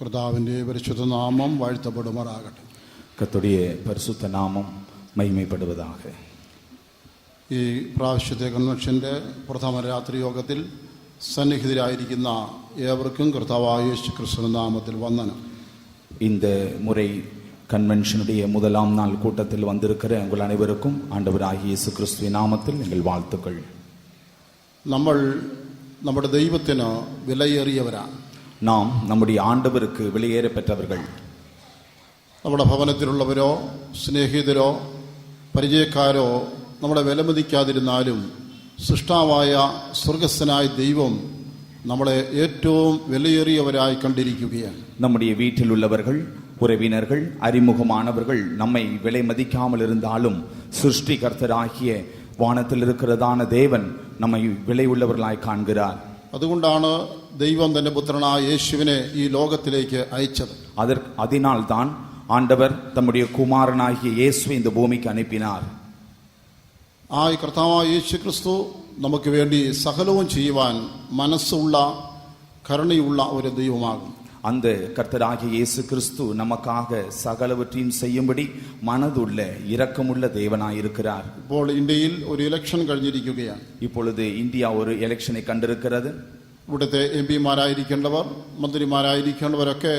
കർത്താവിൻ്റെ പരിശുദ്ധ നാമം വാഴ്ത്തപ്പെടുമാറാകട്ടെ. கர்த்தருடைய பரிசுத்த நாமம் மகிமைப்படுவதாக. ഈ പ്രാവശ്യത്തെ കൺവെൻഷൻ്റെ പ്രഥമ രാത്രി യോഗത്തിൽ സന്നിഹിതരായിരിക്കുന്ന ഏവർക്കും കർത്താവായ യേശു ക്രിസ്തുവിൻ നാമത്തിൽ വന്ദനം. இந்த முறை கன்வென்ஷனுடைய முதலாம் நாள் கூட்டத்தில் வந்திருக்கிற உங்கள் அனைவருக்கும் ஆண்டவராகிய இயேசு கிறிஸ்துவின் நாமத்தில் எங்கள் வாழ்த்துக்கள். നമ്മൾ നമ്മുടെ ദൈവത്തിന് വിലയേറിയവരാണ്. நாம் நம்முடைய ஆண்டவருக்கு விலையேற பெற்றவர்கள். നമ്മുടെ ഭവനത്തിലുള്ളവരോ സ്നേഹിതരോ പരിചയക്കാരോ നമ്മളെ വിലമതിക്കാതിരുന്നാലും സൃഷ്ടാവായ സ്വർഗസ്ഥനായ ദൈവം നമ്മളെ ഏറ്റവും വിലയേറിയവരായി കണ്ടിരിക്കുകയാണ്. நம்முடைய வீட்டில் உள்ளவர்கள், உறவினர்கள், அறிமுகமானவர்கள் நம்மை விலை மதிக்காமல் இருந்தாலும் சிருஷ்டிகர்த்தராகிய வானத்தில் இருக்கிறதான தேவன் நம்மை விலை உள்ளவர்களாய் காண்கிறார். അതുകൊണ്ടാണ് ദൈവം തന്റെ പുത്രനായ യേശുവിനെ ഈ ലോകത്തിലേക്ക് അയച്ചത്. அதனால்தான் ஆண்டவர் தம்முடைய குமாரனாகிய இயேசுவை இந்த பூமிக்கு அனுப்பினார். ആ കർത്താവായ യേശു ക്രിസ്തു നമുക്ക് വേണ്ടി സകലവും ചെയ്യുവാൻ മനസ്സുള്ള കരുണയുള്ള ഒരു ദൈവമാകും. அந்த கர்த்தராகிய இயேசு கிறிஸ்து நமக்காக சகலவற்றையும் செய்யும்படி மனதுள்ள இரக்கமுள்ள தேவனாய் இருக்கிறார். ഇപ്പോൾ ഇന്ത്യയിൽ ഒരു ഇലക്ഷൻ കഴിഞ്ഞിരിക്കുകയാണ്. இப்பொழுது இந்தியா ஒரு எலெக்ஷனை கண்டிருக்கிறது. ഇവിടുത്തെ എംപിമാരായിരിക്കേണ്ടവർ, മന്ത്രിമാരായിരിക്കേണ്ടവരൊക്കെ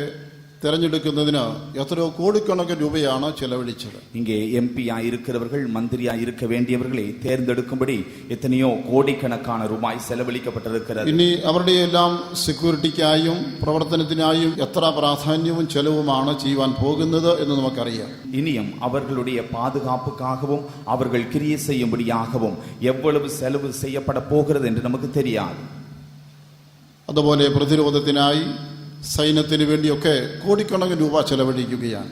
തെരഞ്ഞെടുക്കുന്നതിന് എത്രയോ കോടിക്കണക്കിന് രൂപയാണ് ചെലവഴിച്ചത്. இங்கே எம்பியாய் இருக்கிறவர்கள், மந்திரியாய் இருக்க வேண்டியவர்களை தேர்ந்தெடுக்கும்படி எத்தனையோ கோடிக்கணக்கான ரூபாய் செலவழிக்கப்பட்டிருக்கிறது. ഇനി അവരുടെ എല്ലാം സെക്യൂരിറ്റിക്കായും പ്രവർത്തനത്തിനായും എത്ര പ്രാധാന്യവും ചെലവുമാണ് ചെയ്യുവാൻ പോകുന്നത് എന്ന് നമുക്കറിയാം. இனியும் அவர்களுடைய பாதுகாப்புக்காகவும் அவர்கள் கிரியை செய்யும்படியாகவும் எவ்வளவு செலவு செய்யப்பட போகிறது என்று நமக்கு தெரியாது. അതുപോലെ പ്രതിരോധത്തിനായി സൈന്യത്തിന് വേണ്ടിയൊക്കെ കോടിക്കണക്കിന് രൂപ ചെലവഴിക്കുകയാണ്.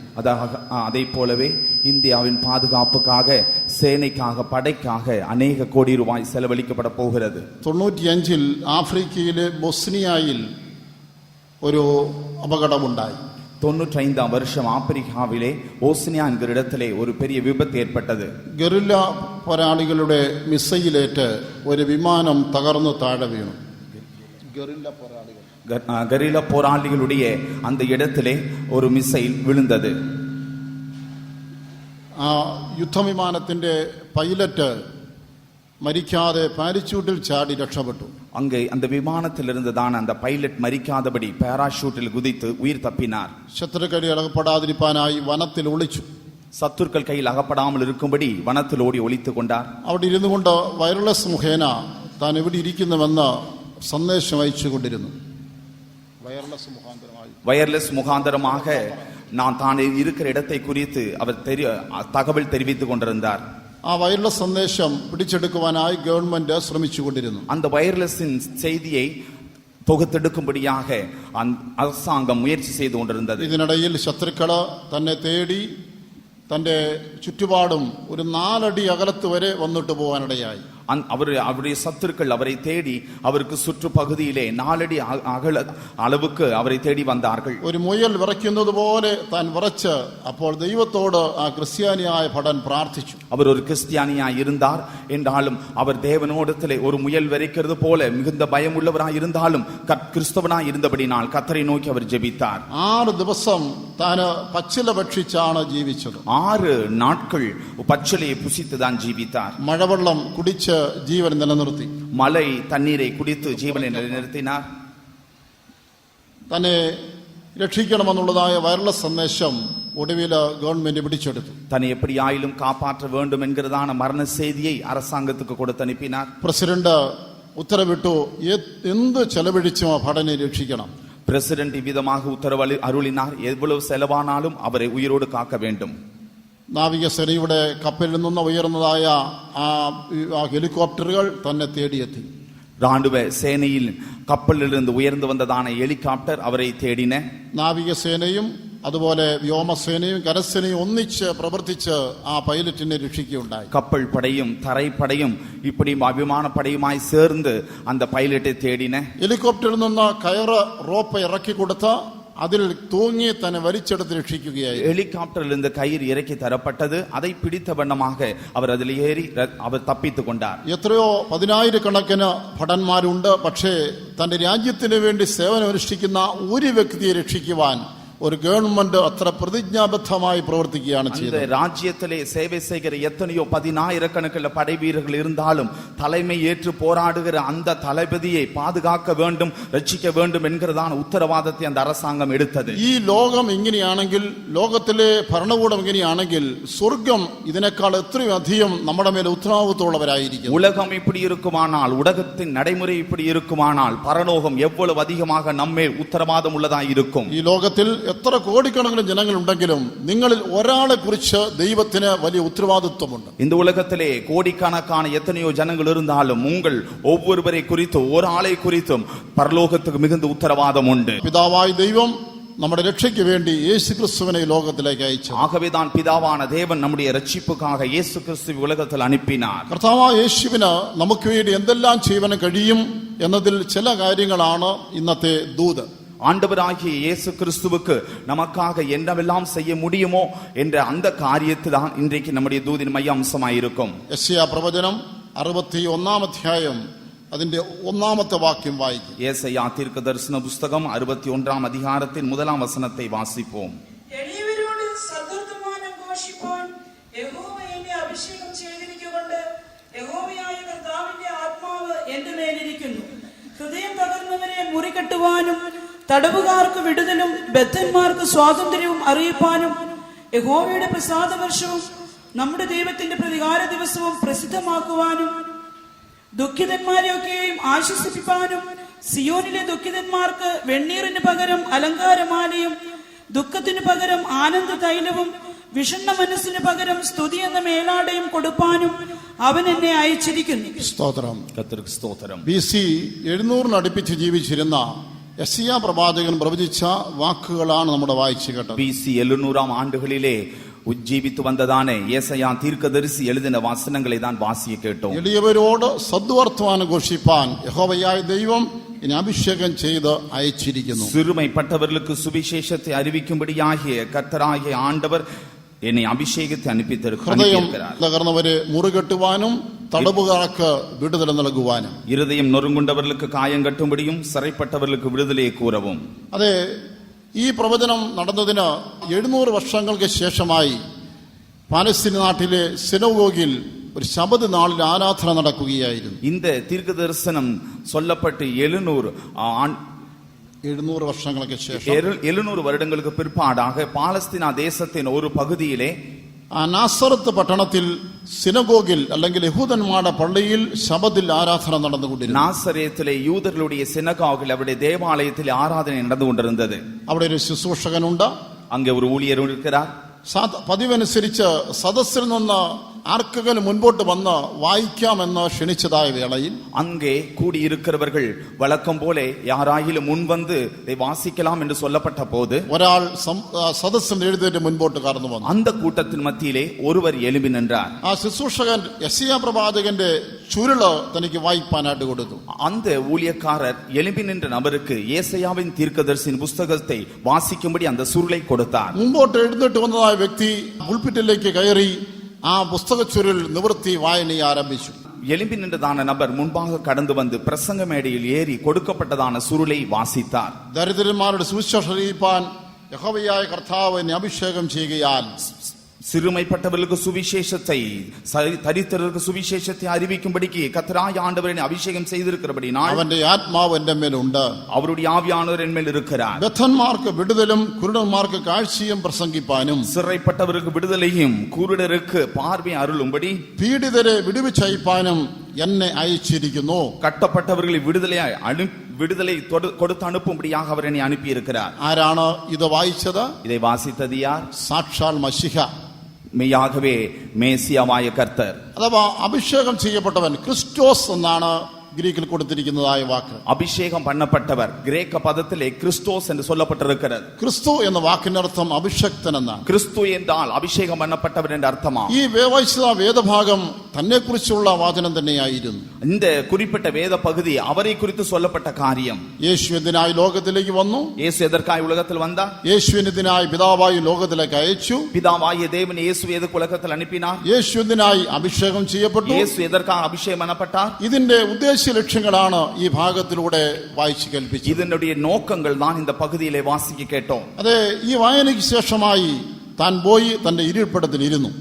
அதை போலவே இந்தியாவின் பாதுகாப்புக்காக, சேனைக்காக, படைக்காக அநேக கோடி ரூபாய் செலவழிக்கப்பட போகிறது. 95 ആഫ്രിക്കയിലെ ബൊസ്നിയയിൽ ഒരു അപകടമുണ്ടായി. 95ஆம் வருஷம் ஆப்பிரிக்காவிலே ஓஸ்னியா என்கிற இடத்திலே ஒரு பெரிய விபத்து ஏற்பட்டது. ഗറില്ല പോരാളികളുടെ മിസൈലേറ്റ് ഒരു വിമാനം തകർന്നു താഴെ വീണു. கரில்லா போராளிகளுடைய அந்த இடத்திலே ஒரு மிசைல் விழுந்தது. ആ യുദ്ധവിമാനത്തിന്റെ പൈലറ്റ് മരിക്കാതെ പാരച്യൂട്ടിൽ ചാടി രക്ഷപ്പെട്ടു. அங்கே அந்த விமானத்தில் இருந்ததான அந்த பைலட் மரிக்காதபடி பாராசூட்டில் குதித்து உயிர் தப்பினார். ശത്രുക്കളിൽ അകപ്പെടാതിരിക്കാനായി വനത്തിൽ ഒളിച്ചു. சத்துருக்கள் கையில் அகப்படாமல் இருக்கும்படி வனத்தில் ஓடி ஒளித்துக் கொண்டார். അവിടെ ഇരുന്നു കൊണ്ട് വയർലെസ് മുഖേന താൻ എവിടെ ഇരിക്കുന്നുവെന്ന് സന്ദേശം അയച്ചുകൊണ്ടിരുന്നു. வயர்லெஸ் முகாந்தரமாக நான் தான் இருக்கிற இடத்தை குறித்து அவர் தகவல் தெரிவித்துக் கொண்டிருந்தார். ആ വയർലെസ് സന്ദേശം പിടിച്ചെടുക്കുവാനായി ഗവൺമെന്റ് ശ്രമിച്ചുകൊണ്ടിരുന്നു. அந்த வயர்லெஸின் செய்தியை தொகுத்தெடுக்கும்படியாக அரசாங்கம் முயற்சி செய்து கொண்டிருந்தது. ഇതിനിടയിൽ ശത്രുക്കള് തന്നെ തേടി തന്റെ ചുറ്റുപാടും ഒരു 4 അടി അകലത്ത് വരെ വന്നിട്ട് പോകാനിടയായി. அவருடைய சத்துருக்கள் அவரை தேடி அவருக்கு சுற்று பகுதியிலே 4 அடி அளவுக்கு அவரை தேடி வந்தார்கள். ഒരു മുയൽ വിറയ്ക്കുന്നത് പോലെ താൻ വിറച്ച് അപ്പോൾ ദൈവത്തോട് ആ ക്രിസ്ത്യാനിയായ ഭടൻ പ്രാർത്ഥിച്ചു. அவர் ஒரு கிறிஸ்தியானியாய் இருந்தார் என்றாலும் அவர் தேவனோடத்திலே ஒரு முயல் விரைக்கிறது போல மிகுந்த பயம் உள்ளவராய் இருந்தாலும் கிறிஸ்தவனாய் இருந்தபடினால் கர்த்தரை நோக்கி அவர் ஜெபித்தார். 6 ദിവസം താൻ പച്ചില ഭക്ഷിച്ചാണ് ജീവിച്ചത്. 6 நாட்கள் பச்சிலையை புசித்து தான் ஜீவித்தார். മഴവെള്ളം കുടിച്ച് ജീവൻ നിലനിർത്തി. மலை தண்ணீரை குடித்து ஜீவனை நிலைநிறுத்தினார். തന്നെ രക്ഷിക്കണമെന്നുള്ളതായ വയർലെസ് സന്ദേശം ഒടുവിൽ ഗവൺമെന്റ് പിടിച്ചെടുത്തു. தன்னை எப்படியாயிலும் காப்பாற்ற வேண்டும் என்கிறதான மரண செய்தியை அரசாங்கத்துக்கு கொடுத்து அனுப்பினார். പ്രസിഡന്റ് ഉത്തരവിട്ടു, എന്ത് ചെലവഴിച്ചും ആ ഭടനെ രക്ഷിക്കണം. பிரசிடென்ட் இவ்விதமாக உத்தரவு அருளினார், எவ்வளவு செலவானாலும் அவரை உயிரோடு காக்க வேண்டும். നാവികസേനയുടെ കപ്പലിൽ നിന്ന് ഉയർന്നതായ ആ ഹെലികോപ്റ്ററുകൾ തന്നെ തേടിയെത്തി. ராணுவ சேனையில் கப்பலிலிருந்து உயர்ந்து வந்ததான ஹெலிகாப்டர் அவரை தேடின. നാവികസേനയും അതുപോലെ വ്യോമസേനയും കരസേനയും ഒന്നിച്ച് പ്രവർത്തിച്ച് ആ പൈലറ്റിനെ രക്ഷിക്കുകയുണ്ടായി. கப்பல் படையும் தரைப்படையும் இப்படி விமானப்படையுமாய் சேர்ந்து அந்த பைலட்டை தேடின. ഹെലികോപ്റ്ററിൽ നിന്ന് കയറ് റോപ്പ് ഇറക്കി കൊടുത്ത് അതിൽ തൂങ്ങി തന്നെ വലിച്ചെടുത്ത് രക്ഷിക്കുകയായി. ஹெலிகாப்டரில் இந்த கயிறு இறக்கி தரப்பட்டது. அதை பிடித்த வண்ணமாக அவர் அதில் ஏறி அவர் தப்பித்துக் கொண்டார். എത്രയോ പതിനായിരക്കണക്കിന് ഭടന്മാരുണ്ട്. പക്ഷേ തന്റെ രാജ്യത്തിന് വേണ്ടി സേവനമനുഷ്ഠിക്കുന്ന ഒരു വ്യക്തിയെ രക്ഷിക്കുവാൻ ஒரு கவர்மெண்ட் அത്ര பிரதிஜாபத்தமாய் பிரவர்த்திക്കുകയാണ് செய்தது. அந்த ராஜ்யத்திலே சேவை செய்கிற எத்தனையோ 10000 படை வீரர்கள் இருந்தாலும் தலைமை ஏற்று போராடுகிற அந்த தளபதியை பாதுகாக்க வேண்டும், ரட்சிக்க வேண்டும் என்கிறதான உத்தரவாதத்தை அந்த அரசாங்கம் எடுத்தது. ഈ ലോകം ഇങ്ങനെയാണെങ്കിൽ, ലോകത്തിലെ ഭരണകൂടം ഇങ്ങനെയാണെങ്കിൽ, സ്വർഗ്ഗം ഇതിനേക്കാൾ എത്രയും അധികം നമ്മുടെ മേൽ ഉത്തരവാദിത്തമുള്ളവരായിരിക്കും. உலகம் இப்படி இருக்குமானால், உலகத்தின் நடைமுறை இப்படி இருக்குமானால், பரலோகம் எவ்வளவு அதிகமாக நம்மேல் உத்தரவாதம் உள்ளதாய் இருக்கும். ഈ ലോകത്തിൽ എത്ര കോടിക്കണക്കിന് ജനങ്ങൾ ഉണ്ടെങ്കിലും നിങ്ങളിൽ ഒരാളെ കുറിച്ച് ദൈവത്തിന് വലിയ ഉത്തരവാദിത്വമുണ്ട്. இந்த உலகத்திலே கோடிக்கணக்கான எத்தனையோ ஜனங்கள் இருந்தாலும் உங்கள் ஒவ்வொருவரை குறித்து ஒரு ஆளை குறித்தும் பரலோகத்துக்கு மிகுந்த உத்தரவாதம் உண்டு. പിതാവായ ദൈവം നമ്മുടെ രക്ഷയ്ക്ക് വേണ്ടി യേശു ക്രിസ്തുവിനെ ലോകത്തിലേക്ക് അയച്ചു. ஆகவேதான் பிதாவான தேவன் நம்முடைய ரட்சிப்புக்காக இயேசு கிறிஸ்துவை உலகத்தில் அனுப்பினார். കർത്താവായ യേശുവിന് നമുക്ക് വേണ്ടി എന്തെല്ലാം ചെയ്യാൻ കഴിയും എന്നതിൽ ചില കാര്യങ്ങളാണ് ഇന്നത്തെ ദൂത്. ஆண்டவராகிய இயேசு கிறிஸ்துவுக்கு நமக்காக என்னவெல்லாம் செய்ய முடியுமோ என்ற அந்த காரியத்தை தான் இன்றைக்கு நம்முடைய தூதின் மைய அம்சமாயிருக்கும். യെശയ്യാ പ്രവചനം 61 അധ്യായം അതിന്റെ 1ാമത്തെ വാക്യം വായിക്കും. യെശയ്യാ தீர்க்கதரிசன புத்தகம் 61 அதிகாரத்தின் 1ஆம் வசனத்தை வாசிப்போம். എളിയവരോട് സദ്വർത്തമാനം ഘോഷിപ്പാൻ യഹോവ എന്നെ അഭിഷേകം ചെയ്തിരിക്കുകൊണ്ട് യഹോവയായ കർത്താവിന്റെ ആത്മാവ് എന്റെ മേലിരിക്കുന്നു. ഹൃദയം തകർന്നവരെ മുറികെട്ടുവാനും തടവുകാർക്ക് വിടുതലും ബദ്ധന്മാർക്ക് സ്വാതന്ത്ര്യവും അറിയിപ്പാനും യഹോവയുടെ പ്രസാദ വർഷവും നമ്മുടെ ദൈവത്തിന്റെ പ്രതികാര ദിവസവും പ്രസിദ്ധമാക്കുവാനും ദുഃഖിതന്മാരെയൊക്കെയും ആശ്വസിപ്പിപ്പാനും സിയോനിലെ ദുഃഖിതന്മാർക്ക് വെണ്ണീറിന് പകരം അലങ്കാരമാലയും ദുഃഖത്തിന് പകരം ആനന്ദ തൈലവും വിഷണ്ണ മനസ്സിന് പകരം സ്തുതി എന്ന മേലാടയും കൊടുപ്പാനും അവൻ എന്നെ അയച്ചിരിക്കുന്നു. സ്തോത്രം. കർത്താവിന്റെ സ്തോത്രം. BC 700 അടുപ്പിച്ച് ജീവിച്ചിരുന്ന യെശയ്യാ പ്രവാചകൻ പ്രവചിച്ച വാക്കുകളാണ് നമ്മുടെ വായിച്ചു കേട്ടത്. BC 700 ஆண்டுகளிலே உஜ்ஜீவித்து வந்ததானே യേശയ്യാ தீர்க்கதரிசி எழுதின வசனங்களை தான் வாசிய கேட்டோம். എളിയവരോട് സദ്വർത്തമാനം ഘോഷിപ്പാൻ യഹോവയായ ദൈവം ഇനി അഭിഷേകം ചെയ്ത് അയച്ചിരിക്കുന്നു. சிறுமைப்பட்டவர்களுக்கு சுவிசேஷத்தை அறிவிக்கும்படியாகிய கர்த்தராகிய ஆண்டவர் என்னை அபிஷேகத்தை ഹൃദയം തകർന്നവരെ മുറികെട്ടുവാനും തടവുകാർക്ക് വിടുതൽ നൽകുവാനും, இருதயம் நொறுங்குண்டவர்களுக்கு காயம் கட்டும்படியும் சிறைப்பட்டவர்களுக்கு விடுதலையை கூறவும். അതെ, ഈ പ്രവചനം നടന്നതിന് 700 വർഷങ്ങൾക്ക് ശേഷമായി പാലസ്തീൻ നാട്ടിലെ സിനഗോഗിൽ ഒരു ശബത് നാളിൽ ആരാധന നടക്കുകയായിരുന്നു. இந்த தீர்க்க தரிசனம் சொல்லப்பட்டு 700 വർഷങ്ങൾക്ക് ശേഷം 700 வருடங்களுக்கு பிற்பாடாக பாலஸ்தீனா தேசத்தின் ஒரு பகுதியிலே നാസറത്ത് പട്ടണത്തിൽ സിനഗോഗിൽ അല്ലെങ്കിൽ യഹൂദന്മാരുടെ പള്ളിയിൽ ശബത്തിൽ ആരാധന നടന്നുകൊണ്ടിരുന്നു. നാസറേത്തിലെ യൂദர்களுடைய സിനഗോഗിൽ അവിടെ ദേവാലയത്തിൽ ആരാധന നടന്നുകൊണ്ടിരുന്നത്. അവിടെ ഒരു ശുശ്രൂഷകനുണ്ട്, அங்கே ஒரு ஊழியர் இருக்கிறார். പതിവനുസരിച്ച് സദസ്സിൽ നിന്ന് ആർക്കെങ്കിലും മുൻപോട്ട് വന്ന് വായിക്കാമെന്ന് ക്ഷണിച്ചതായ വേളയിൽ அங்கே கூடியிருக்கிறவர்கள் வழக்கம் போல யாராயிலும் முன் வந்து வாசிக்கலாம் என்று சொல்லப்பட்ட போது ഒരാൾ സദസ്സിൽ എഴുന്നേറ്റ് മുൻപോട്ട് കടന്നു വന്നു. அந்த கூட்டத்தின் மத்தியிலே ஒருவர் எழும்பி நின்றார். ആ ശുശ്രൂഷകൻ യെശയ്യാ പ്രവാചകന്റെ ചുരുള് തനിക്ക് വായിപ്പാനായിട്ട് കൊടുത്തു. அந்த ஊழியக்காரர் எழும்பி நின்ற நபருக்கு യേശയ്യാவின் தீர்க்கதரிசியின் புத்தகத்தை வாசிக்கும்படி அந்த சுருளை கொடுத்தார். മുമ്പോട്ട് എഴുന്നേറ്റ് വന്നതായ വ്യക്തി പുൽപിറ്റിലേക്ക് കയറി ആ പുസ്തക ചുരുൾ നിവർത്തി വായനയെ ആരംഭിച്ചു. எழும்பி நின்றதான நபர் முன்பாக கடந்து வந்து பிரசங்க மேடையில் ஏறி கொடுக்கப்பட்டதான சுருளை வாசித்தார். ദരിദ്രന്മാരുടെ സുവിശേഷം അറിയിപ്പാൻ യഹോവയായ കർത്താവ് എന്നെ അഭിഷേകം ചെയ്യുകയാൽ, சிறுமைப்பட்டவர்களுக்கு சுவிசேஷத்தை, தரித்திரருக்கு சுவிசேஷத்தை அறிவிக்கும்படிக்கு கர்த்தராகிய ஆண்டவர் என்னை அபிஷேகம் செய்திருக்கிறபடினால் അവന്റെ ആത്മാവ് എന്റെ മേലുണ്ട്. அவருடைய ஆவியானவர் என் மேல் இருக்கிறார். ബദ്ധന്മാർക്ക് വിടുതലും കുരുടന്മാർക്ക് കാഴ്ചയും പ്രസംഗിപ്പാനും, சிறைப்பட்டவருக்கு விடுதலையும் குருடருக்கு பார்வை அருளும்படி, പീഡിതരെ വിടുവിച്ചയപ്പാനും എന്നെ അയച്ചിരിക്കുന്നു. கட்டப்பட்டவர்களை விடுதலை கொடுத்து அனுப்பும்படியாக அவர் என்னை அனுப்பி இருக்கிறார். ആരാണ് ഇത് വായിച്ചത്? இதை வாசித்தது யார்? സാക്ഷാൽ മശിഹ, மெய்யாகவே மேசியாவாய கர்த்தர். അഥവാ അഭിഷേകം ചെയ്യപ്പെട്ടവൻ, ക്രിസ്റ്റോസ് എന്നാണ് ഗ്രീക്കിൽ കൊടുത്തിരിക്കുന്നതായ വാക്ക്. அபிஷேகம் பண்ணப்பட்டவர் கிரேக்க பதத்திலே கிறிஸ்டோஸ் என்று சொல்லப்பட்டிருக்கிறது. ക്രിസ്തു എന്ന വാക്കിന്റെ അർത്ഥം അഭിഷക്തൻ എന്നാണ്. கிறிஸ்து என்றால் அபிஷேகம் பண்ணப்பட்டவர் என்ற அர்த்தமா. ഈ വേദഭാഗം തന്നെ കുറിച്ചുള്ള വാചനം തന്നെയായിരുന്നു. இந்த குறிப்பிட்ட வேத பகுதி அவரை குறித்து சொல்லப்பட்ட காரியம். യേശു എന്തിനായി ലോകത്തിലേക്ക് വന്നു? இயேசு எதற்காய் உலகத்தில் வந்தார்? യേശു എന്തിനായി പിതാവായി ലോകത്തിലേക്ക് അയച്ചു? பிதாவாகிய தேவன் இயேசு எதற்கு உலகத்தில் அனுப்பினார்? യേശു എന്തിനായി അഭിഷേകം ചെയ്യപ്പെട്ടു? இயேசு எதற்காக அபிஷேகம் பண்ணப்பட்டார்? ഇതിന്റെ ഉദ്ദേശ ലക്ഷ്യങ്ങളാണ് ഈ ഭാഗത്തിലൂടെ വായിച്ചു കേൾപ്പിച്ചത്. இதனுடைய நோக்கங்கள் தான் இந்த பகுதியிலே வாசிக்க கேட்டோம். അതെ, ഈ വായനയ്ക്ക് ശേഷമായി താൻ പോയി തന്റെ ഇരിപ്പിടത്തിൽ ഇരുന്നു.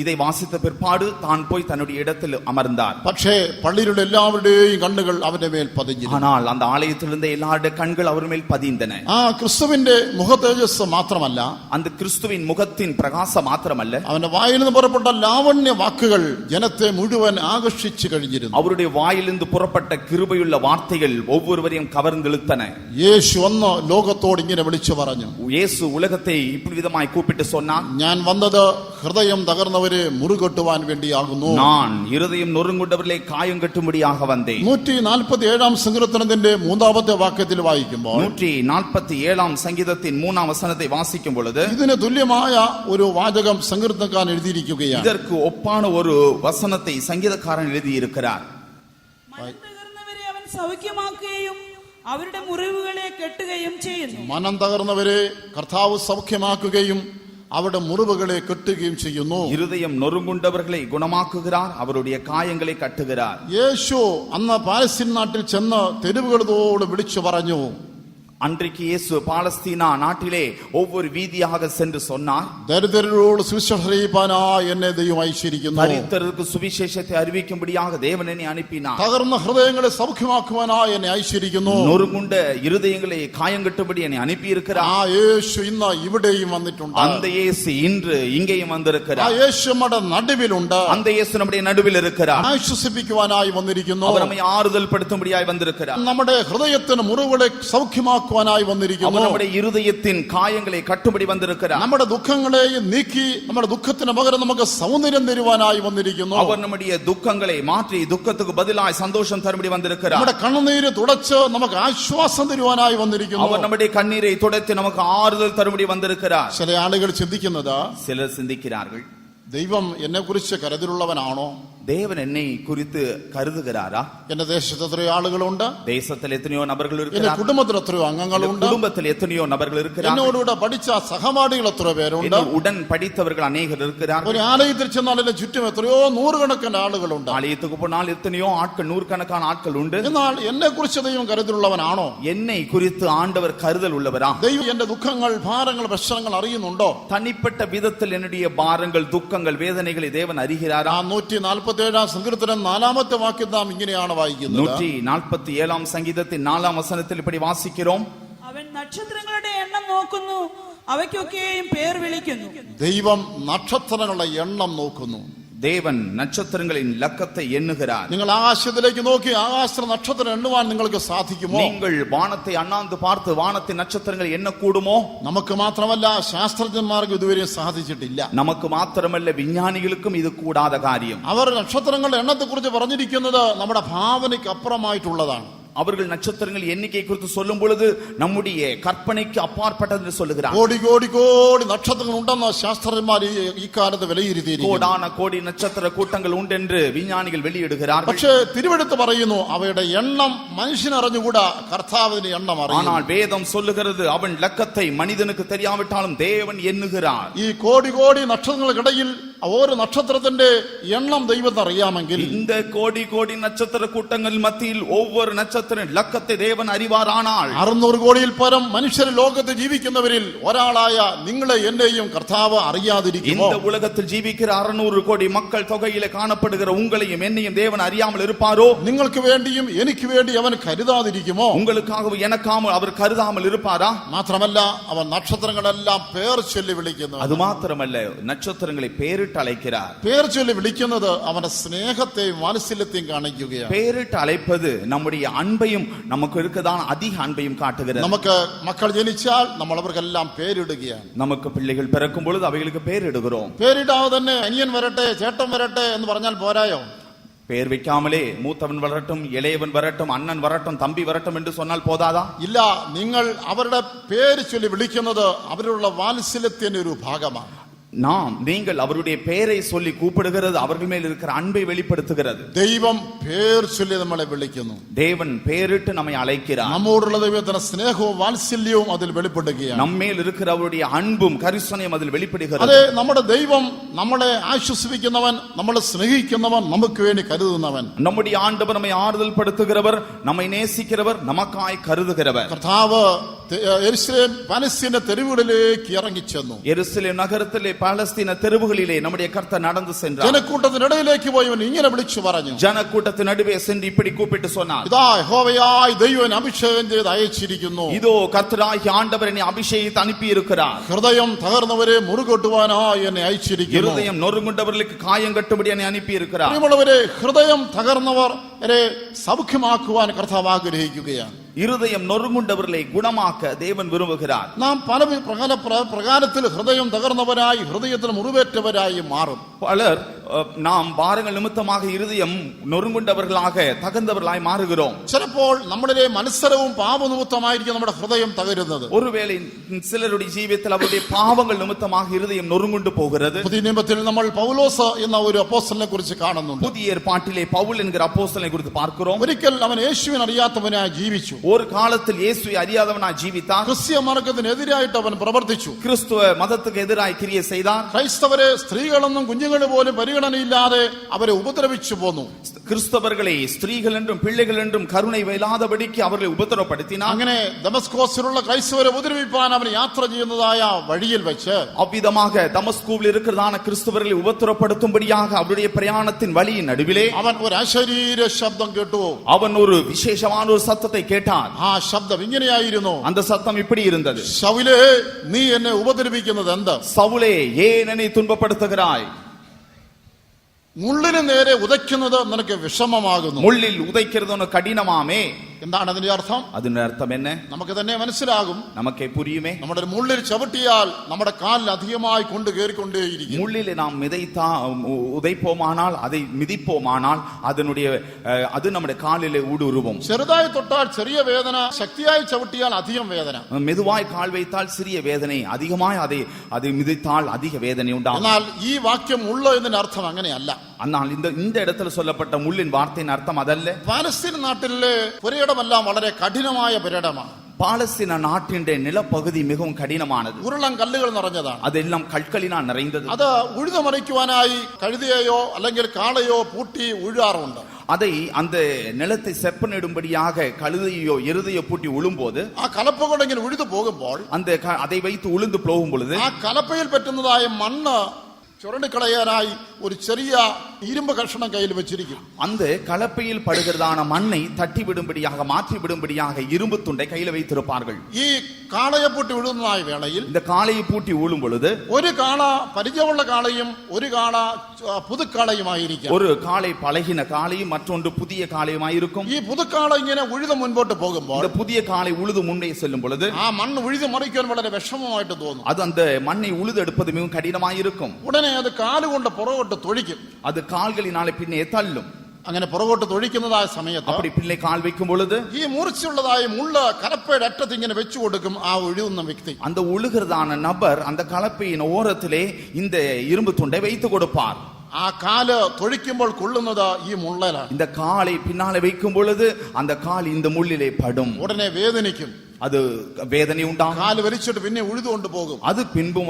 இதை வாசித்த பிற்பாடு தான் போய் தன்னுடைய இடத்தில் அமர்ந்தார். പക്ഷേ പള്ളിയിലുള്ള എല്ലാവരുടെയും കണ്ണുകൾ അവന്റെ മേൽ പതിഞ്ഞിരുന്നു. ஆனால் அந்த ஆலயத்திலிருந்த எல்லாருடைய கண்கள் அவர் மேல் பதிந்தன. ആ ക്രിസ്തുവിന്റെ മുഖതേജസ് മാത്രമല്ല, அந்த கிறிஸ்துவின் முகத்தின் பிரகாசம் மாத்திரமல்ல, അവന്റെ വായിൽ നിന്ന് പുറപ്പെട്ട ലാവണ്യ വാക്കുകൾ ജനത്തെ മുഴുവൻ ആകർഷിച്ചു കഴിഞ്ഞിരുന്നു. அவருடைய வாயிலிருந்து புறப்பட்ட கிருபையுள்ள வார்த்தைகள் ஒவ்வொருவரையும் கவர்ந்தெழுத்தன. യേശു ഒന്ന് ലോകത്തോട് ഇങ്ങനെ വിളിച്ചു പറഞ്ഞു. இயேசு உலகத்தை இப்படி விதமாய் கூப்பிட்டு சொன்னார், ഞാൻ വന്നത് ഹൃദയം തകർന്നവരെ മുറുകെട്ടുവാൻ വേണ്ടിയാകുന്നു. நான் இருதயம் நொறுங்குண்டவர்களை காயம் கட்டும்படியாக வந்தேன். 147 സങ്കീർത്തനത്തിന്റെ 3-ാമത്തെ വാക്യത്തിൽ വായിക്കുമ്പോൾ 147 சங்கீதத்தின் 3ஆம் வசனத்தை வாசிக்கும் பொழுது ഇതിന് തുല്യമായ ഒരു വാചകം സങ്കീർത്തനക്കാരൻ എഴുതിയിരിക്കുകയാണ്. இதற்கு ஒப்பான ஒரு வசனத்தை சங்கீதக்காரன் எழுதியிருக்கிறார். മനം തകർന്നവരെ അവൻ സൗഖ്യമാക്കുകയും അവരുടെ മുറിവുകളെ കെട്ടുകയും ചെയ്യുന്നു. മനം തകർന്നവരെ കർത്താവ് സൗഖ്യമാക്കുകയും അവരുടെ മുറിവുകളെ കെട്ടുകയും ചെയ്യുന്നു. இருதயம் நொறுங்குண்டவர்களை குணமாக்குகிறார், அவருடைய காயங்களை கட்டுகிறார். യേശു അന്ന് പാലസ്തീൻ നാട്ടിൽ ചെന്ന് തെരുവുകളോട് വിളിച്ചു പറഞ്ഞു. அன்றைக்கு இயேசு பாலஸ்தீனா நாட்டிலே ஒவ்வொரு வீதியாக சென்று சொன்னார், ദരിദ്രരോട് സുവിശേഷം അറിയിപ്പാനായി എന്നെ ദൈവം അയച്ചിരിക്കുന്നു. தரித்திரருக்கு சுவிசேஷத்தை அறிவிக்கும்படியாக தேவன் என்னை அனுப்பினார். തകർന്ന ഹൃദയങ്ങളെ സൗഖ്യമാക്കുവാനായി എന്നെ അയച്ചിരിക്കുന്നു. நொறுங்குண்ட இருதயங்களை காயங்கட்டும்படி என்னை அனுப்பி இருக்கிறார். ആ യേശു ഇന്ന് ഇവിടെയും വന്നിട്ടുണ്ട്. அந்த இயேசு இன்று இங்கேயும் ആ வந்திருக்கிறார். യേശു നമ്മുടെ നടുവിലുണ്ട്. அந்த இயேசு நம்முடைய நடுவில் இருக்கிறார். ആശ്വസിപ്പിക്കുവാനായി വന്നിരിക്കുന്നു. அவர் நம்மை ஆறுதல் படுத்தும்படியாய் வந்திருக்கிறார். നമ്മുടെ ഹൃദയത്തിന് മുറിവുകളെ സൗഖ്യമാക്കുവാനായി വന്നിരിക്കുന്നു. அவர் நம்முடைய இருதயத்தின் காயங்களை கட்டும்படி வந்திருக்கிறார். നമ്മുടെ ദുഃഖങ്ങളെയും നീക്കി നമ്മുടെ ദുഃഖത്തിന് പകരം നമുക്ക് സൗന്ദര്യം തരുവാനായി വന്നിരിക്കുന്നു. அவர் நம்முடைய துக்கங்களை மாற்றி துக்கத்துக்கு பதிலாய் சந்தோஷம் தரும்படி வந்திருக்கிறார். നമ്മുടെ കണ്ണുനീര് തുടച്ച് നമുക്ക് ആശ്വാസം തരുവാനായി വന്നിരിക്കുന്നു. அவர் நம்முடைய கண்ணீரை துடைத்து நமக்கு ஆறுதல் தரும்படி வந்திருக்கிறார். ചില ആളുകൾ ചിന്തിക്കുന്നത്, சிலர் சிந்திக்கிறார்கள், ദൈവം എന്നെ കുറിച്ച് കരുതലുള്ളവനാണോ? தேவன் என்னை குறித்து கருதுகிறாரா? എന്റെ ദേശത്ത് എത്രയോ ആളുകളുണ്ട്, தேசத்தில் எத்தனையோ நபர்கள் എന്റെ இருக்கிறார்கள், കുടുംബത്തിൽ എത്രയോ അംഗങ്ങളുണ്ട്, குடும்பத்தில் எத்தனையோ நபர்கள் இருக்கிறார்கள், എന്നോടുകൂടെ പഠിച്ച സഹപാഠികൾ എത്ര പേരുണ്ട്, உடன் படித்தவர்கள் அநேகர் இருக்கிறார்கள். ഒരു ആലയത്തിൽ ചെന്നാൽ എന്റെ ചുറ്റും എത്രയോ നൂറുകണക്കിന് ആളുകളുണ്ട്. ஆலயத்துக்கு போனால் எத்தனையோ ஆட்கள், நூறுக்கணக்கான ஆட்கள் உண்டு. എന്നാൽ എന്നെ കുറിച്ച് ദൈവം കരുതലുള്ളവനാണോ? என்னை குறித்து ஆண்டவர் கருதல் உள்ளவரா? ദൈവം എന്റെ ദുഃഖങ്ങൾ, ഭാരങ്ങൾ, പ്രശ്നങ്ങൾ അറിയുന്നുണ്ടോ? தனிப்பட்ட விதத்தில் என்னுடைய பாரங்கள், துக்கங்கள், வேதனைகளை தேவன் அறிகிறாரா? ആ 147 സങ്കീർത്തനം 4-ാമത്തെ വാക്യം നാം ഇങ്ങനെയാണ് വായിക്കുന്നത്. 147 சங்கீதத்தின் 4ஆம் வசனத்தில் இப்படி வாசிக்கிறோம், അവൻ നക്ഷത്രങ്ങളുടെ എണ്ണം നോക്കുന്നു, അവയ്ക്കൊക്കെയും പേർ വിളിക്കുന്നു. ദൈവം നക്ഷത്രങ്ങളുടെ എണ്ണം നോക്കുന്നു. தேவன் நட்சத்திரங்களின் லக்கத்தை எண்ணுகிறார். നിങ്ങൾ ആകാശത്തിലേക്ക് നോക്കി ആകാശ നക്ഷത്രം എണ്ണുവാൻ നിങ്ങൾക്ക് സാധിക്കുമോ? நீங்கள் வானத்தை அண்ணாந்து பார்த்து வானத்தின் நட்சத்திரங்கள் எண்ண கூடுமோ? നമുക്ക് മാത്രമല്ല, ശാസ്ത്രജ്ഞന്മാർക്ക് ഇതുവരെ സാധിച്ചിട്ടില്ല. நமக்கு மாத்திரமல்ல, விஞ்ஞானிகளுக்கும் இது கூடாத காரியம். അവർ നക്ഷത്രങ്ങളുടെ എണ്ണത്തെ കുറിച്ച് പറഞ്ഞിരിക്കുന്നത് നമ്മുടെ ഭാവനയ്ക്ക് അപ്പുറമായിട്ടുള്ളതാണ്. அவர்கள் நட்சத்திரங்கள் எண்ணிக்கை குறித்து சொல்லும் பொழுது நம்முடைய கற்பனைக்கு அப்பாற்பட்டது என்று சொல்லுகிறார். കോടി കോടി കോടി നക്ഷത്രങ്ങൾ ഉണ്ടെന്ന് ശാസ്ത്രജ്ഞന്മാർ ഈ കാലത്ത് വിലയിരുത്തിയിരിക്കുന്നു. கோடான கோடி நட்சத்திர கூட்டங்கள் உண்டென்று விஞ்ஞானிகள் வெளியிடுகிறார்கள். പക്ഷേ തിരുവെടുത്ത് പറയുന്നു, അവയുടെ എണ്ണം മനുഷ്യനറിഞ്ഞുകൂടാ, കർത്താവിന് എണ്ണം അറിയാം. ஆனால் வேதம் சொல்லுகிறது, அவன் லக்கத்தை மனிதனுக்கு தெரியாவிட்டாலும் தேவன் எண்ணுகிறார். ഈ കോടി കോടി നക്ഷത്രങ്ങൾക്കിടയിൽ ഓരോ നക്ഷത്രത്തിന്റെ എണ്ണം ദൈവത്തിന് അറിയാമെങ്കിൽ, இந்த கோடி கோடி நட்சத்திர கூட்டங்கள் மத்தியில் ஒவ்வொரு நட்சத்திர லக்கத்தை தேவன் அறிவாரானால் 600 കോടിയിൽ പരം മനുഷ്യർ ലോകത്ത് ജീവിക്കുന്നവരിൽ ഒരാളായ നിങ്ങളെ എന്നെയും കർത്താവ് അറിയാതിരിക്കുമോ? இந்த உலகத்தில் ஜீவிக்கிற 600 கோடி மக்கள் தொகையிலே காணப்படுகிற உங்களையும் என்னையும் தேவன் அறியாமல் இருப்பாரோ? നിങ്ങൾക്ക് വേണ്ടിയും എനിക്ക് വേണ്ടി അവൻ കരുതാതിരിക്കുമോ? உங்களுக்காக எனக்காமல் அவர் கருதாமல் இருப்பாரா? മാത്രമല്ല, അവൻ നക്ഷത്രങ്ങളെല്ലാം പേർ ചൊല്ലി വിളിക്കുന്നു. அது மாத்திரமல்ல, நட்சத்திரங்களை பேரிட்டு அழைக்கிறார். പേർ ചൊല്ലി വിളിക്കുന്നത് അവന്റെ സ്നേഹത്തെയും വാത്സല്യത്തെയും കാണിക്കുകയാണ്. பேரிட்டு அழைப்பது நம்முடைய அன்பையும், நமக்கு இருக்கதான அதிக அன்பையும் காட்டுகிறது. നമുക്ക് മക്കൾ ജനിച്ചാൽ നമ്മൾ അവർക്കെല്ലാം പേരിടുകയാണ്. நமக்கு பிள்ளைகள் பிறக்கும் பொழுது அவைகளுக்கு பேரிடுகிறோம். പേരിടാതെ തന്നെ അനിയൻ വരട്ടെ, ചേട്ടൻ വരട്ടെ എന്ന് പറഞ്ഞാൽ പോരായോ? பேர் வைக்காமலே மூத்தவன் வரட்டும், இளையவன் வரட்டும், அண்ணன் வரட்டும், தம்பி வரட்டும் என்று சொன்னால் போதாதா? ഇല്ല, നിങ്ങൾ അവരുടെ പേര് ചൊല്ലി വിളിക്കുന്നത് അവരുടെ വാത്സല്യത്തിന്റെ ഒരു ഭാഗമാണ്. நீங்கள் அவருடைய பெயரை சொல்லி கூப்பிடுகிறது அவர்கள் மேல் இருக்கிற அன்பை வெளிப்படுத்துகிறது. ദൈവം പേർ ചൊല്ലി നമ്മളെ വിളിക്കുന്നു. தேவன் பெயரிட்டு நம்மை அழைக்கிறார். നമ്മോടുള്ള ദൈവത്തിന്റെ സ്നേഹവും വാത്സല്യവും അതിൽ വെളിപ്പെടുകയാണ്. நம்மேல் இருக்கிற அவருடைய அன்பும் கரிசனையும் அதில் வெளிப்படுகிறது. അതെ, നമ്മുടെ ദൈവം നമ്മളെ ആശ്വസിപ്പിക്കുന്നവൻ, നമ്മളെ സ്നേഹിക്കുന്നവൻ, നമുക്ക് വേണ്ടി കരുതുന്നവൻ. நம்முடைய ஆண்டவர் நம்மை ஆறுதல் படுத்துகிறவர், நம்மை நேசிக்கிறவர், நமக்காய் கருதுகிறவர். കർത്താവ് യെരുശലേം പലസ്തീന തെരുവുകളിലേക്ക് ഇറങ്ങിച്ചെന്നു. எருசலேம் நகரத்திலே பாலஸ்தீன தெருவுகளிலே நம்முடைய கர்த்தர் நடந்து சென்றார். ജനക്കൂട്ടത്തിനിടയിലേക്ക് പോയവൻ ഇങ്ങനെ വിളിച്ചു പറഞ്ഞു. ஜனக்கூட்டத்தின் நடுவே சென்று இப்படி கூப்பிட்டு சொன்னார், ഇതാ യഹോവയായ ദൈവം അഭിഷേകം ചെയ്ത് അയച്ചിരിക്കുന്നു. இதோ கர்த்தராகிய ஆண்டவர் என்னை அபிஷேகித்து அனுப்பி இருக்கிறார். ഹൃദയം തകർന്നവരെ മുറുകൊട്ടുവാനായി എന്നെ അയച്ചിരിക്കുന്നു. இருதயம் நொறுங்குண்டவர்களுக்கு காயம் கட்டும்படி என்னை அனுப்பி இருக்கிறார். പ്രിയമുള്ളവരെ, ഹൃദയം തകർന്നവരെ സൗഖ്യമാക്കുവാൻ കർത്താവ് ആഗ്രഹിക്കുകയാണ്. இருதயம் நொறுங்குண்டவர்களை குணமாக்க தேவன் விரும்புகிறார். നാം പല പ്രകാരത്തിൽ ഹൃദയം തകർന്നവരായി, ഹൃദയത്തിൽ മുറിവേറ്റവരായി മാറും. பலர் நாம் பாரங்கள் நிமித்தமாக இருதயம் நொறுங்குண்டவர்களாக தகர்ந்தவர்களாய் மாறுகிறோம். ചിലപ്പോൾ നമ്മളിലെ മത്സരവും പാപനിമിത്തമായിരിക്കും നമ്മുടെ ഹൃദയം തകരുന്നത്. ஒருவேளை சிலருடைய ஜீவியத்தில் அவருடைய பாவங்கள் நிமித்தமாக இருதயம் நொறுங்குண்டு போகிறது. പുതിയ നിയമത്തിൽ നമ്മൾ പൗലോസ് എന്ന ഒരു അപ്പോസ്തലനെ കുറിച്ച് കാണുന്നുണ്ട്. புதிய ஏற்பாட்டிலே பவுல் என்கிற அப்போஸ்தலனை குறித்து பார்க்கிறோம். ഒരിക്കൽ അവൻ യേശുവിനെ അറിയാത്തവനായി ജീവിച്ചു. ஒரு காலத்தில் இயேசுவை அறியாதவனாய் ஜீவித்தார். ക്രിസ്തീയ മാർഗത്തിനെതിരായിട്ട് അവൻ പ്രവർത്തിച്ചു. கிறிஸ்துவ மதத்துக்கு எதிராய் கிரியை செய்தார். ക്രൈസ്തവരെ സ്ത്രീകളെന്നും കുഞ്ഞുങ്ങൾ പോലും പരിഗണനയില്ലാതെ അവരെ ഉപദ്രവിച്ചു പോന്നു. கிறிஸ்தவர்களை ஸ்திரீகள் என்றும் பிள்ளைகள் என்றும் கருணை இல்லாதபடிக்கு அவர்களை உபத்திரப்படுத்தினார். അങ്ങനെ ദമസ്കോസിലുള്ള ക്രൈസ്തവരെ ഉപദ്രവിപ്പാൻ അവൻ യാത്ര ചെയ്യുന്നതായ വഴിയിൽ വെച്ച് அவ்விதமாக தமஸ்கூவில் இருக்கிறதான கிறிஸ்தவர்களை உபத்திரப்படுத்தும்படியாக அவருடைய பிரயாணத்தின் வழியின் நடுவிலே അവൻ ഒരു അശരീര ശബ്ദം കേട്ടു. அவன் ஒரு விசேஷமான ஒரு சத்தத்தை கேட்டான். ആ ശബ്ദം ഇങ്ങനെയായിരുന്നു. அந்த சத்தம் இப்படி இருந்தது, ശൗലേ, നീ എന്നെ ഉപദ്രവിക്കുന്നത് എന്ത്? சவுலே, ஏன் என்னை துன்பப்படுத்துகிறாய்? മുള്ളിന് നേരെ ഉதைക്കുന്നത് നിനക്ക് വിഷമമാകുന്നു. முள்ளில் உதைக்கிறது உனக்கு கடினமாமே. എന്താണ് അതിന്റെ അർത്ഥം? അതിന്റെ അർത്ഥം என்ன? നമുക്ക് തന്നെ മനസ്സിലാകും. நமக்கே புரியுமே. നമ്മുടെ മുള്ളിൽ ചവിട്ടിയാൽ നമ്മുടെ കാലിൽ അധികമായി കൊണ്ട് കയറിക്കൊണ്ടേയിരിക്കും. முள்ளிலே நாம் உதைப்போமானால், அதை மிதிப்போமானால் அது நம்முடைய காலிலே ஊடுருவும். ചെറുതായി തൊട്ടാൽ ചെറിയ വേദന, ശക്തിയായി ചവിട്ടിയാൽ അധികം വേദന. மெதுவாய் கால் வைத்தால் சிறிய வேதனை, அதிகமாய் அதை மிதித்தால் அதிக வேதனை உண்டாகும். എന്നാൽ ഈ വാക്യം മുള്ള എന്നതിന്റെ അർത്ഥം അങ്ങനെയല്ല. ஆனால் இந்த இடத்துல சொல்லப்பட்ட முள்ளின் வார்த்தையின் அர்த்தம் அதல்ல. പാലസ്തീൻ നാട്ടിലെ പുരയിടമെല്ലാം വളരെ കഠിനമായ പുരയിടമാണ്. பாலஸ்தீன நாட்டின் நிலப்பகுதி மிகவும் கடினமானது. ഉരുളൻ കല്ലുകൾ നിറഞ്ഞതാണ്. அதெல்லாம் கற்களினால் நிறைந்தது. അത് ഉഴുതുമറിക്കുവാനായി കഴുതയെയോ അല്ലെങ്കിൽ കാളയോ പൂട്ടി ഉഴുകാറുണ്ട്. அதை அந்த நிலத்தை செப்பனிடும்படியாக கழுதையோ எருதையோ பூட்டி உழும்போது, ആ കലപ്പ കൊണ്ട് ഇങ്ങനെ ഉഴുതു പോകുമ്പോൾ அதை வைத்து உழுந்து போகும் பொழுது ആ കലപ്പയിൽ പറ്റുന്നതായ മണ്ണ് ചുരണ്ടിക്കളയാനായി ഒരു ചെറിയ ഇരുമ്പ് കഷണം കയ്യിൽ വെച്ചിരിക്കും. அந்த கலப்பையில் படுகிறதான மண்ணை தட்டி விடும்படியாக, மாற்றி விடும்படியாக இரும்பு துண்டை கையில வைத்திருப்பார்கள். ഈ കാളയെ പൂട്ടി ഉഴുന്നതായ വേളയിൽ இந்த காளையை பூட்டி ஊழும் பொழுது ഒരു കാള പരിചയമുള്ള കാളയും ഒരു കാള പുതുക്കാളയുമായിരിക്കും. ஒரு காளை பழகின காளையும் மற்றொன்று புதிய காளையுமாயிருக்கும். ഈ പുതുക്കാള ഇങ്ങനെ ഉഴുത് മുൻപോട്ട് പോകുമ്പോൾ இந்த புதிய காளை உழுது முன்னே செல்லும் பொழுது ആ മണ്ണ് ഉഴുതി മറിക്കാൻ വളരെ വിഷമമായിട്ട് തോന്നും. அது அந்த மண்ணை உழுது எடுப்பது மிகவும் கடினமாயிருக்கும். ഉടനെ അത് കാലുകൊണ്ട് പുറകോട്ട് തൊഴിക്കും. அது கால்களினாலே பின்னே தள்ளும். അങ്ങനെ പുറകോട്ട് തൊഴിക്കുന്നതായ സമയത്ത് அப்படி பிள்ளை கால் வைக்கும் பொழுது ഈ മൂർച്ചയുള്ളതായ മുള്ള കലപ്പയുടെ അറ്റത്ത് ഇങ്ങനെ വെച്ചു കൊടുക്കും ആ ഉഴുന്ന വ്യക്തി. அந்த உழுகிறதான நபர் அந்த கலப்பையின் ஓரத்திலே இந்த இரும்பு துண்டை வைத்து கொடுப்பார். ആ കാല് തൊഴിക്കുമ്പോൾ കൊള്ളുന്നത് ഈ മുള്ളലാണ്. இந்த காலை பின்னாலே வைக்கும் பொழுது அந்த கால் இந்த முள்ளிலே படும். ഉടനെ വേദനിക്കും. அது வேதனை உண்டாகும். കാല് വലിച്ചിട്ട് പിന്നെ ഉഴുതുകൊണ്ട് പോകും. அது பின்பும்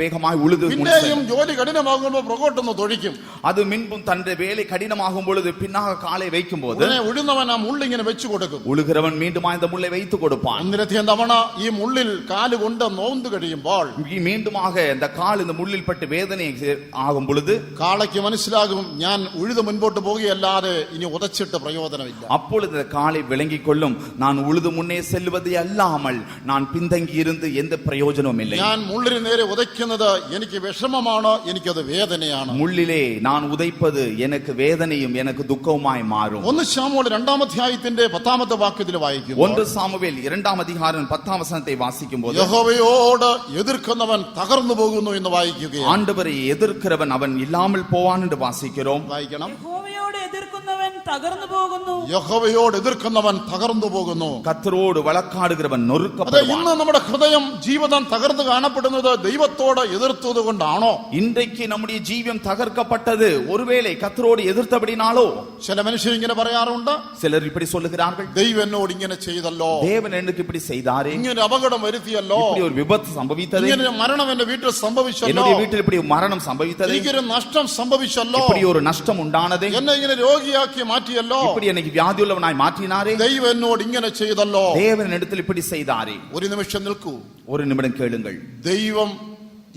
வேகமாய் உழுது പിന്നെയും ജോലി കഠിനമാകുമ്പോൾ പുറകോട്ടൊന്ന് തൊഴിക്കും. அது மின்பும் தன்னுடைய வேலை கடினமாகும் பொழுது பின்னாக காலை வைக்கும் போது ഉടനെ ഉഴുന്നവൻ ആ മുള്ളിങ്ങനെ വെച്ചു കൊടുക്കും. உழுகிறவன் மீண்டும் இந்த முள்ளை வைத்து கொடுப்பான். ഒന്നിലധികം തവണ ഈ മുള്ളിൽ കാല് കൊണ്ട് നോന്ത് കഴിയുമ്പോൾ மீண்டுமாக இந்த கால் இந்த முள்ளில் பட்டு வேதனை ஆகும் பொழுது കാളയ്ക്ക് മനസ്സിലാകും, ഞാൻ ഉഴുത് മുൻപോട്ട് പോകുകയല്ലാതെ ഇനി ഉതച്ചിട്ട് പ്രയോജനമില്ല. அப்பொழுது காலை விளங்கிக் கொள்ளும், நான் உழுது முன்னே செல்வது அல்லாமல் நான் பின்தங்கி இருந்து எந்த பிரயோஜனமும் இல்லை. ഞാൻ മുള്ളിന് നേരെ ഉതയ്ക്കുന്നത് എനിക്ക് വിഷമമാണ്, എനിക്കത് വേദനയാണ്. முள்ளிலே நான் உதைப்பது எனக்கு வேதனையும் எனக்கு துக்கവുമായി മാറും. 1 ശമൂവേൽ 2-ാം അധ്യായത്തിന്റെ 10-ാമത്തെ വാക്യത്തിൽ വായിക്കുന്നു. 1 சாமுவேல் 2-ാം அதிகாரம் 10-ാം വചനത്തെ വാസിക്കുമ്പോൾ യഹോവയോട് എതിർക്കുന്നവൻ തകർന്നു പോകുന്നു എന്ന് വായിക്കുകയാണ്. ஆண்டவரை எதிர்க்கிறவன் அவன் இல்லாமல் போவான் என்று வாசிக்கிறோம். വായിക്കണം. യഹോവയോട് എതിർക്കുന്നവൻ തകർന്നു പോകുന്നു. യഹോവയോട് എതിർക്കുന്നവൻ തകർന്നു പോകുന്നു. கர்த்தரோடு வழக்காடுகிறவன் അതെ, நொறுக்கப்படுவான். ഇന്ന് നമ്മുടെ ഹൃദയം ജീവിതം തകർന്നു കാണപ്പെടുന്നത് ദൈവത്തോട് എതിർത്തത് കൊണ്ടാണോ? இன்றைக்கு நம்முடைய ஜீவியம் தகர்க்கப்பட்டது ஒருவேளை கர்த்தரோடு எதிர்த்தபடினாலோ? ചില മനുഷ്യർ ഇങ്ങനെ പറയാറുണ്ട്, சிலர் இப்படி சொல்லுகிறார்கள், ദൈവം എന്നോട് ഇങ്ങനെ ചെയ്തല്ലോ, தேவன் எனக்கு இப்படி செய்தாரே, ഇങ്ങനെ അപകടം വരുത്തിയല്ലോ, இப்படி ஒரு விபத்து சம்பவித்தது, ഇങ്ങനെ മരണം എന്റെ വീട്ടിൽ സംഭവിച്ചല്ലോ, என்னுடைய வீட்டில் இப்படி மரணம் சம்பவித்தது, എനിക്കൊരു നഷ്ടം സംഭവിച്ചല്ലോ, இப்படி ஒரு நஷ்டம் உண்டானது, എന്നെ ഇങ്ങനെ രോഗിയാക്കി മാറ്റിയല്ലോ, இப்படி எனக்கு வியாதியுள்ளவனாய் மாற்றினாரே, ദൈവം എന്നോട് ഇങ്ങനെ ചെയ്തല്ലോ. தேவன் இடத்தில் இப்படி செய்தாரே. ഒരു നിമിഷം നിൽക്കൂ. ஒரு நிமிடம் கேளுங்கள். ദൈവം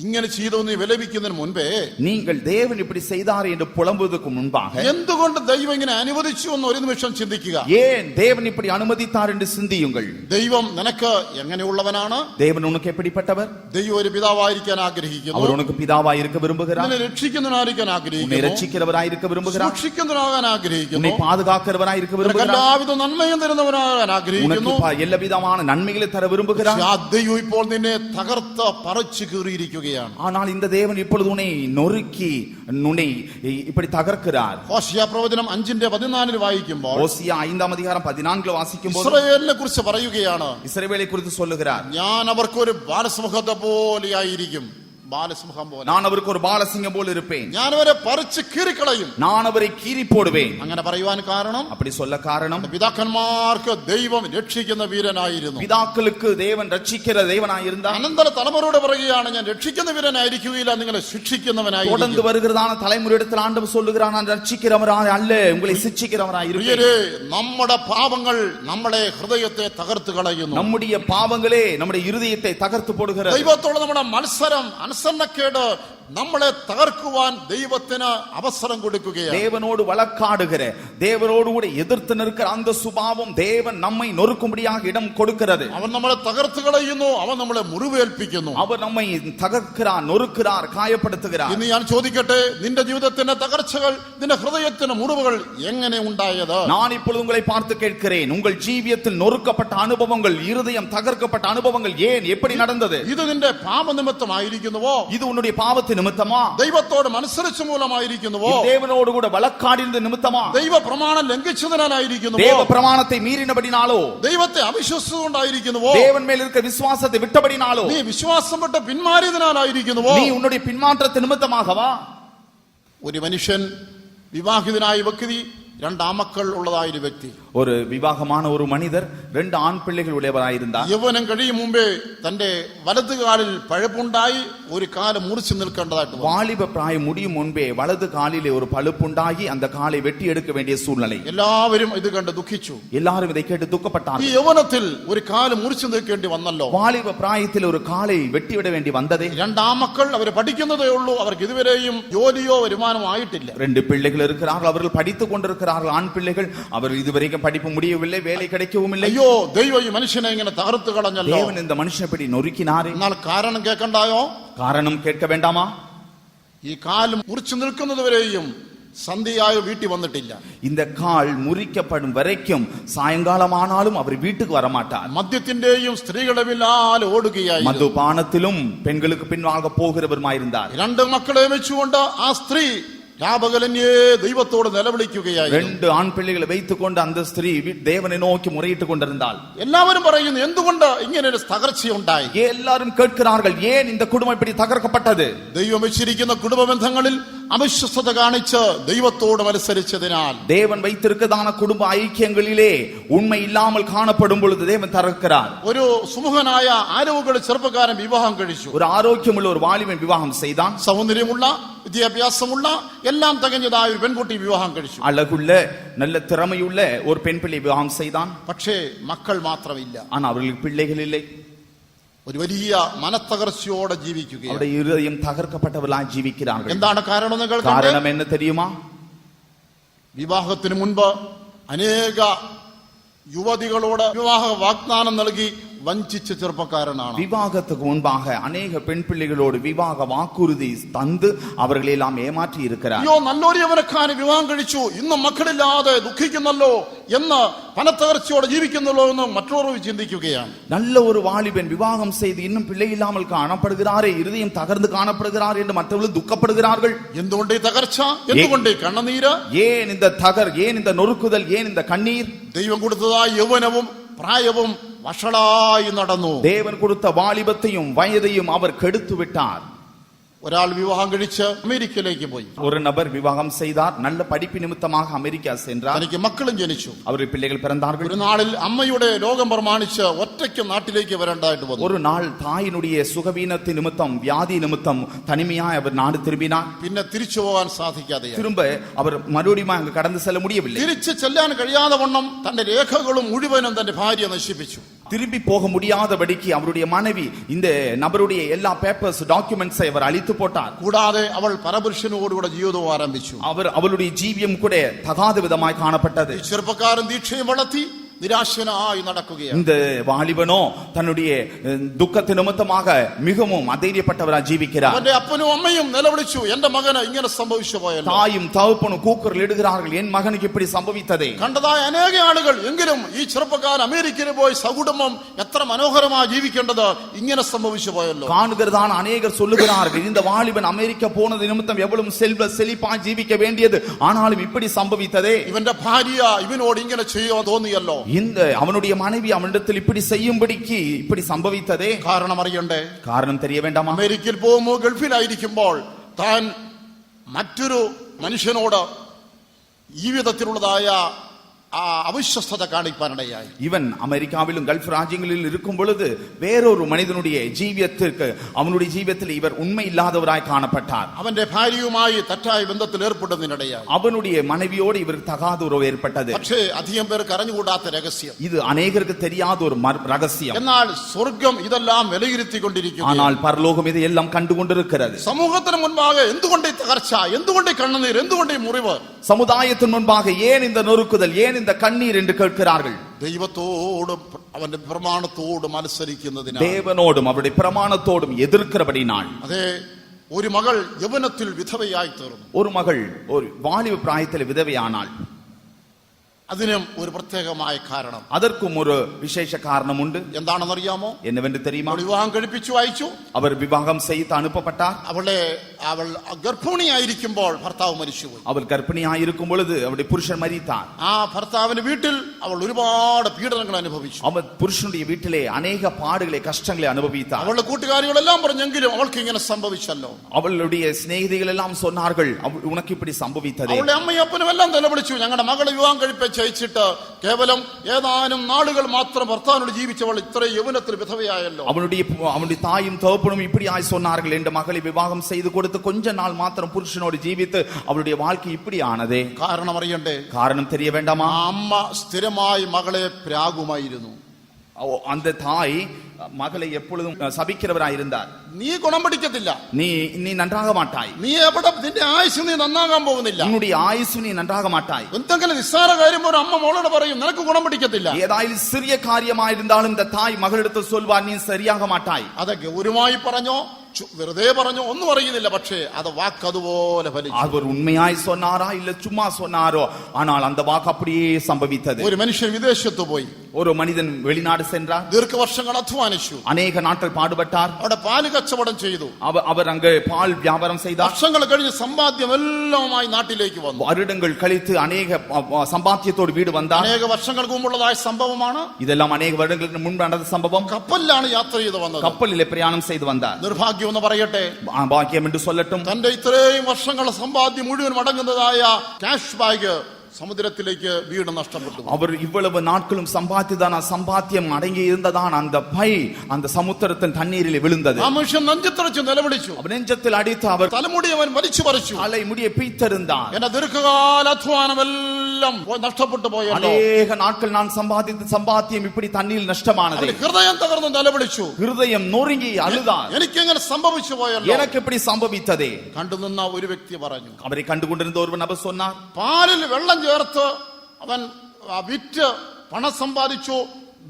ഇങ്ങനെ ചെയ്തെന്ന് വിലപിക്കുന്നതിന് മുൻപേ நீங்கள் தேவன் இப்படி செய்தார் என்று புலம்புவதற்கு முன்பாக എന്തുകൊണ്ട് ദൈവം ഇങ്ങനെ അനുവദിച്ചു എന്ന് ഒരു നിമിഷം ചിന്തിക്കുക. ஏன் தேவன் இப்படி அனுமதித்தார் என்று சிந்தியுங்கள். ദൈവം നിനക്ക് എങ്ങനെയുള്ളവനാണ്? தேவன் உனக்கு எப்படிப்பட்டவர்? ദൈവം ഒരു പിതാവായിരിക്കാൻ ആഗ്രഹിക്കുന്നു. அவர் உனக்கு பிதாவாய் இருக்க விரும்புகிறார். നിന്നെ രക്ഷിക്കുന്നവനായിരിക്കാൻ உன்னை ആഗ്രഹിക്കുന്നു. രക്ഷിக்கிறவராய் இருக்க விரும்புகிறார். സൂക്ഷിക്കുന്നവനാകാൻ உன்னை ആഗ്രഹിക്കുന്നു. பாதுகாக்கிறவராய் இருக்க നിനക്ക് விரும்புகிறார். എല്ലാവിധ നന്മയും തരുന്നവനാകാൻ ആഗ്രഹിക്കുന്നു. உனக்கு எல்லா விதமான நன்மைகளை தர விரும்புகிறார். ആ ദൈവം ഇപ്പോൾ നിന്നെ തകർത്ത് പറിച്ചു കീറിയിരിക്കുകയാണ്. ஆனால் இந்த தேவன் இப்பொழுது உன்னை நொறுக்கி உன்னை இப்படி தகர்க்கிறார். ഹോശിയ പ്രവചനം 5:14 വായിക്കുമ്പോൾ ஓசியா 5ஆம் அதிகாரம் 14 வாசிக்கும்போது ഇസ്രായേലിനെ കുറിച്ച് പറയുകയാണ്, இஸ்ரவேலை குறித்து சொல்லுகிறார், ഞാൻ അവർക്കൊരു ബാലസിംഹത്തെ പോലെയായിരിക്കും. ബാലസിംഹം പോലെ நான் அவருக்கு ஒரு பாலசிங்கம் போல் இருப்பேன், ഞാൻ അവരെ പറിച്ച് കീറിക്കളയും. நான் അവரை கீறி போடுவேன். അങ്ങനെ പറയുവാൻ കാരണം அப்படி சொல்ல காரணம், പിതാക്കന്മാർക്ക് ദൈവം രക്ഷിക്കുന്ന വീരനായിരുന്നു. பிதாக்களுக்கு தேவன் ரட்சிக்கிற தேவனாய் இருந்தார். അനന്തര തലമുറയോട് പറയുകയാണ്, ഞാൻ രക്ഷിക്കുന്ന വീരനായിരിക്കുകയില്ല, നിങ്ങളെ தொடர்ந்து ശിക്ഷിക്കുന്നവനായിരിക്കും. வருகிறதான தலைமுறையிடத்தில் ஆண்டவர் சொல்லுகிறார், நான் ரட்சிக்கிறவராய் அல்ல, உங்களை சிட்சிக்கிறவராய் இருப்பேன். പ്രിയരേ, നമ്മുടെ പാപങ്ങൾ നമ്മളെ ഹൃദയത്തെ തകർത്ത് കളയുന്നു. நம்முடைய பாவங்களே நம்முடைய இருதயத்தை தகர்த்து போடுகிறது. ദൈവത്തോട് നമ്മുടെ മത്സരം, അനുസരണക്കേട് നമ്മളെ തകർക്കുവാൻ ദൈവത്തിന് അവസരം കൊടുക്കുകയാണ്. தேவனோடு வழக்காடுகிற, தேவனோடு கூட எதிர்த்து நிற்கிற அந்த சுபாவம் தேவன் நம்மை நொறுக்கும்படியாக இடம் கொடுக்கிறது. അവൻ നമ്മളെ തകർത്ത് കളയുന്നു, അവൻ നമ്മളെ മുറിവേൽപ്പിക്കുന്നു. அவர் நம்மை தகர்க்கிறார், நொறுக்கிறார், காயப்படுத்துகிறார். ഇന്ന് ഞാൻ ചോദിക്കട്ടെ, നിന്റെ ജീവിതത്തിന്റെ തകർച്ചകൾ, നിന്റെ ഹൃദയത്തിന്റെ മുറിവുകൾ എങ്ങനെ ഉണ്ടായത്? நான் இப்பொழுது உங்களை பார்த்து கேட்கிறேன், உங்கள் ஜீவியத்தில் நொறுக்கப்பட்ட அனுபவங்கள், இருதயம் தகர்க்கப்பட்ட அனுபவங்கள் ஏன், எப்படி நடந்தது? ഇത് നിന്റെ പാപനിമിത്തമായിരിക്കുന്നുവോ? இது உன்னுடைய பாவத்தின் நிமித்தமா? ദൈവത്തോട് മനസ്സരിച്ച മൂലമായിരിക്കുന്നുവോ? தேவனோடு கூட வழக்காடினது நிமித்தமா? ദൈവ പ്രമാണം ലംഘിച്ചതിനാലായിരിക്കുന്നുവോ? தேவ பிரமாணத்தை மீறினபடினாலோ? ദൈവത്തെ അവിശ്വസിച്ചുകൊണ്ടായിരിക്കുന്നുവോ? தேவன் மேல் இருக்கிற விசுவாசத்தை விட்டபடினாலோ? നീ വിശ്വാസം വിട്ട് പിന്മാറിയതിനാലായിരിക്കുന്നുവോ? நீ உன்னுடைய பின்மாற்றத்தின் நிமித்தமாகவா? ഒരു മനുഷ്യൻ, വിവാഹിതനായ വ്യക്തി, 2 ആമക്കൾ ഉള്ളതായൊരു വ്യക്തി, ஒரு விவாகமான ஒரு மனிதர் 2 ஆண் பிள்ளைகள் உடையவராயிருந்தார். യൗവനം കഴിയും മുമ്പേ തന്റെ വലതു കാലിൽ പഴുപ്പുണ്ടായി ഒരു കാല് മുറിച്ചു നിൽക്കേണ്ടതായിട്ട് വന്നു. வாலிப பிராயம் முடியும் முன்பே வலது காலிலே ஒரு பழுப்புண்டாகி அந்த காலை வெட்டி எடுக்க வேண்டிய சூழ்நிலை. എല്ലാവരും ഇത് കണ്ട് ദുഃഖിച്ചു. எல்லாரும் இதை கேட்டு ഈ துக்கப்பட்டார்கள். യൗവനത്തിൽ ഒരു കാല് മുറിച്ചു നിൽക്കേണ്ടി വന്നല്ലോ. வாலிப பிராயத்தில் ஒரு காலை வெட்டிவிட வேண்டி வந்ததே. 2 ആമക്കൾ, അവർ പഠിക്കുന്നതേ ഉള്ളൂ, അവർക്ക് ഇതുവരെയും ജോലിയോ വരുമാനമോ ആയിട്ടില്ല. 2 பிள்ளைகள் இருக்கிறார்கள், அவர்கள் படித்துக் கொண்டிருக்கிறார்கள், ஆண் பிள்ளைகள். அவர் இதுவரைக்கும் படிப்பு முடியவில்லை, வேலை கிடைக்கவும் இல்லை. അയ്യോ, ദൈവം ഈ മനുഷ്യനെ ഇങ്ങനെ തകർത്ത് കളഞ്ഞല്ലോ. தேவன் இந்த மனுஷனை இப்படி நொறுக்கினாரே. എന്നാൽ കാരണം കേൾക്കണ്ടായോ? காரணம் கேட்க வேண்டாமா? ഈ കാല് മുറിച്ചു നിൽക്കുന്നതുവരെയും സന്ധ്യയായ വീട്ടിൽ വന്നിട്ടില്ല. இந்த கால் முறிக்கப்படும் வரைக்கும் சாயங்காலமானாலும் அவர் வீட்டுக்கு வரமாட்டார். മദ്യത്തിന്റെയും സ്ത്രീകളുടെ പിന്നാലെ ഓടുകയായി. மதுபானத்திலும் பெண்களுக்கு பின்வாக போகிறவருமாயிருந்தார். 2 മക്കളെ വെച്ചുകൊണ്ട് ആ സ്ത്രീ രാപകലന്യേ ദൈവത്തോട് നിലവിളിക്കുകയായി. 2 ஆண் பிள்ளைகளை வைத்துக் கொண்டு அந்த ஸ்திரீ தேவனை நோக்கி முறையிட்டுக் கொண்டிருந்தாள். എല്ലാവരും പറയുന്നു, എന്തുകൊണ്ട് ഇങ്ങനെ ഒരു തകർച്ചയുണ്ടായി? எல்லாரும் கேட்கிறார்கள், ஏன் இந்த குடும்பம் இப்படி தகர்க்கப்பட்டது? ദൈവം വെച്ചിരിക്കുന്ന കുടുംബ ബന്ധങ്ങളിൽ അവിശ്വസ്തത കാണിച്ച് ദൈവത്തോട് മത്സരിച്ചതിനാൽ, தேவன் வைத்திருக்கிறதான குடும்ப ஐக்கியங்களிலே உண்மை இல்லாமல் காணப்படும் பொழுது தேவன் தகர்க்கிறார். ഒരു സുമുഖനായ ആരോഗ്യമുള്ള ചെറുപ്പക്കാരൻ വിവാഹം കഴിച്ചു. ஒரு ஆரோக்கியமுள்ள ஒரு வாலிபன் விவாகம் செய்தான். സൗന്ദര്യമുള്ള, വിദ്യാഭ്യാസമുള്ള, എല്ലാം തികഞ്ഞതായ ഒരു പെൺകുട്ടി വിവാഹം കഴിച്ചു. அழகுள்ள, நல்ல திறமையுள்ள ஒரு பெண் பிள்ளை விவாகம் செய்தான். പക്ഷേ മക്കൾ മാത്രമില്ല. ஆனா அவர்களுக்கு பிள்ளைகள் இல்லை. ഒരു വലിയ മനത്തകർച്ചയോടെ ജീവിക്കുകയാണ്. அவருடைய இருதயம் தகர்க்கப்பட்டவர்களாய் ஜீவிக்கிறார்கள். എന്താണ് കാരണം എന്ന് കേൾക്കണ്ടേ? காரணம் என்ன தெரியுமா? വിവാഹത്തിന് മുൻപ് അനേക യുവതികളോട് വിവാഹ വാഗ്ദാനം നൽകി വഞ്ചിച്ച ചെറുപ്പക്കാരനാണ്. விவாகத்துக்கு முன்பாக அநேக பெண் பிள்ளைகளோடு விவாக வாக்குறுதி தந்து அவர்களை எல்லாம் ஏமாற்றி இருக்கிறார். അയ്യോ നല്ലൊരു യൗവനക്കാരൻ വിവാഹം കഴിച്ചു, ഇന്നും മക്കളില്ലാതെ ദുഃഖിക്കുന്നല്ലോ എന്ന് പണത്തകർച്ചയോടെ ജീവിക്കുന്നല്ലോ എന്ന് മറ്റുള്ളവർ ചിന്തിക്കുകയാണ്. நல்ல ஒரு வாலிபன் விவாகம் செய்து இன்னும் பிள்ளை இல்லாமல் காணப்படுகிறாரே, இருதயம் தகர்ந்து காணப்படுகிறார் என்று மற்றவர்கள் துக்கப்படுகிறார்கள். എന്തുകൊണ്ട് ഈ തകർച്ച, എന്തുകൊണ്ട് ഈ കണ്ണുനീര്, ஏன் இந்த தகர், ஏன் இந்த நொறுக்குதல், ஏன் இந்த கண்ணீர்? ദൈവം കൊടുത്തതായ യൗവനവും പ്രായവും വഷളായി നടന്നു. தேவன் கொடுத்த வாலிபத்தையும் வயதையும் அவர் கெடுத்து விட்டார். ഒരാൾ വിവാഹം കഴിച്ച് അമേരിക്കയിലേക്ക് പോയി. ஒரு நபர் விவாகம் செய்தார், நல்ல படிப்பு நிமித்தமாக அமெரிக்கா சென்றார். തനിക്ക് മക്കളും ജനിച്ചു. அவருக்கு பிள்ளைகள் பிறந்தார்கள். ഒരു നാളിൽ അമ്മയുടെ രോഗം പ്രമാണിച്ച് ഒറ്റയ്ക്ക് നാട്ടിലേക്ക് വരേണ്ടതായിട്ട് വന്നു. ஒரு நாள் தாயினுடைய சுகவீனத்தின் நிமித்தம், வியாதி நிமித்தம் தனிமையாய் அவர் நாடு திரும்பினார். പിന്നെ തിരിച്ചു പോകാൻ സാധിക്കാതെ திரும்ப அவர் மறுபடியும் அங்கு கடந்து செல்ல முடியவில்லை. തിരിച്ചു ചെല്ലാൻ കഴിയാതെ വണ്ണം തന്റെ രേഖകളും മുഴുവനും തന്റെ ഭാര്യ നശിപ്പിച്ചു. திரும்பி போக முடியாதபடிக்கு அவருடைய மனைவி இந்த நபருடைய எல்லா பேப்பர்ஸ், டாக்குமெண்ட்ஸை அவர் அழித்து போட்டார். കൂടാതെ അവൾ പരപുരുഷനോടുകൂടെ ജീവിതവും ആരംഭിച്ചു. அவளுடைய ஜீவியம் கூட தகாத விதமாய் காணப்பட்டது. ഈ ചെറുപ്പക്കാരൻ ദീക്ഷയും വളർത്തി നിരാശനായി നടക്കുകയാണ്. இந்த வாலிபனோ தன்னுடைய துக்கத்து நிமித்தமாக மிகவும் அதைரியப்பட்டவராய் ஜீவிக்கிறார். അവന്റെ അപ്പനും അമ്മയും നിലവിളിച്ചു, എന്റെ മകന് ഇങ്ങനെ സംഭവിച്ചു പോയല്ലോ. தாயும் தகப்பனும் கூக்குரல் இடுகிறார்கள், என் மகனுக்கு இப்படி சம்பவித்ததே. കണ്ടതായ അനേക ആളുകൾ എങ്കിലും ഈ ചെറുപ്പക്കാരൻ അമേരിക്കയിൽ പോയി സകുടുംബം എത്ര മനോഹരമായി ജീവിക്കേണ്ടത് ഇങ്ങനെ സംഭവിച്ചു പോയല്ലോ. காணுகிறதான அநேகர் சொல்லுகிறார்கள், இந்த வாலிபன் அமெரிக்கா போனது நிமித்தம் எவ்வளவு செழிப்பாய் ஜீவிக்க வேண்டியது, ஆனாலும் இப்படி சம்பவித்ததே. ഇവന്റെ ഭാര്യ ഇവനോട് ഇങ്ങനെ ചെയ്യാൻ തോന്നിയല്ലോ. இந்த அவனுடைய மனைவி அவனிடத்தில் இப்படி செய்யும்படிக்கு இப்படி சம்பவித்ததே. കാരണം അറിയണ്ടേ, காரணம் தெரிய வேண்டாமா? അമേരിക്കയിൽ പോകുമ്പോൾ ഗൾഫിലായിരിക്കുമ്പോൾ താൻ മറ്റൊരു മനുഷ്യനോട് ഈ വിധത്തിലുള്ളതായ அவிஸ்வஸ்தத்தை காணிப்பானிடையாய். இவன் அமெரிக்காவிலும் கல்ஃப் ராஜ்யங்களில் இருக்கும் பொழுது வேறொரு மனிதனுடைய ஜீவியத்திற்கு, அவனுடைய ஜீவியத்தில் இவர் உண்மை இல்லாதவராய் காணப்பட்டார். அவனுடைய ഭാര്യയുമായി തെറ്റായ ബന്ധത്തിൽ ഏർപ്പെടുന്നതിനിടയായി. அவனுடைய மனைவியோடு இவர் தகாத உறவு ஏற்பட்டது. പക്ഷേ അധികം പേർക്ക് അറിഞ്ഞുകൂടാത്ത രഹസ്യം, இது அநேகருக்கு தெரியாத ஒரு ரகசியம். എന്നാൽ സ്വർഗ്ഗം ഇതെല്ലാം വിലയിരുത്തിക്കൊണ്ടിരിക്കുന്നു. ஆனால் பரலோகம் இதையெல்லாம் கண்டு கொண்டிருக்கிறது. സമൂഹത്തിന് മുൻപാകെ എന്തുകൊണ്ട് ഈ തകർച്ച, എന്തുകൊണ്ട് ഈ കണ്ണുനീർ, എന്തുകൊണ്ട് ഈ മുറിവ്, சமுதாயத்தின் முன்பாக ஏன் இந்த நொறுக்குதல், ஏன் இந்த கண்ணீர் என்று கேட்கிறார்கள். ദൈവത്തോടും അവന്റെ പ്രമാണത്തോടും മത്സരിക്കുന്നതിനാൽ, தேவனோடும் அவருடைய பிரமாணத்தோடும் எதிர்க்கிறபடினால். അതേ, ഒരു മകൾ യൗവനത്തിൽ വിധവയായി തീർന്നു. ஒரு மகள் ஒரு வாலிப பிராயத்தில் விதவையானாள். അതിനും ഒരു പ്രത്യേകമായ കാരണം, அதற்கும் ஒரு விசேஷ காரணம் உண்டு. എന്താണെന്നറിയാമോ? என்னவென்று தெரியுமா? വിവാഹം കഴിപ്പിച്ചു അയച്ചു. அவர் விவாகம் செய்து அனுப்பப்பட்டார். അവൾ ഗർഭിണിയായിരിക്കുമ്പോൾ ഭർത്താവ് മരിച്ചുപോയി. அவள் கர்ப்பிணியாயிருக்கும் பொழுது அவருடைய புருஷன் மரித்தார். ആ ഭർത്താവിന്റെ വീട്ടിൽ അവൾ ഒരുപാട് പീഡനങ്ങൾ അനുഭവിച്ചു. அவள் புருஷனுடைய வீட்டிலே அநேக பாடுகளை, கஷ்டங்களை அனுபவித்தார். അവളുടെ കൂട്ടുകാരികളെല്ലാം പറഞ്ഞെങ്കിലും അവൾക്ക് ഇങ്ങനെ സംഭവിച്ചല്ലോ. அவளுடைய சிநேகிதிகள் எல்லாம் சொன்னார்கள், உனக்கு இப்படி சம்பவித்ததே. അവളുടെ അമ്മയും അപ്പനും എല്ലാം നിലവിളിച്ചു, ഞങ്ങളുടെ മകളെ വിവാഹം കഴിപ്പിച്ച് അയച്ചിട്ട് കേവലം ഏതാനും നാളുകൾ മാത്രം ഭർത്താവിനോട് ജീവിച്ചവൾ ഇത്രയും യൗവനത്തിൽ വിധവയായല്ലോ. அவனுடைய தாயும் தகப்பனும் இப்படியாய் சொன்னார்கள், என்ற மகளை விவாகம் செய்து கொடுத்து கொஞ்ச நாள் மாத்திரம் புருஷனோடு ஜீவித்து அவளுடைய வாழ்க்கை இப்படி ஆனதே. കാരണം അറിയണ്ടേ? காரணம் தெரிய வேண்டாமா? അമ്മ സ്ഥിരമായി മകളെ പ്രാകുമായിരുന്നു. அந்த தாய் மகளை எப்பொழுதும் சபிக்கிறவராயிருந்தார். നീ ഗുണം പിടിക്കത്തില്ല, நீ நன்றாக மாட்டாய், നീ എവിടെ, നിന്റെ ആയുസ് നീ നന്നാകാൻ പോകുന്നില്ല, உன்னுடைய ஆயுசு நீ நன்றாக மாட்டாய். എന്തെങ്കിലും നിസ്സാര കാര്യം ഒരു അമ്മ മോളോട് പറയും, നിനക്ക് ഗുണം പിടിക്കത്തില്ല. ஏதாயிலும் சிறிய காரியமாயிருந்தாலும் இந்த தாய் மகளிடத்தில் சொல்வார், நீ சரியாக மாட்டாய். അത് ഗൗരവമായി പറഞ്ഞോ വെറുതെ പറഞ്ഞോ ഒന്നും അറിയുന്നില്ല, പക്ഷേ അത് വാക്ക് അതുപോലെ ഫലിച്ചു. அவர் உண்மையாய் சொன்னாரா இல்ல சும்மா சொன்னாரோ, ஆனால் அந்த வாக்கு அப்படியே சம்பவித்தது. ഒരു മനുഷ്യൻ വിദേശത്ത് പോയി, ஒரு மனிதன் வெளிநாடு சென்றார். ദീർഘവർഷങ്ങൾ അധ്വാനിച്ചു, அநேக நாட்கள் பாடுபட்டார். അവിടെ പാല് കച്ചവടം ചെയ്തു. அவர் அங்கு பால் வியாபாரம் செய்தார். വർഷങ്ങൾ കഴിഞ്ഞ് സമ്പാദ്യം എല്ലാമായി നാട്ടിലേക്ക് വന്നു. வருடங்கள் கழித்து அநேக சம்பாத்தியத்தோடு வீடு வந்தார். അനേക വർഷങ്ങൾക്ക് മുമ്പുള്ളതായ സംഭവമാണ്. இதெல்லாம் அநேக வருடங்களுக்கு முன்பு நடந்த சம்பவம். കപ്പലിലാണ് യാത്ര ചെയ്ത് വന്നത്. கப்பலிலே பிரயாணம் செய்து வந்தார். നിർഭാഗ്യം എന്ന് പറയട്ടെ, பாக்கியம் என்று சொல்லட்டும், തന്റെ ഇത്രയും വർഷങ്ങളുടെ സമ്പാദ്യം മുഴുവൻ അടങ്ങുന്നതായ ക്യാഷ് ബാഗ് സമുദ്രത്തിലേക്ക് വീണ് നഷ്ടപ്പെട്ടു. அவர் இவ்வளவு நாட்களும் சம்பாத்தியதான சம்பாத்தியம் அடங்கி இருந்ததான் அந்த பை அந்த சமுத்திரத்தின் தண்ணீரில் விழுந்தது. ആ മനുഷ്യൻ നെഞ്ചത്തറച്ച് നിലവിളിച്ചു. அவர் நெஞ்சத்தில் அடித்து அவர் തലമുടി അവൻ വലിച്ചു പറിച്ചു. தலை முடியை பீத்தெறிந்தார். എന്റെ ദീർഘകാല അധ്വാനമെല്ലാം നഷ്ടപ്പെട്ടു പോയല്ലോ. அநேக நாட்கள் நான் சம்பாதித்த சம்பாத்தியம் இப்படி தண்ணீரில் நஷ்டமானது. ഹൃദയം തകർന്നു നിലവിളിച്ചു. ஹிருதயம் நொறுங்கி அழுதார். എനിക്കെങ്ങനെ സംഭവിച്ചു പോയല്ലോ. எனக்கு இப்படி சம்பவித்ததே. കണ്ടുനിന്ന ഒരു വ്യക്തി പറഞ്ഞു. அவரை കണ്ടുകൊണ്ടിരുന്ന ഒരു നബർ சொன்னார், പാലിൽ വെള്ളം ചേർത്ത് അവൻ വിറ്റ് പണം സമ്പാദിച്ചു,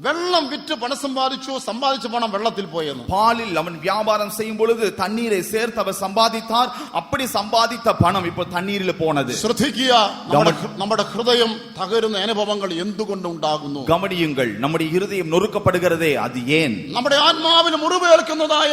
വെള്ളം വിറ്റ് പണം സമ്പാദിച്ച പണം വെള്ളത്തിൽ പോയെന്ന്. பாலில் அவன் வியாபாரம் செய்யும் பொழுது தண்ணீரை சேர்த்து அவர் சம்பாதித்தார். அப்படி சம்பாதித்த பணம் இப்போ தண்ணீரில் போனது. ശ്രദ്ധിക്കുക, നമ്മുടെ ഹൃദയം തകരുന്ന അനുഭവങ്ങൾ എന്തുകൊണ്ട് ഉണ്ടാകുന്നു? கவனியுங்கள், நம்முடைய இருதயம் நொறுக்கப்படுகிறதே அது ஏன்? നമ്മുടെ ആത്മാവിന് മുറിവേൽക്കുന്നതായ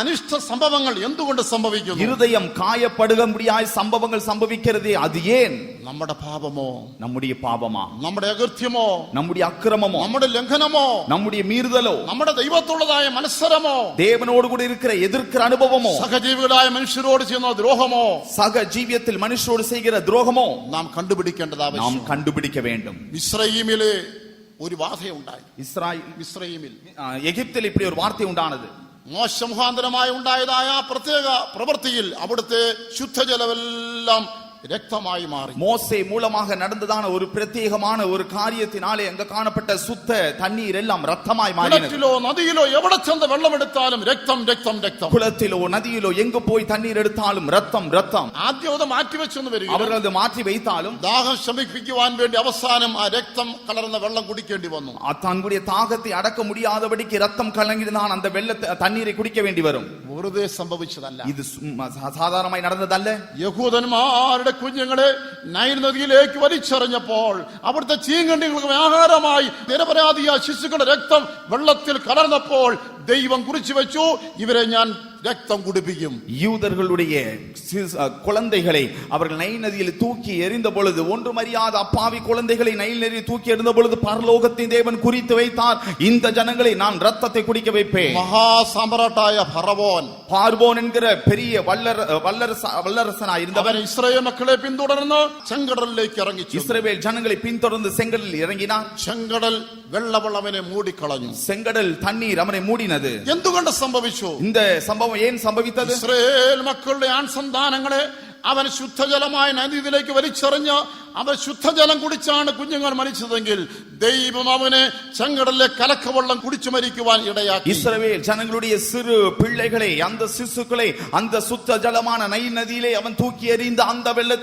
അനിഷ്ട സംഭവങ്ങൾ എന്തുകൊണ്ട് സംഭവിക്കുന്നു? இருதயம் காயப்படும்படியாய் சம்பவங்கள் சம்பவிக்கிறதே அது ஏன்? നമ്മുടെ പാപമോ, நம்முடைய பாவமா, നമ്മുടെ അകൃത്യമോ, நம்முடைய அக்கிரமமோ, നമ്മുടെ ലംഘനമോ, நம்முடைய மீறுதலோ, നമ്മുടെ ദൈവത്തോടുള്ളതായ മത്സരമോ, தேவனோடு கூட இருக்கிற எதிர்க்கிற அனுபவமோ, സഹജീവികളായ മനുഷ്യരോട് ചെയ്യുന്ന ദ്രോഹമോ, சக ஜீவியத்தில் மனுஷரோடு செய்கிற துரோகமோ നാം കണ്ടുപിടിക്കേണ്ടത് நாம் ആവശ്യം. கண்டுபிடிக்க வேண்டும். ഇസ്രായേലിലെ ഒരു വാർത്തയുണ്ടായി. இஸ்ராயேல் எகிப்தில் இப்படி ஒரு வார்த்தை உண்டானது. മോശ മുഖാന്തരമായി ഉണ്ടായതായ പ്രത്യേക പ്രവൃത്തിയിൽ അവിടുത്തെ ശുദ്ധജലമെല്ലാം രക്തമായി മാറി. மோசே மூலமாக நடந்ததான ஒரு பிரத்யேகமான ஒரு காரியத்தினாலே அங்க காணப்பட்ட சுத்த தண்ணீர் எல்லாம் ரத்தமாய் மாறினது. കുളത്തിലോ നദിയിലോ എവിടെ ചെന്ന് വെള്ളമെടുത്താലും രക്തം രക്തം രക്തം. குளத்திலோ நதியிலோ எங்கு போய் தண்ணீர் எடுத்தாலும் ரத்தம் ரத்தம். ആദ്യം അത് മാറ്റിവെച്ചെന്ന് വരിക. அவர்கள் அதை மாற்றி வைத்தாலும் ദാഹം ശമിപ്പിക്കുവാൻ വേണ്ടി അവസാനം ആ രക്തം കലർന്ന വെള്ളം കുടിക്കേണ്ടി വന്നു. தன்னுடைய தாகத்தை அடக்க முடியாதபடிக்கு ரத்தம் கலங்கினான் அந்த வெள்ளத்தை தண்ணீரை குடிக்க வேண்டி வரும். വെറുതെ സംഭവിച്ചതല്ല, இது சாதாரணமாய் நடந்ததல்ல. യഹൂദന്മാരുടെ കുഞ്ഞുങ്ങളെ നൈൽ നദിയിലേക്ക് വലിച്ചെറിഞ്ഞപ്പോൾ അവിടുത്തെ ചീങ്കണ്ണികൾക്ക് ആഹാരമായി നിരപരാധിയായ ശിശുക്കളുടെ രക്തം വെള്ളത്തിൽ കലർന്നപ്പോൾ ദൈവം കുറിച്ചു വെച്ചു, ഇവരെ ഞാൻ രക്തം കുടിപ്പിക്കും. யூதர்களுடைய குழந்தைகளை அவர்கள் நைல் நதியில் தூக்கி எறிந்த பொழுது, ஒன்றும் அறியாத அப்பாவி குழந்தைகளை நைல் நதியில் தூக்கி எறிந்த பொழுது பரலோகத்தின் தேவன் குறித்து வைத்தார், இந்த ஜனங்களை நான் ரத்தத்தை குடிக்க வைப்பேன். மகா சாம்ராட்டாய பரவோன், பார்வோன் என்கிற பெரிய வல்லரசனாய் இருந்தவன் இஸ்ரவேல் மக்களை பின்தொடர்ந்து செங்கடலிലേക്ക് இறங்கி இஸ்ரவேல் ஜனங்களை பின்தொடர்ந்து செங்கடலில் இறங்கினான். செங்கடல் വെള്ളവെള്ളം അവനെ മൂടിക്കളഞ്ഞു. செங்கடல் தண்ணீர் அவனை மூடினது. എന്തുകൊണ്ട് സംഭവിച്ചു? இந்த சம்பவம் ஏன் சம்பவித்தது? ഇസ്രായേൽ മക്കളുടെ ആൺസന്താനങ്ങളെ അവൻ ശുദ്ധജലമായ നദിയിലേക്ക് വലിച്ചെറിഞ്ഞ് അവൻ ശുദ്ധജലം കുടിച്ചാണ് കുഞ്ഞുങ്ങൾ മരിച്ചതെങ്കിൽ ദൈവം അവനെ ചെങ്കടലിലെ കലക്കവെള്ളം കുടിച്ചു മരിക്കുവാൻ ഇടയാക്കി. இஸ்ரவேல் ஜனங்களுடைய சிறு பிள்ளைகளை, அந்த சிசுக்களை அந்த சுத்த ஜலமான நைல் நதியிலே அவன் தூக்கி எறிந்து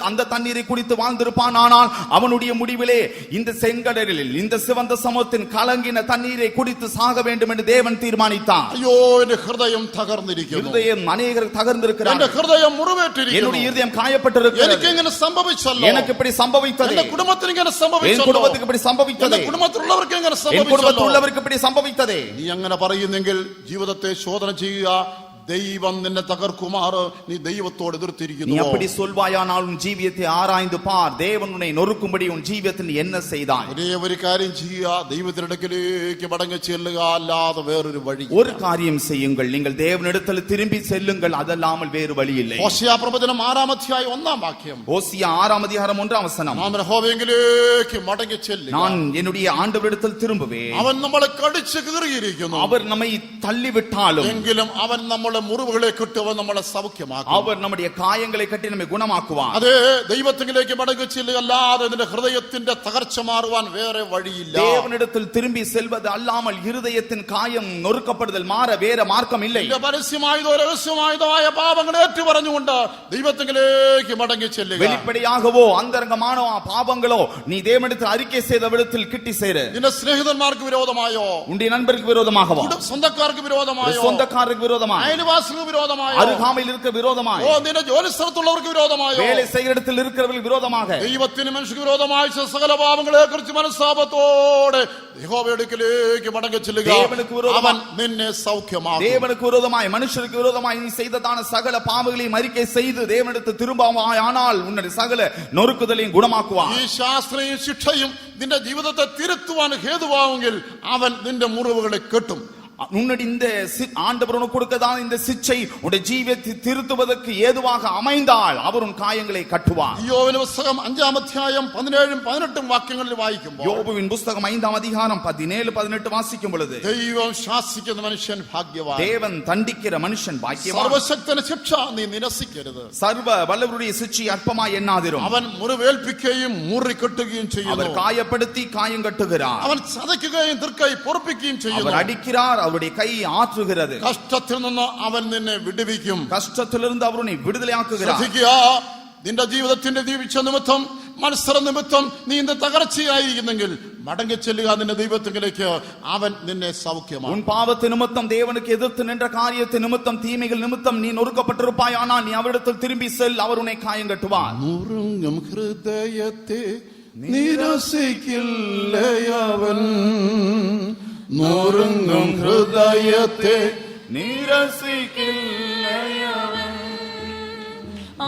அந்த தண்ணீரை குடித்து வாழ்ந்திருப்பான். ஆனால் அவனுடைய முடிவிலே இந்த செங்கடலில் இந்த சிவந்த சமுத்தின் கலங்கின தண்ணீரை குடித்து சாக வேண்டும் என்று தேவன் தீர்மானித்தான். ஐயோ, என் ஹிருதயம் தகர்ந்திருக்கிறது. இருதயம் அநேகர் தகர்ந்திருக்கிறார்கள். என் ஹிருதயம் முறிவேற்றிருக்கிறது. என்னுடைய இருதயம் காயப்பட்டிருக்கிறது. எனக்கு இങ്ങനെ சம்பவிச்சല്ലോ, எனக்கு இப்படி சம்பவித்தது. என் குடும்பத்துக்கு இങ്ങനെ சம்பவிச்சല്ലോ, என் குடும்பத்துக்கு இப்படி சம்பவித்தது. என் குடும்பத்துள்ளவருக்கு இങ്ങനെ என் சம்பவிச்சല്ലോ, குடும்பத்துள்ளவருக்கு இப்படி சம்பவித்தது. നീ അങ്ങനെ പറയുന്നെങ്കിൽ ജീവിതത്തെ ശോധന ചെയ്യുക. ദൈവം നിന്നെ തകർക്കുമാറ് നീ ദൈവത്തോട് എതിർത്തിരിക്കുന്നു. நீ அப்படி சொல்வாயானால் உன் ஜீவியத்தை ஆராய்ந்து பார், தேவன் உன்னை நொறுக்கும்படி உன் ஜீவியத்தில் என்ன செய்தாய்? ഒരേ ഒരു കാര്യം ചെയ്യുക, ദൈവത്തിനടുക്കിലേക്ക് മടങ്ങി ചെല്ലുക, അല്ലാതെ വേറൊരു വഴി. ஒரு காரியம் செய்யுங்கள், நீங்கள் தேவனிடத்தில் திரும்பி செல்லுங்கள், அதல்லாமல் வேறு வழி இல்லை. ഹോശേയ പ്രവചനം 6-ാം അധ്യായം 1-ാം വാക്യം. ஓசியா 6-ாம் அதிகாரம் 1-ாம் வசனம். നാം യഹോവയിലേക്ക് മടങ്ങി ചെല്ലുക. நான் என்னுடைய ஆண்டவரிடத்தில் திரும்புவேன். അവൻ നമ്മളെ കടിച്ചു കീറിയിരിക്കുന്നു. அவர் நம்மை தள்ளிவிட்டாலும் എങ്കിലും അവൻ നമ്മളെ മുറിവുകളെ കെട്ടി അവൻ നമ്മളെ സൗഖ്യമാക്കും. அவர் நம்முடைய காயங்களை கட்டி நம்மை குணமாக்குவார். അതേ, ദൈവത്തിലേക്ക് മടങ്ങി ചെല്ലുക, അല്ലാതെ നിന്റെ ഹൃദയത്തിന്റെ തകർച്ച മാറുവാൻ വേറെ വഴിയില്ല. தேவனிடத்தில் திரும்பி செல்வது அல்லாமல் இருதயத்தின் காயம் நொறுக்கப்படுதல் மாற வேற மார்க்கம் இல்லை. പരസ്യമായതോ രഹസ്യമായതോ ആയ പാപങ്ങൾ ഏറ്റു പറഞ്ഞുകൊണ്ട് ദൈവത്തിലേക്ക് മടങ്ങി ചെല്ലുക. வெளிப்படையாகவோ அந்தரங்கமானோ பாவங்களோ நீ தேவனிடத்தில் அறிக்கை செய்த விடத்தில் கிட்டி சேரு. നിന്റെ സ്നേഹിതന്മാർക്ക് വിരോധമായോ, உன்னுடைய நண்பருக்கு விரோதமாகவோ, സ്വന്തക്കാർക്ക് വിരോധമായോ, சொந்தக்காரருக்கு விரோதமாய், അയൽവാസികൾക്ക് വിരോധമായോ, அருகாமையில் இருக்க விரோதமாய், നിന്റെ ജോലി സ്ഥലത്തുള്ളവർക്ക് വിരോധമായോ, வேலை செய்கிற இடத்தில் இருக்கிறவர்கள் விரோதமாக, ദൈവത്തിന് മനുഷ്യർക്ക് വിരോധമായ സകല പാപങ്ങളെ കുറിച്ച് മനസ്താപത്തോടെ യഹോവയുടെ അടുക്കലേക്ക് മടങ്ങി ചെല്ലുക. അവൻ നിന്നെ സൗഖ്യമാക്കും. தேவனுக்கு விரோதமாய் மனுஷருக்கு விரோதமாய் நீ செய்ததான சகல பாவங்களையும் அறிக்கை செய்து தேவனிடத்தில் திரும்பவாயானால் உன்னுடைய சகல நொறுக்குதலையும் குணமாக்குவார். ഈ ശാസ്ത്രയും ശിക്ഷയും നിന്റെ ജീവിതത്തെ തിരുത്തുവാൻ ഹേതുവാണെങ്കിൽ അവൻ നിന്റെ മുറിവുകളെ കെട്ടും. உன்னுடைய இந்த ஆண்டவர் உனக்கு கொடுக்கதான இந்த சிச்சை உன்னுடைய ஜீவியத்தை திருத்துவதற்கு ஏதுவாக அமைந்தால் அவர் உன் காயங்களை கட்டுவார். യോബിന്റെ പുസ്തകം 5-ാം അധ്യായം 17-18 വാക്യങ്ങളിൽ വായിക്കുമ്പോൾ, யோபுவின் புத்தகம் 5-ாம் அதிகாரம் 17-18 வாசிக்கும் பொழுது, ദൈവം ശാസിക്കുന്ന മനുഷ്യൻ ഭാഗ്യവാൻ, தேவன் தண்டிக்கிற மனுஷன் பாக்கியவான். സർവശക്തന്റെ ശിക്ഷ നീ നിരസിക്കരുത്. சர்வ வல்லவருடைய சிச்சை அற்பமாய் எண்ணாதிரும். അവൻ മുറിവേൽപ്പിക്കുകയും മുറിക്കെട്ടുകയും ചെയ്യുന്നു. அவர் காயப்படுத்தி காயம் கட்டுகிறார். അവൻ ചതയ്ക്കുകയും തൃക്കൈ പൊറുപ്പിക്കുകയും ചെയ്യുന്നു. அவர் அடிக்கிறார், அவருடைய கை ஆற்றுகிறது. കഷ്ടത്തിൽ നിന്ന് അവൻ നിന്നെ വിടുവിക്കും. கஷ்டத்திலிருந்து அவர் உன்னை விடுதலையாக்குகிறார். നിന്റെ ജീവിതത്തിന്റെ ജീവിച്ച നിമിത്തം മത്സര നിമിത്തം നീ ഇന്ന് തകർച്ചയായിരിക്കുന്നെങ്കിൽ മടങ്ങി ചെല്ലുക നിന്റെ ദൈവത്തിലേക്ക്. അവൻ നിന്നെ സൗഖ്യമാക്കും. உன் பாவத்து நிமித்தம் தேவனுக்கு எதிர்த்து நின்ற காரியத்து நிமித்தம் தீமைகள் நிமித்தம் நீ நொறுக்கப்பட்டிருப்பாய். ஆனால் நீ அவரிடத்தில் திரும்பி செல், அவர் உன்னை காயங்கட்டுவார். നുറുങ്ങും ഹൃദയത്തെ നിരസിക്കില്ലയവൻ, നുറുങ്ങും ഹൃദയത്തെ നിരസിക്കില്ലയവൻ.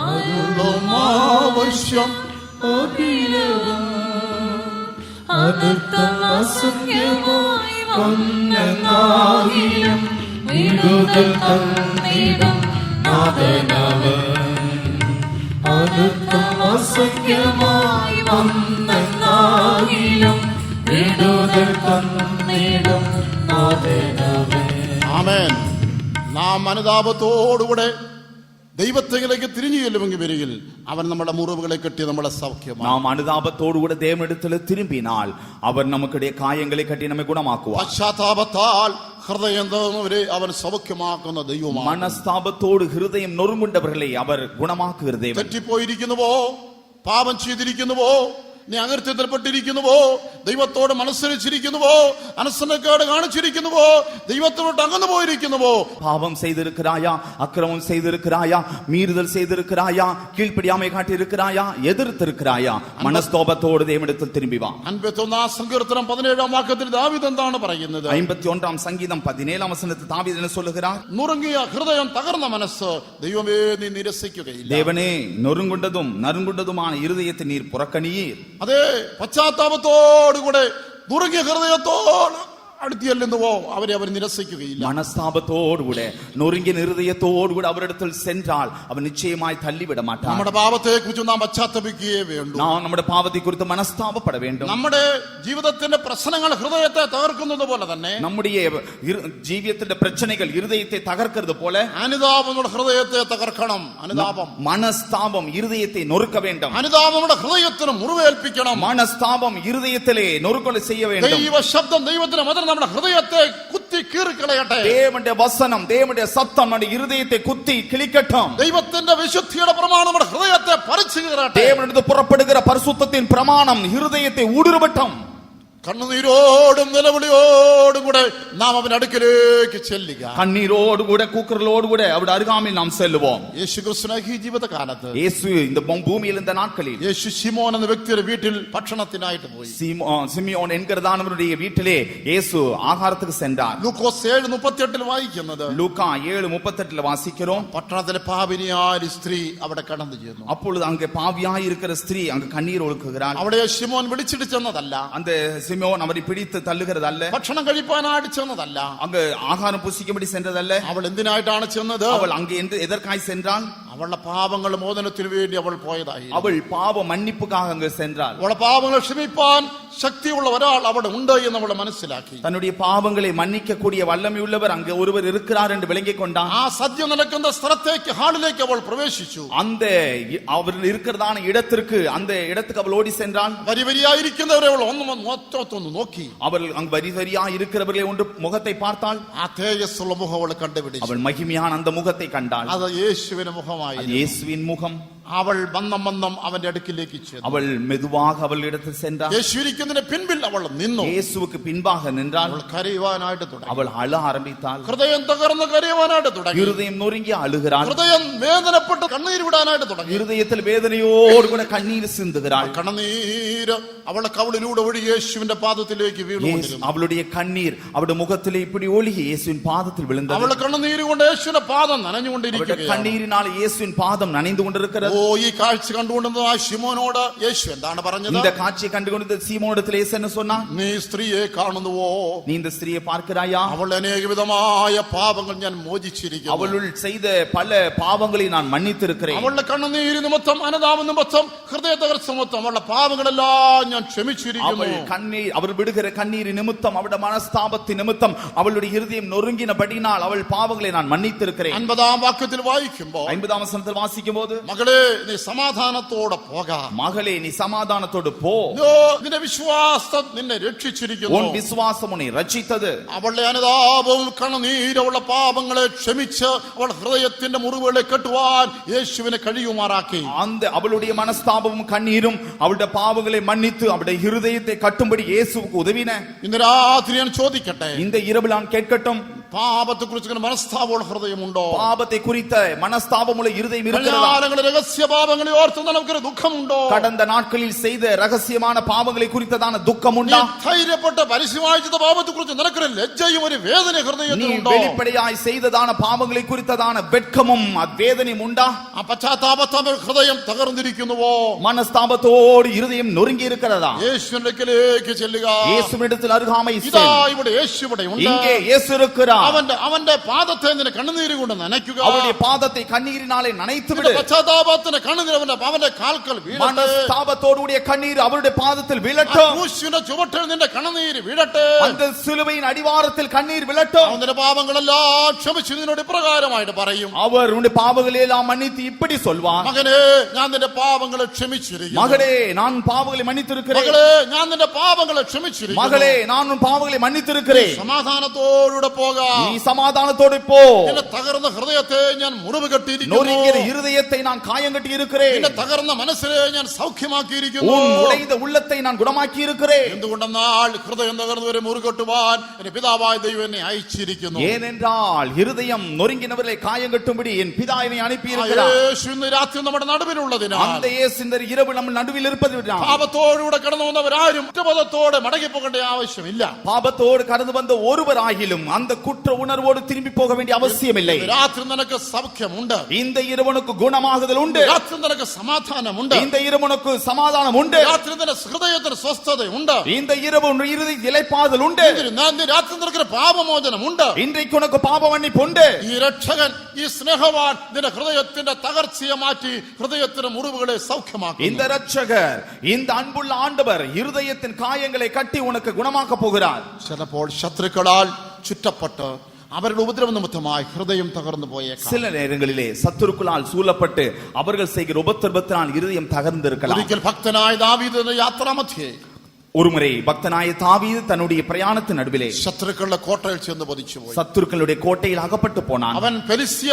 അരുളും ആവശ്യം അനർത്ഥം അസംഖ്യമായി വന്നെന്നാകിലും വിടുതൽ തന്നിടും നാഥനവൻ. അനർത്ഥം അസംഖ്യമായി വന്നെന്നാകിലും വിടുതൽ തന്നിടും നാഥനവൻ. ആമേൻ. നാം അനുതാപത്തോടുകൂടെ ദൈവത്തിലേക്ക് തിരിഞ്ഞു ചെല്ലുമെങ്കിൽ വരികിൽ അവൻ നമ്മുടെ മുറിവുകളെ കെട്ടി നമ്മളെ സൗഖ്യമാക്കും. நாம் அனுதாபத்தோடு கூட தேவனிடத்தில் திரும்பினால் அவர் நமக்குடைய காயங்களை கட்டி நம்மை குணமாக்குவார். പശ്ചാത്താപത്താൽ ഹൃദയം തോന്നുന്നവരെ അവൻ സൗഖ്യമാക്കുന്ന ദൈവമാണ്. மனஸ்தாபத்தோடு ஹிருதயம் நொறுங்குண்டவர்களை அவர் குணமாக்குகிற தேவன். തെറ്റിപ്പോയിരിക്കുന്നുവോ, പാപം ചെയ്തിരിക്കുന്നുവോ, നീ അകൃത്യത്തിൽപ്പെട്ടിരിക്കുന്നുവോ, ദൈവത്തോട് മനസ്സരിച്ചിരിക്കുന്നുവോ, അനുസരണക്കേട് കാണിച്ചിരിക്കുന്നുവോ, ദൈവത്തോട് അകന്നു പോയിരിക്കുന്നുവോ, பாவம் செய்திருக்கிறாயா, அக்கிரமம் செய்திருக்கிறாயா, மீறுதல் செய்திருக்கிறாயா, கீழ்ப்படியாமை காட்டியிருக்கிறாயா, எதிர்த்திருக்கிறாயா, மனஸ்தோபத்தோடு தேவனிடத்தில் திரும்பி வா. 51 സങ്കീർത്തനം 17 വാക്യത്തിൽ ദാവീദ് എന്താണ് പറയുന്നത്? 51 சங்கீதம் 17 வசனத்தில் தாவீது என்ன சொல்லுகிறார்? നുറുങ്ങിയ ഹൃദയം, തകർന്ന മനസ്സ് ദൈവമേ നീ നിരസിക്കുകയില്ല. தேவனே, நொறுங்குண்டதும் நறுங்குண்டதுமான இருதயத்தை நீர் புறக்கணியீர். അതേ, പശ്ചാത്താപത്തോടുകൂടെ നുറുങ്ങിയ ഹൃദയത്തോട് അടുത്ത് ചെല്ലുന്നുവോ അവരെ അവർ നിരസിക്കുകയില്ല. மனஸ்தாபத்தோடு கூட நொறுங்கிய இருதயத்தோடு கூட அவரிடத்தில் சென்றால் அவர் நிச்சயமாய் தள்ளிவிட மாட்டார். നമ്മുടെ പാപത്തെ കുറിച്ച് നാം പശ്ചാത്തപിക്കുകയേ വേണ്ടൂ. நாம் நம்முடைய பாவத்தை குறித்து மனஸ்தாபப்பட வேண்டும். നമ്മുടെ ജീവിതത്തിന്റെ പ്രശ്നങ്ങൾ ഹൃദയത്തെ തകർക്കുന്നത് പോലെ തന്നെ நம்முடைய ஜீவியத்தின் பிரச்சனைகள் இருதயத்தை தகர்க்கிறது போல അനുതാപം നമ്മുടെ ഹൃദയത്തെ തകർക്കണം. അനുതാപം, மனஸ்தாபம் இருதயத்தை நொறுக்க வேண்டும். അനുതാപം നമ്മുടെ ഹൃദയത്തിന് മുറിവേൽപ്പിക്കണം. மனஸ்தாபம் இருதயத்திலே நொறுக்கொலை செய்ய வேண்டும். ദൈവ ശബ്ദം, ദൈവത്തിന്റെ വചനം നമ്മുടെ ഹൃദയത്തെ കുത്തി കീറിക്കളയട്ടെ. தேவனுடைய வசனம், தேவனுடைய சத்தம் நம்முடைய இருதயத்தை குத்தி கிழிக்கட்டும். ദൈവത്തിന്റെ വിശുദ്ധിയുടെ പ്രമാണം നമ്മുടെ ഹൃദയത്തെ പറിച്ചു കീറട്ടെ. தேவனிடத்து புறப்படுகிற பரிசுத்தத்தின் பிரமாணம் இருதயத்தை ஊடுருவட்டும். കണ്ണുനീരോടും നിലവിളിയോടും കൂടെ നാം അവന്റെ അടുക്കലേക്ക് ചെല്ലുക. கண்ணீரோடு கூட கூக்குரலோடு கூட அவருடைய அருகாமையில் நாம் செல்லுவோம். യേശു ക്രിസ്തുവിന്റെ ഈ ജീവിതകാലത്ത് இயேசு இந்த பூமியில் இந்த நாட்களில் യേശു ശിമോൻ എന്ന വ്യക്തിയുടെ വീട്ടിൽ ഭക്ഷണത്തിനായിട്ട് പോയി. சிமியோன் என்கிறதானவருடைய வீட்டிலே இயேசு ஆகாரத்துக்கு சென்றார். ലൂക്കോസ് 7:38 വായിക്കുന്നത്, லூக்கா 7:38 வாசிக்கிறோம். പട്ടണത്തിലെ പാപിനിയായ ഒരു സ്ത്രീ അവിടെ കടന്നു ചെന്നു. அப்பொழுது அங்கே பாவியாய் இருக்கிற ஸ்திரீ அங்கு கண்ணீர் ஒழுக்குகிறார். അവിടെ ശിമോൻ വിളിച്ചിട്ട് ചെന്നതല്ല, அந்த சிமியோன் அவரை பிடித்து தள்ளுகிறது அல்ல, ഭക്ഷണം കഴിപ്പാനായിട്ട് ചെന്നതല്ല, அங்கு ஆகாரம் புசிக்கும்படி சென்றதல்ல. അവൾ എന്തിനായിട്ടാണ് ചെന്നത്? அவள் அங்கே எதற்காய் சென்றாள்? അവളുടെ പാപങ്ങൾ മോചനത്തിന് വേണ്ടി അവൾ പോയതായി. அவள் பாவ மன்னிப்புக்காக அங்கு சென்றாள். അവളുടെ പാപങ്ങൾ ക്ഷമിപ്പാൻ ശക്തിയുള്ള ഒരാൾ അവിടെ ഉണ്ട് എന്ന് അവൾ മനസ്സിലാക്കി. தன்னுடைய பாவங்களை மன்னிக்க கூடிய வல்லமை உள்ளவர் அங்கே ஒருவர் இருக்கிறார் என்று விளங்கிக் கொண்டான். ആ സദ്യ നടക്കുന്ന സ്ഥലത്തേക്ക്, ഹാളിലേക്ക് അവൾ പ്രവേശിച്ചു. அந்த அவர் இருக்கிறதான இடத்திற்கு, அந்த இடத்துக்கு அவள் ஓடி சென்றாள். വരി വരിയായിരിക്കുന്നവരെ അവൾ ഒന്ന് നോക്കി. அவள் அங்கு வரி வரியா இருக்கிறவர்களை ஒன்று முகத்தை பார்த்தாள். ആ തേജസ്സുള്ള മുഖം അവൾ കണ്ടുപിടിച്ചു. அவள் மகிமையான அந்த முகத்தை கண்டாள். അത് യേശുവിന്റെ മുഖമായി. இயேசுவின் முகம். അവൾ വന്നം അവന്റെ അടുക്കിലേക്ക് ചെന്നു. அவள் மெதுவாக அவள் இடத்தில் சென்றாள். യേശു ഇരിക്കുന്നതിന് പിൻപിൽ അവൾ നിന്നു. இயேசுவுக்கு பின்பாக நின்றாள். അവൾ കരയുവാനായിട്ട് തുടങ്ങി. அவள் அழ ஆரம்பித்தாள். ഹൃദയം തകർന്ന് കരയുവാനായിട്ട് തുടങ്ങി. இருதயம் நொறுங்கி அழுகிறாள். ഹൃദയം വേദനപ്പെട്ട് കണ്ണീര് വിടാനായിട്ട് തുടങ്ങി. இருதயத்தில் வேதனையோடு கூட கண்ணீர் சிந்துகிறாள். കണ്ണുനീര് അവളുടെ കവിളിലൂടെ ഒഴുകി യേശുവിന്റെ പാദത്തിലേക്ക് വീണു. அவளுடைய கண்ணீர் அவருடைய முகத்திலே இப்படி ஒழுகி இயேசுவின் பாதத்தில் விழுந்தது. അവളുടെ കണ്ണുനീര് കൊണ്ട് യേശുവിന്റെ പാദം നനഞ്ഞുകൊണ്ടിരിക്കുകയാണ്. கண்ணீரினால் இயேசுவின் பாதம் நனைந்து கொண்டிருக்கிறது. ഓ, ഈ കാഴ്ച കണ്ടുകൊണ്ടിരുന്ന ആ ശിമോനോട് യേശു എന്താണ് പറഞ്ഞത്? இந்த காட்சியை கண்டுகொண்டு சீமோனிடத்தில் இயேசு என்ன சொன்னார்? നീ സ്ത്രീയെ കാണുന്നുവോ? நீ இந்த ஸ்திரீயை பார்க்கிறாயா? അവൾ അനേകവിധമായ പാപങ്ങൾ ഞാൻ മോചിച്ചിരിക്കുന്നു. அவளுள் செய்த பல பாவங்களை நான் மன்னித்திருக்கிறேன். അവളുടെ കണ്ണുനീര് നിമിത്തം, അനുതാപ നിമിത്തം, ഹൃദയ തകർച്ച നിമിത്തം അവളുടെ പാപങ്ങളെല്ലാം ഞാൻ ക്ഷമിച്ചിരിക്കുന്നു. அவர் விடுகிற கண்ணீர் நிமித்தம், அவருடைய மனஸ்தாபத்தின் நிமித்தம், அவளுடைய இருதயம் நொறுங்கினபடினால் அவள் பாவங்களை நான் மன்னித்திருக்கிறேன். 50 വാക്യത്തിൽ വായിക്കുമ്പോൾ, 50 வசனத்தில் வாசிக்கும் போது, മകളെ നീ സമാധാനത്തോടെ പോകാം. மகளே நீ சமாதானத்தோடு போ. നിന്റെ വിശ്വാസം നിന്നെ രക്ഷിച്ചിരിക്കുന്നു. உன் விசுவாசம் உன்னை ரட்சித்தது. അവളുടെ അനുതാപവും കണ്ണുനീരും അവളുടെ പാപങ്ങളെ ക്ഷമിച്ച് അവളുടെ ഹൃദയത്തിന്റെ മുറിവുകളെ കെട്ടുവാൻ യേശുവിനെ കഴിയുമാറാക്കി. அந்த அவளுடைய மனஸ்தாபமும் கண்ணீரும் அவளுடைய பாவங்களை மன்னித்து அவளுடைய இருதயத்தை கட்டும்படி இயேசுவுக்கு உதவின. ഇന്ന് രാത്രി ഞാൻ ചോദിക്കട്ടെ, இந்த இரவு நான் கேட்கட்டும், പാപത്തെ കുറിച്ച് മനസ്താപമുള്ള ഹൃദയമുണ്ടോ? பாவத்தை குறித்த மனஸ்தாபமுள்ள இருதயம் இருக்கிறதா? രഹസ്യ പാപങ്ങളെ ഓർത്ത് നമുക്കൊരു ദുഃഖമുണ്ടോ? கடந்த நாட்களில் செய்த ரகசியமான பாவங்களை குறித்ததான துக்கம் உண்டா? ധൈര്യപ്പെട്ട പരസ്യമായി ചെയ്ത പാപത്തെ കുറിച്ച് നിനക്കൊരു ലജ്ജയും ഒരു വേദന ഹൃദയത്തിലുണ്ടോ? வெளிப்படையாய் செய்ததான பாவங்களை குறித்ததான வெட்கமும் வேதனையும் உண்டா? ആ പശ്ചാത്താപത്താൽ ഹൃദയം തകർന്നിരിക്കുന്നുവോ? மனஸ்தாபத்தோடு இருதயம் நொறுங்கி இருக்கிறதா? യേശുവിന്റെ അടുക്കലേക്ക് ചെല്ലുക. இயேசுவிடத்தில் அருகாமை ഇതാ ഇവിടെ യേശു ഇവിടെ ഉണ്ട്. இங்கே இயேசு இருக்கிறார். അവന്റെ പാദത്തെ നിന്റെ കണ്ണുനീര് കൊണ്ട് നനയ്ക്കുക. அவருடைய பாதத்தை கண்ணீரினாலே நனைத்து விடு. പശ്ചാത്താപത്തിന്റെ കണ്ണുനീർ അവന്റെ കാൽക്കൽ വീഴട്ടെ. மனஸ்தாபத்தோடுடைய கண்ணீர் அவருடைய பாதத்தில் விழட்டும். ക്രൂശിന്റെ ചുവട്ടിൽ നിന്റെ കണ്ണുനീര് വീഴട്ടെ. அந்த சிலுவையின் அடிவாரத்தில் கண்ணீர் விழட்டும். അവന്റെ പാപങ്ങളെല്ലാം ക്ഷമിച്ചു നിന്നോട് ഇപ്രകാരമായിട്ട് പറയും. அவர் உன்னுடைய பாவங்களை எல்லாம் மன்னித்து இப்படி சொல்வார், മകനേ ഞാൻ നിന്റെ പാപങ്ങളെ ക്ഷമിച്ചിരിക്കുന്നു. மகளே நான் பாவங்களை மன்னித்திருக்கிறேன். മകളെ ഞാൻ നിന്റെ പാപങ്ങളെ ക്ഷമിച്ചിരിക്കുന്നു. மகளே நான் உன் பாவங்களை மன்னித்திருக்கிறேன். സമാധാനത്തോടെ പോകാം. நீ சமாதானத்தோடு போ. നിന്റെ തകർന്ന ഹൃദയത്തെ ഞാൻ മുറിവ് കെട്ടിയിരിക്കുന്നു. நொறுங்கிய இருதயத்தை நான் காயங்கட்டி இருக்கிறேன். നിന്റെ തകർന്ന മനസ്സിനെ ഞാൻ സൗഖ്യമാക്കിയിരിക്കുന്നു. உன் உடைந்த உள்ளத்தை நான் குணமாக்கி இருக்கிறேன். എന്തുകൊണ്ടെന്നാൽ ഹൃദയം തകർന്നവരെ മുറുകെട്ടുവാൻ എന്റെ പിതാവായ ദൈവം എന്നെ അയച്ചിരിക്കുന്നു. ஏனென்றால் இருதயம் நொறுங்கினவர்களை காயங்கட்டும்படி என் பிதா என்னை அனுப்பி இருக்கிறார். യേശു ഇന്ന് രാത്രി നമ്മുടെ നടുവിലുള്ളതിനാൽ, அந்த இயேசு இந்த இரவு நம்ம நடுவில் இருப்பதினால், പാപത്തോടുകൂടെ കടന്നു വന്നവരാരും കുറ്റബോധത്തോടെ മടങ്ങി പോകേണ്ട ആവശ്യമില്ല. பாபத்தோடு கடந்து வந்த ஒருவராகிலும் அந்த குற்ற உணர்வோடு திரும்பி போக வேண்டிய அவசியம் இல்லை. രാത്രി നിനക്ക് സൗഖ്യമുണ്ട്. இந்த இரவனுக்கு குணமாகுதல் உண்டு. രാത്രി നിനക്ക് സമാധാനമുണ്ട്. இந்த இரவனுக்கு சமாதானம் உண்டு. രാത്രി നിന്റെ ഹൃദയത്തിന് സ്വസ്ഥതയുണ്ട്. இந்த இரவு உன் இருதய இளைப்பாறுதல் உண்டு. രാത്രി നിനക്ക് പാപമോചനമുണ്ട്. இன்றைக்கு உனக்கு பாவ மன்னிப்பு உண்டு. ഈ രക്ഷകൻ, ഈ സ്നേഹവാൻ നിന്റെ ഹൃദയത്തിന്റെ തകർച്ചയെ മാറ്റി ഹൃദയത്തിന്റെ മുറിവുകളെ സൗഖ്യമാക്കും. இந்த இரட்சகர், இந்த அன்புள்ள ஆண்டவர் இருதயத்தின் காயங்களை கட்டி உனக்கு குணமாக்க போகிறார். ചിലപ്പോൾ ശത്രുക്കളാൽ ചുറ്റപ്പെട്ട് അവരുടെ ഉപദ്രവ നിമിത്തമായി ഹൃദയം തകർന്നു പോയേക്കാം. சில நேரங்களிலே சத்துருக்களால் சூழப்பட்டு அவர்கள் செய்கிற உபத்திரவத்தினால் இருதயம் தகர்ந்திருக்கலாம். ഒരിക്കൽ ഭക്തനായ ദാവീദിന്റെ യാത്രാമധ്യേ ஒருமுறை பக்தனாய தாவீது தன்னுடைய பிரயாணத்தின் நடுவிலே ശത്രുക്കളുടെ കോട്ടയിൽ ചെന്ന് പതിച്ചുപോയി. சத்துருக்களுடைய கோட்டையில் அகப்பட்டு போனான். അവൻ പെലിസ്യ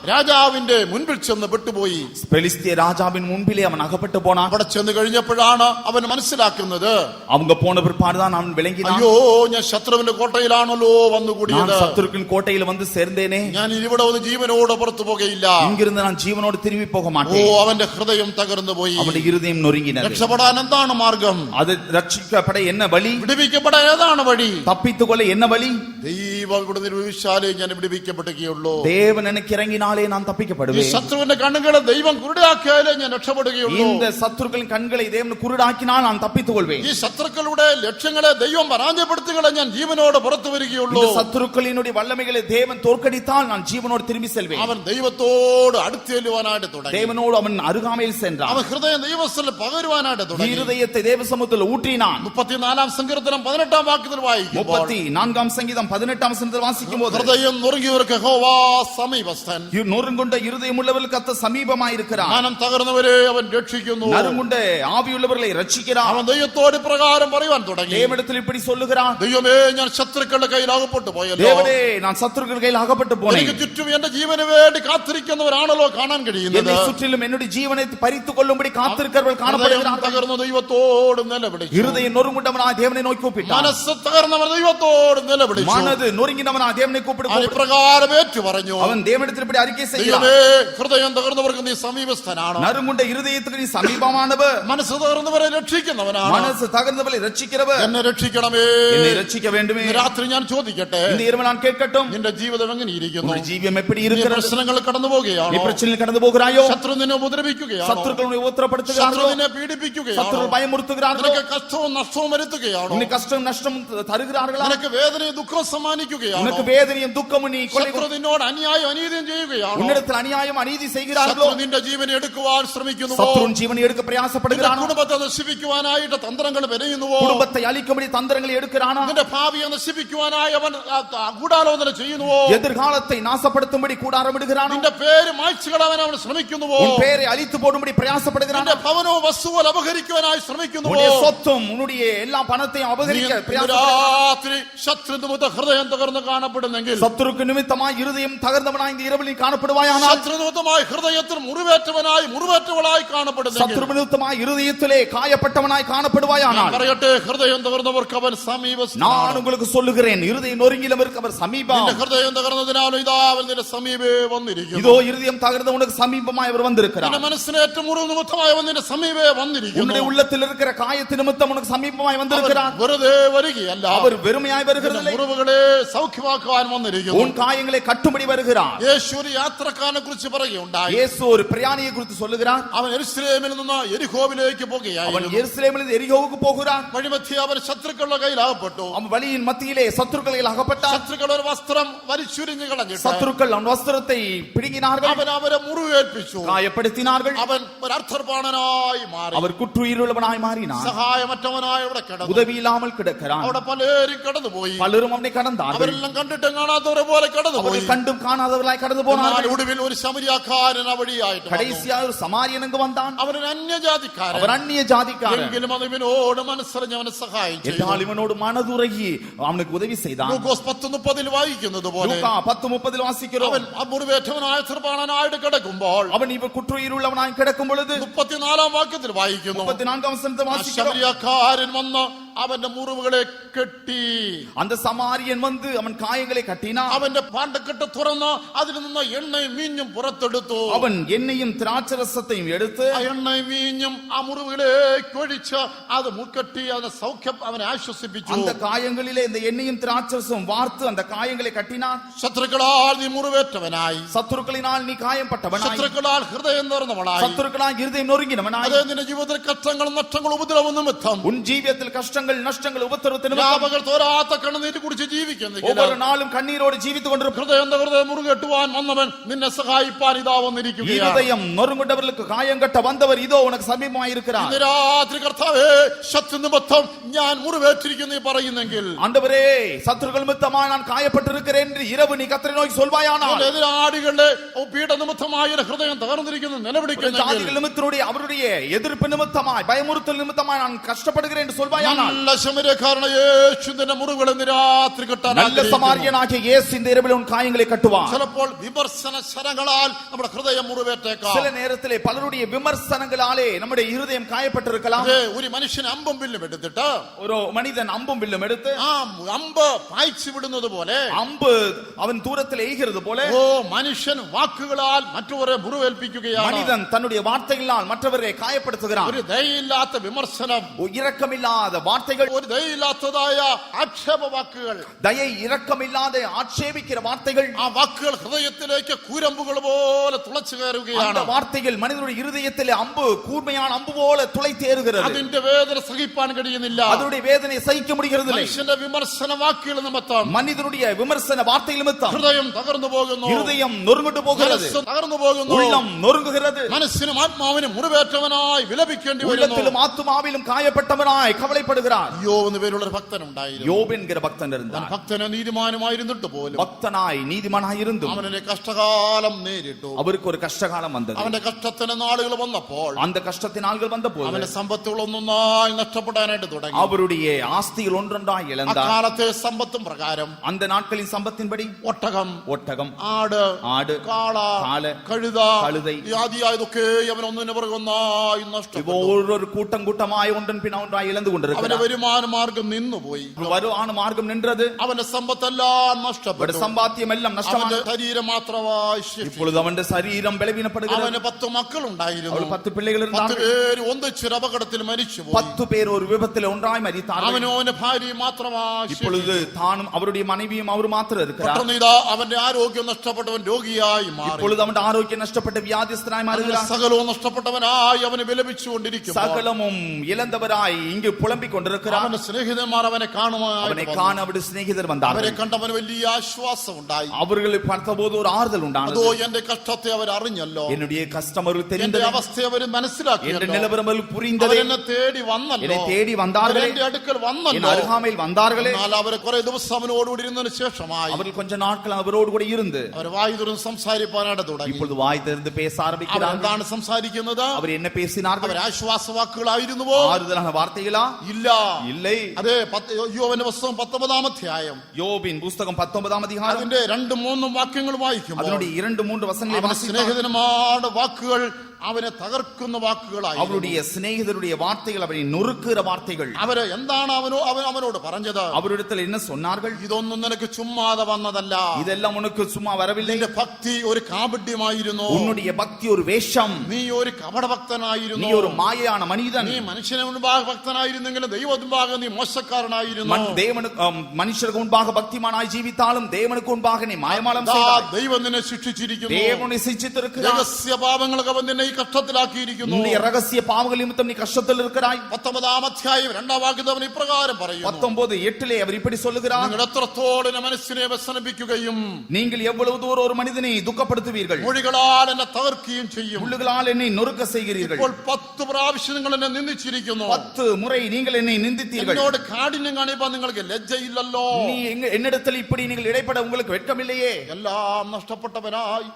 രാജാവിന്റെ മുൻപിൽ ചെന്ന് പെട്ടുപോയി. பெலிஸ்திய ராஜாவின் முன்பிலே அவன் அகப்பட்டு போனான். അവിടെ ചെന്ന് കഴിഞ്ഞപ്പോഴാണ് അവൻ മനസ്സിലാക്കുന്നത്, அவங்க போன பிற்பாடுதான் அவன் விளங்கினான், അയ്യോ ഞാൻ ശത്രുവിന്റെ കോട്ടയിലാണല്ലോ വന്നുകൂടിയത്. நான் சத்துருக்களின் கோட்டையில் வந்து சேர்ந்தேனே, ഞാൻ ഇവിടെ ഒന്ന് ജീവനോട് പുറത്തു പോകുകയില്ല. இங்கிருந்து நான் ஜீவனோடு திரும்பி போக ഓ, மாட்டேன். അവന്റെ ഹൃദയം തകർന്നു പോയി. அவனுடைய இருதயம் நொறுங்கினது. രക്ഷപ്പെടാൻ എന്താണ് മാർഗം? அது ரட்சிக்கப்பட என்ன வழி? വിടുവിക്കപ്പെടാൻ ഏതാണ് വഴി? தப்பித்துக் கொள்ள என்ன வழி? ദൈവം ഇവിടെ നിർവിശാലേ ഞാൻ വിടുവിക്കപ്പെടുകയുള്ളൂ. தேவன் எனக்கு இறங்கினாலே நான் ഈ தப்பிக்கப்படுவேன். ശത്രുവിന്റെ കണ്ണുകളെ ദൈവം കുരുടാക്കിയാലേ ഞാൻ രക്ഷപ്പെടുകയുള്ളൂ. இந்த சத்துருக்களின் கண்களை தேவன் குருடாக்கினால் நான் தப்பித்துக் கொள்வேன். ഈ ശത്രുക്കളുടെ ലക്ഷ്യങ്ങളെ ദൈവം പരാജയപ്പെടുത്തുകളെ ഞാൻ ജീവനോട് പുറത്തു വരികയുള്ളൂ. இந்த சத்துருக்களினுடைய வல்லமைகளை தேவன் தோற்கடித்தால் நான் ஜீவனோடு திரும்பி செல்வேன். അവൻ ദൈവത്തോട് അടുത്തേലുവാനായിട്ട് തുടങ്ങി. தேவனோடு அவன் அருகாமையில் சென்றான். അവൻ ഹൃദയം ദൈവത്തിൽ പകരുവാനായിട്ട് തുടങ്ങി. இருதயத்தை தேவ சமூகத்தில் ஊற்றினான். 34 സങ്കീർത്തനം 18 വാക്യത്തിൽ വായിക്കുമ്പോൾ, 34 சங்கீதம் 18 வசனத்தில் வாசிக்கும் போது, ഹൃദയം നുറുങ്ങിയവർക്ക് യഹോവா സമീപസ്ഥൻ, நொறுங்குண்ட இருதயம் உள்ளவர்களுக்கு கர்த்தர் சமீபமாயிருக்கிறார். മനം തകർന്നവരെ അവൻ രക്ഷിക്കുന്നു. நறுங்குண்ட ஆவியுள்ளவர்களை ரட்சிக்கிறார். അവൻ ദൈവത്തോട് പ്രകാരം പറയുവാൻ തുടങ്ങി, தேவனிடத்தில் இப்படி சொல்லுகிறான், ദൈവമേ ഞാൻ ശത്രുക്കളുടെ കയ്യിൽ അകപ്പെട്ടു പോയല്ലോ. தேவனே நான் சத்துருக்கள் கையில் அகப்பட்டு എനിക്ക് போனேன். ചുറ്റും എന്റെ ജീവന് വേണ്ടി കാത്തിരിക്കുന്നവരാണല്ലോ കാണാൻ കഴിയുന്നത്. என்னை சுற்றிலும் என்னுடைய ஜீவனை பறித்துக் கொள்ளும்படி காத்திருக்கிறவர்கள் ഹൃദയം காணப்படுகிறார்கள். തകർന്ന ദൈവത്തോട് നിലവിളിച്ചു. இருதயம் நொறுங்குண்டவனாய் தேவனை நோக்கி கூப்பிட்டான். മനസ്സ് തകർന്നവർ ദൈവത്തോട് നിലവിളിച്ചു. மனது நொறுங்கினவனாய் தேவனை கூப்பிட்டு പ്രകാരം ഏറ്റു പറഞ്ഞു, அவன் தேவனிடத்தில் இப்படி அறிக்கை செய்கிறான், ദൈവമേ ഹൃദയം തകർന്നവർക്ക് നീ സമീപസ്ഥനാണ്. நறுங்குண்ட இருதயத்துக்கு நீ சமீபமானவர், മനസ്സ് തകർന്നവരെ രക്ഷിക്കുന്നവനാണ്. மனசு தகர்ந்தவளை ரட்சிக்கிறவர், എന്നെ രക്ഷിക്കണമേ. என்னை ரட்சிக்க வேண்டுமே. ഇന്ന് രാത്രി ഞാൻ ചോദിക്കട്ടെ, இந்த இரவு நான் கேட்கட்டும், നിന്റെ ജീവിതം എങ്ങനെ ഇരിക്കുന്നു? உன் ஜீவியம் எப்படி നീ இருக்கிறது? പ്രശ്നങ്ങൾ കടന്നു நீ പോകുകയാണോ? பிரச்சனையில் கடந்து போகிறாயோ? ശത്രു നിന്നെ ഉപദ്രവിക്കുകയാണോ? சத்துருக்களை ശത്രു உத்தரப்படுத்துகிறார்களோ? നിന്നെ പീഡിപ്പിക്കുകയാണോ? சத்துருக்கள் பயமுறுத்துகிறார்களோ? നിനക്ക് കഷ്ടവും നഷ്ടവും വരുത്തുകയാണോ? உனக்கு கஷ்டம் நஷ்டம் தருகிறார்களா? നിനക്ക് വേദനയും ദുഃഖവും സമ്മാനിക്കുകയാണോ? உனக்கு வேதனையும் துக்கமும் நீ ശത്രു നിന്നോട് അന്യായം അനീതിയും ചെയ്യുകയാണോ? உன்னிடத்தில் அநியாயம் அநீதி செய்கிறார்களோ? ശത്രു നിന്റെ ജീവനെ എടുക്കുവാൻ ശ്രമിക്കുന്നുവോ? சத்துருன் ஜீவனை எடுக்க பிரயாசப்படுகிறானோ? കുടുംബത്തെ നശിപ്പിക്കുവാനായിട്ട് തന്ത്രങ്ങൾ മെനയുന്നുവോ? குடும்பத்தை அழிக்கும்படி தந்திரங்களை எடுக்கிறானா? നിന്റെ ഭാവിയെ നശിപ്പിക്കുവാനായി അവൻ ഗൂഢാലോചന ചെയ്യുന്നുവോ? எதிர்காலத்தை நாசப்படுத்தும்படி கூடாரமிடுகிறானோ? നിന്റെ പേര് മായ്ച്ചു കളയാൻ അവൻ ശ്രമിക്കുന്നുവോ? உன் பெயரை அழித்து போடும்படி பிரயாசப்படுகிறானா? നിന്റെ ഭവനവും വസ്തുവും അപഹരിക്കുവാനായി ശ്രമിക്കുന്നുവോ? உன்னுடைய சொத்தும் உன்னுடைய எல்லா பணத்தையும் அபகரிக்க രാത്രി ശത്രു നിമിത്ത ഹൃദയം തകർന്ന് കാണപ്പെടുന്നെങ്കിൽ, சத்துருக்கு நிமித்தமாய் இருதயம் தகர்ந்தவனாய் இந்த இரவில் காணப்படுவாயானால், ശത്രു നിമിത്തമായി ഹൃദയത്തിൽ മുറിവേറ്റവളായി കാണപ്പെടുന്നെങ്കിൽ, சத்துரு நிமித்தமாய் இருதயத்திலே காயப்பட்டவனாய் காணப்படுவாயானால், പറയട്ടെ, ഹൃദയം തകർന്നവർക്ക് അവൻ സമീപസ്ഥനാണ്. நான் உங்களுக்கு சொல்லுகிறேன், இருதயம் நொறுங்கினவருக்கு அவர் சமீபம். നിന്റെ ഹൃദയം തകർന്നതിനാലും ഇതാ അവൻ നിന്റെ സമീപേ വന്നിരിക്കുന്നു. இதோ இருதயம் தகர்ந்தவனுக்கு சமீபமாய் அவர் வந்திருக்கிறார். നിന്റെ മനസ്സിന് ഏറ്റവും മുറിവ് നിമിത്തമായി അവൻ നിന്റെ സമീപേ വന്നിരിക്കുന്നു. உன்னுடைய உள்ளத்தில் இருக்கிற காயத்தின் நிமித்தம் உனக்கு சமீபமாய் வந்திருக்கிறார். വെറുതെ വരികയല്ല, அவர் வெறுமையாய் வருகிறதில்லை, മുറിവുകളെ സൗഖ്യമാക്കുവാൻ വന്നിരിക്കുന്നു. உன் காயங்களை கட்டும்படி வருகிறார். യേശു ഒരു യാത്രക്കാരനെ കുറിച്ച് പറയുകയുണ്ടായി. இயேசு ஒரு பிரயாணியை குறித்து சொல்லுகிறார். അവൻ യെരൂശലേമിൽ നിന്ന് യെരിഹോവിലേക്ക് அவன் പോകുകയായിരുന്നു. எருசலேமிலிருந்து எரிகோவுக்கு போகிறான். വഴിമധ്യേ അവൻ ശത്രുക്കളുടെ കയ്യിൽ അകപ്പെട്ടു. அவன் வழியின் மத்தியிலே சத்துருக்களில் அகப்பட்டார். ശത്രുക്കൾ ഒരു വസ്ത്രം വലിച്ചുരിഞ്ഞു കളഞ്ഞിട്ട് சத்துருக்கள் அவன் வஸ்திரத்தை பிடுங்கினார்கள், അവൻ അവരെ മുറിവേൽപ്പിച്ചു. காயப்படுத்தினார்கள். അവൻ ഒരു അർത്ഥർപ്പാണനായി മാറി. அவர் குற்றுயிருள்ளவனாய் மாறினார். സഹായമറ്റവനായി അവിടെ കിടന്നു. உதவி இல்லாமல் கிடக்கிறான். അവിടെ പലരും കടന്നുപോയി. பலரும் அவனை கடந்தார்கள். അവരെല്ലാം കണ്ടിട്ടും കാണാത്തവരെ പോലെ കടന്നുപോയി. அவர்கள் கண்டும் காணாதவர்களாய் கடந்து എന്നാൽ போனார்கள். ഒടുവിൽ ഒരു ശമരിയാക്കാരൻ വഴിയായിട്ട് വന്നു. கடைசியாக ஒரு சமாரியன் அங்கு வந்தான். അവനൊരു അന്യജാതിക്കാരൻ. அவர் அந்நிய ஜாதிக்காரன். എങ്കിലും അത് ഇവനോട് മനസ്സറിഞ്ഞ് അവനെ സഹായിച്ചു. என்றால் இவனோடு மனதுருகி அவனுக்கு உதவி செய்தான். ലൂക്കോസ് 10:30 വായിക്കുന്നത് പോലെ லூக்கா 10:30 வாசிக்கிறோம். അവൻ മുറിവേറ്റവനായ ചെറുപ്പാണനായിട്ട് കിടക്കുമ്പോൾ அவன் இவர் குற்றுயிருள்ளவனாய் கிடக்கும் பொழுது 34 വാക്യത്തിൽ വായിക്കുന്നു, 34 வசனத்தை வாசிக்கிறோம். ശമരിയാക്കാരൻ വന്ന് അവന്റെ മുറിവുകളെ കെട്ടി. அந்த சமாரியன் வந்து அவன் காயங்களை கட்டினான். അവന്റെ പാണ്ടക്കെട്ട് തുറന്ന് അതിൽ നിന്ന് എണ്ണയും വീഞ്ഞും പുറത്തെടുത്തു. அவன் எண்ணெயும் திராட்சரசத்தையும் எடுத்து ആ എണ്ണയും വീഞ്ഞും ആ മുറിവുകളിലേക്ക് ഒഴിച്ച് അത് മുൾക്കെട്ടി അതിനെ സൗഖ്യം അവനെ ആശ്വസിപ്പിച്ചു. அந்த காயங்களிலே இந்த எண்ணெயும் திராட்சரசம் வார்த்து அந்த காயங்களை கட்டினான். ശത്രുക്കളാൽ നീ മുറിവേറ്റവനായി, சத்துருக்களினால் நீ காயப்பட்டவனாய், ശത്രുക്കളാൽ ഹൃദയം നിറഞ്ഞവനായി, சத்துருக்களால் இருதயம் நொறுங்கினவனாய், അതേ നിന്റെ ജീവിതത്തിൽ കഷ്ടങ്ങളും നഷ്ടങ്ങളും ഉപദ്രവം നിമിത്തം உன் ஜீவியத்தில் கஷ்டங்கள் நஷ்டங்கள் உபத்திரவத்தின் நிமித்தம் രാപകൽ തോരാത്ത കണ്ണുനീര് കുടിച്ച് ജീവിക്കുന്നു. ஒவ்வொரு நாளும் கண்ணீரோடு ஜீவித்துக் கொண்டிருக்கும். ഹൃദയം തകർന്ന് മുറുകെട്ടുവാൻ വന്നവൻ നിന്നെ സഹായിപ്പാൻ ഇതാ വന്നിരിക്കുകയാണ്. இருதயம் நொறுங்குண்டவர்களுக்கு காயம் கட்ட வந்தவர் இதோ உனக்கு சமீபமாய் இருக்கிறார். ഇന്ന് രാത്രി കർത്താവേ, ശത്രു നിമിത്തം ഞാൻ മുറിവേറ്റിരിക്കുന്നു പറയുന്നെങ്കിൽ, ஆண்டவரே, சத்துருக்கள் நிமித்தமாய் நான் காயப்பட்டிருக்கிறேன் என்று இரவு நீ கர்த்தரை நோக்கி சொல்வாயானால், എതിരാളികളുടെ പീഡ നിമിത്തമായ ഹൃദയം തകർന്നിരിക്കുന്നു നിലവിളിക്കുന്നു, ஜாதிகள் நிமித்தனுடைய அவருடைய எதிர்ப்பு நிமித்தமாய் பயமுறுத்தல் நிமித்தமாய் நான் கஷ்டப்படுகிறேன் என்று சொல்வாயானால், നല്ല ശമരിയക്കാരനായ യേശു നിന്റെ മുറിവുകളെ ഇന്ന് രാത്രി കെട്ടാൻ நல்ல சமாரியனாகிய இயேசு இந்த இரவில் உன் காயங்களை கட்டுவார். ചിലപ്പോൾ വിമർശന ശരങ്ങളാൽ നമ്മുടെ ഹൃദയം മുറിവേറ്റേക്കാം. சில நேரத்திலே பலருடைய விமர்சனங்களாலே நம்முடைய இருதயம் காயப்பட்டிருக்கலாம். ഒരു മനുഷ്യൻ അമ്പും വില്ലും എടുത്തിട്ട് ஒரு மனிதன் அம்பும் வில்லும் எடுத்து ആ അമ്പ് പായിച്ചു വിടുന്നത് പോലെ, அம்பு அவன் தூரத்தில் எய்கிறது போல, മനുഷ്യൻ വാക്കുകളാൽ മറ്റവരെ മുറിവേൽപ്പിക്കുകയാണ്. மனிதன் தன்னுடைய வார்த்தைகளால் மற்றவரை காயப்படுத்துகிறான். ഒരു ദയയില്ലാത്ത വിമർശനം, இரக்கமில்லாத வார்த்தைகள், ഒരു ദയയില്ലാത്തതായ ആക്ഷേപ വാക്കുകൾ, தயை இரக்கமில்லாத ஆட்சேபிக்கிற வார்த்தைகள், ആ വാക്കുകൾ ഹൃദയത്തിലേക്ക് കൂരമ്പുകൾ പോലെ തുളച്ചു அந்த കയറുകയാണ്. வார்த்தைகள் மனிதனுடைய இருதயத்திலே அம்பு கூர்மையான அம்பு போல துளைத்து ஏறுகிறது. അതിന്റെ വേദന സഹിപ്പാൻ കഴിയുന്നില്ല. அதனுடைய வேதனையை சகிக்க முடிகிறது. മനുഷ്യന്റെ വിമർശന വാക്കുകൾ നിമിത്തം மனிதனுடைய விமர்சன வார்த்தை நிமித்தம் ഹൃദയം തകർന്നു പോകുന്നു, இருதயம் நொறுங்கிட்டு போகிறது, മനസ്സ് തകർന്നു പോകുന്നു, உள்ளம் நொறுங்குகிறது, മനസ്സിനും ആത്മാവിനും മുറിവേറ്റവനായി വിലപിക്കേണ്ടി വരുന്നു. உள்ளத்திலும் ஆத்துமாவிலும் காயப்பட்டவனாய் கவலைப்படுகிறார். യോബ് എന്ന പേരുള്ള ഒരു ഭക്തനുണ്ടായിരുന്നു. யோபு என்கிற பக்தன் இருந்தார். ഭക്തന് നീതിമാനുമായിരുന്നിട്ട് പോലും பக்தனாய் நீதிமானாய் இருந்தும் അവനെ കഷ്ടകാലം നേരിട്ടു. அவருக்கு ஒரு கஷ்டகாலம் வந்தது. അവന്റെ കഷ്ടത്തിന് നാളുകൾ വന്നപ്പോൾ அந்த கஷ்டத்தின் நாள்கள் வந்தபோது അവന്റെ സമ്പത്തുകൾ ഒന്നൊന്നായി നഷ്ടപ്പെടാനായിട്ട് തുടങ്ങി. அவருடைய ஆஸ்திகள் ஒன்றொன்றாய் இழந்தார். അക്കാലത്തെ സമ്പത്തും പ്രകാരം அந்த நாட்களின் சம்பத்தின்படி ഒട്ടകം, ஒட்டகம், ആട്, ஆடு, കാള, കാള, കഴുത, കഴുதை, ആദിയായതൊക്കെ അവൻ ഒന്നിനു പുറകെ ഒന്നായി നഷ്ടപ്പെട്ടു. ஒரு கூட்டம் கூட்டமாய் ஒன்றன் பின் ஒன்றாய் இழந்து അവന്റെ கொண்டிருக்கிறார். വരുമാന മാർഗം നിന്നുപോയി. வருமான மார்க்கம் நின்றது. അവന്റെ സമ്പത്തെല്ലാം നഷ്ടപ്പെട്ടു. சம்பாத்தியம் எல்லாம் അവന്റെ நஷ்டமான. ശരീരം മാത്രമായി ശേഷിച്ചു. இப்பொழுது அவனுடைய சரீரம் பலவீனப்படுகிறது. അവന് 10 മക്കളുണ്ടായിരുന്നു. 10 பிள்ளைகள் 10 இருந்தார்கள். പേര് ഒന്നിച്ചൊരു അപകടത്തിൽ മരിച്ചുപോയി. 10 பேர் ஒரு விபத்தில் ஒன்றாய் மரித்தார்கள். അവനോ അവന്റെ ഭാര്യ മാത്രമായി இப்பொழுது தானும் அவருடைய மனைவியும் அவர் மாத்திரம் இருக்கிறார். പെട്ടെന്ന് ഇതാ അവന്റെ ആരോഗ്യം നഷ്ടപ്പെട്ടവൻ രോഗിയായി മാറി. இப்பொழுது அவனுடைய ஆரோக்கியம் நஷ்டப்பட்ட வியாதிஸ்தனாய் மாறுகிறார். സകലവും നഷ്ടപ്പെട്ടവനായി അവന് വിലപിച്ചുകൊണ്ടിരിക്കും. சகலமும் இழந்தவராய் இங்கு புலம்பிக் கொண்டிருக்கிறார். கொண்டிருக்கிறார். അവന്റെ സ്നേഹിതന്മാർ അവനെ കാണുവാനായി அவனை വന്നു. காண அவருடைய சிநேகிதர் അവരെ வந்தார்கள். കണ്ടവന് വലിയ ആശ്വാസം ഉണ്ടായി. அவர்களை பார்த்தபோது ஒரு ஆறுதல் അതോ உண்டானது. എന്റെ കഷ്ടത്തെ അവർ അറിഞ്ഞല്ലോ, என்னுடைய கஷ்டம் அவர்கள் എന്റെ தெரிந்தது, അവസ്ഥയെ അവർ என்ற മനസ്സിലാക്കിയല്ലോ, நிலவரம் அவர்கள் புரிந்தது. അവരെന്നെ തേടി വന്നല്ലോ, என்னை தேடி வந்தார்களே, എന്റെ അടുക്കൽ என் വന്നല്ലോ. அருகாமையில் வந்தார்களே. എന്നാൽ അവരെ കുറെ ദിവസം അവനോടുകൂടി ഇരുന്നതിന് ശേഷമായി அவர்கள் கொஞ்ச நாட்கள் அவரோடு கூட இருந்து അവർ വായു തുറന്ന് സംസാരിക്കാനായിട്ട് തുടങ്ങി. இப்பொழுது வாய் திறந்து பேச അവർ ஆரம்பிக்கிறார்கள். എന്താണ് സംസാരിക്കുന്നത്? அவர் என்ன பேசினார்கள்? അവർ ആശ്വാസവാക്കുകളായിരുന്നുവോ? ஆறுதலான வார்த்தைகளா? ഇല്ല. இல்லை. അതെ, യോബിന്റെ പുസ്തകം 19-ാം അധ്യായം யோபின் புஸ்தகம் 19ஆம் அதிகாரம் അതിന്റെ 2-3 വാക്യങ്ങൾ വായിക്കുമ്പോൾ அதனுடைய 2-3 வசனங்களை അവന്റെ வாசித்தால் സ്നേഹിതന്മാരുടെ വാക്കുകൾ അവനെ തകർക്കുന്ന വാക്കുകളായി. அவருடைய சிநேகிதருடைய வார்த்தைகள் அவரை நொறுக்குற வார்த்தைகள். അവര് എന്താണ് അവനോട് പറഞ്ഞത്? அவரிடத்தில் என்ன சொன்னார்கள்? ഇതൊന്നും നിനക്ക് ചുമ്മാതെ വന്നതല്ല, இதெல்லாம் உனக்கு சும்மா வரவில்லை. നിന്റെ ഭക്തി ഒരു കാപട്യമായിരുന്നു, உன்னுடைய பக்தி ஒரு வேஷம், നീ ഒരു കപടഭക്തനായിരുന്നു, நீ ஒரு மாயையான மனிதன், നീ മനുഷ്യന് മുൻപാകെ ഭക്തനായിരുന്നെങ്കിലും ദൈവമുൻപാകെ നീ മോശക്കാരനായിരുന്നു. மனுஷருக்கு முன்பாக பக்திமானாய் ஜீவித்தாலும் தேவனுக்கு முன்பாக நீ மாயமாலம் செய்தாய். ദൈവം നിന്നെ ശിക്ഷിച്ചിരിക്കുന്നു, தேவனை சிச்சித்திருக்கிறார். രഹസ്യ പാപങ്ങൾക്ക് അവൻ നിന്നെ ഈ കഷ്ടത്തിലാക്കിയിരിക്കുന്നു. உன்னுடைய ரகசிய பாவங்கள் நிமித்தம் நீ கஷ்டத்தில் இருக்கிறாய். 19-ാം അധ്യായം 2-ാം വാക്യത്തിൽ അവൻ ഇപ്രകാരം പറയുന്നു, 19:8 அவர் இப்படி சொல்லுகிறார், നിങ്ങൾ എത്രത്തോളം എന്റെ മനസ്സിനെ വ്യസനിപ്പിക്കുകയും நீங்கள் எவ்வளவு தூரம் ஒரு மனிதனை துக்கப்படுத்துவீர்கள், മൊഴികളാൽ എന്നെ തകർക്കുകയും ചെയ്യും. முள்ளுகளால் என்னை நொறுக்க செய்கிறீர்கள். ഇപ്പോൾ 10 പ്രാവശ്യം നിങ്ങൾ എന്നെ നിന്ദിച്ചിരിക്കുന്നു. 10 முறை நீங்கள் என்னை நிந்தித்தீர்கள். എന്നോട് കാഠിന്യം കാണിപ്പാൻ നിങ്ങൾക്ക് ലജ്ജയില്ലല്ലോ. நீ என்னிடத்தில் இப்படி நீங்கள் இடைப்பட உங்களுக்கு வெட்கமில்லையே. എല്ലാം നഷ്ടപ്പെട്ടവനായി,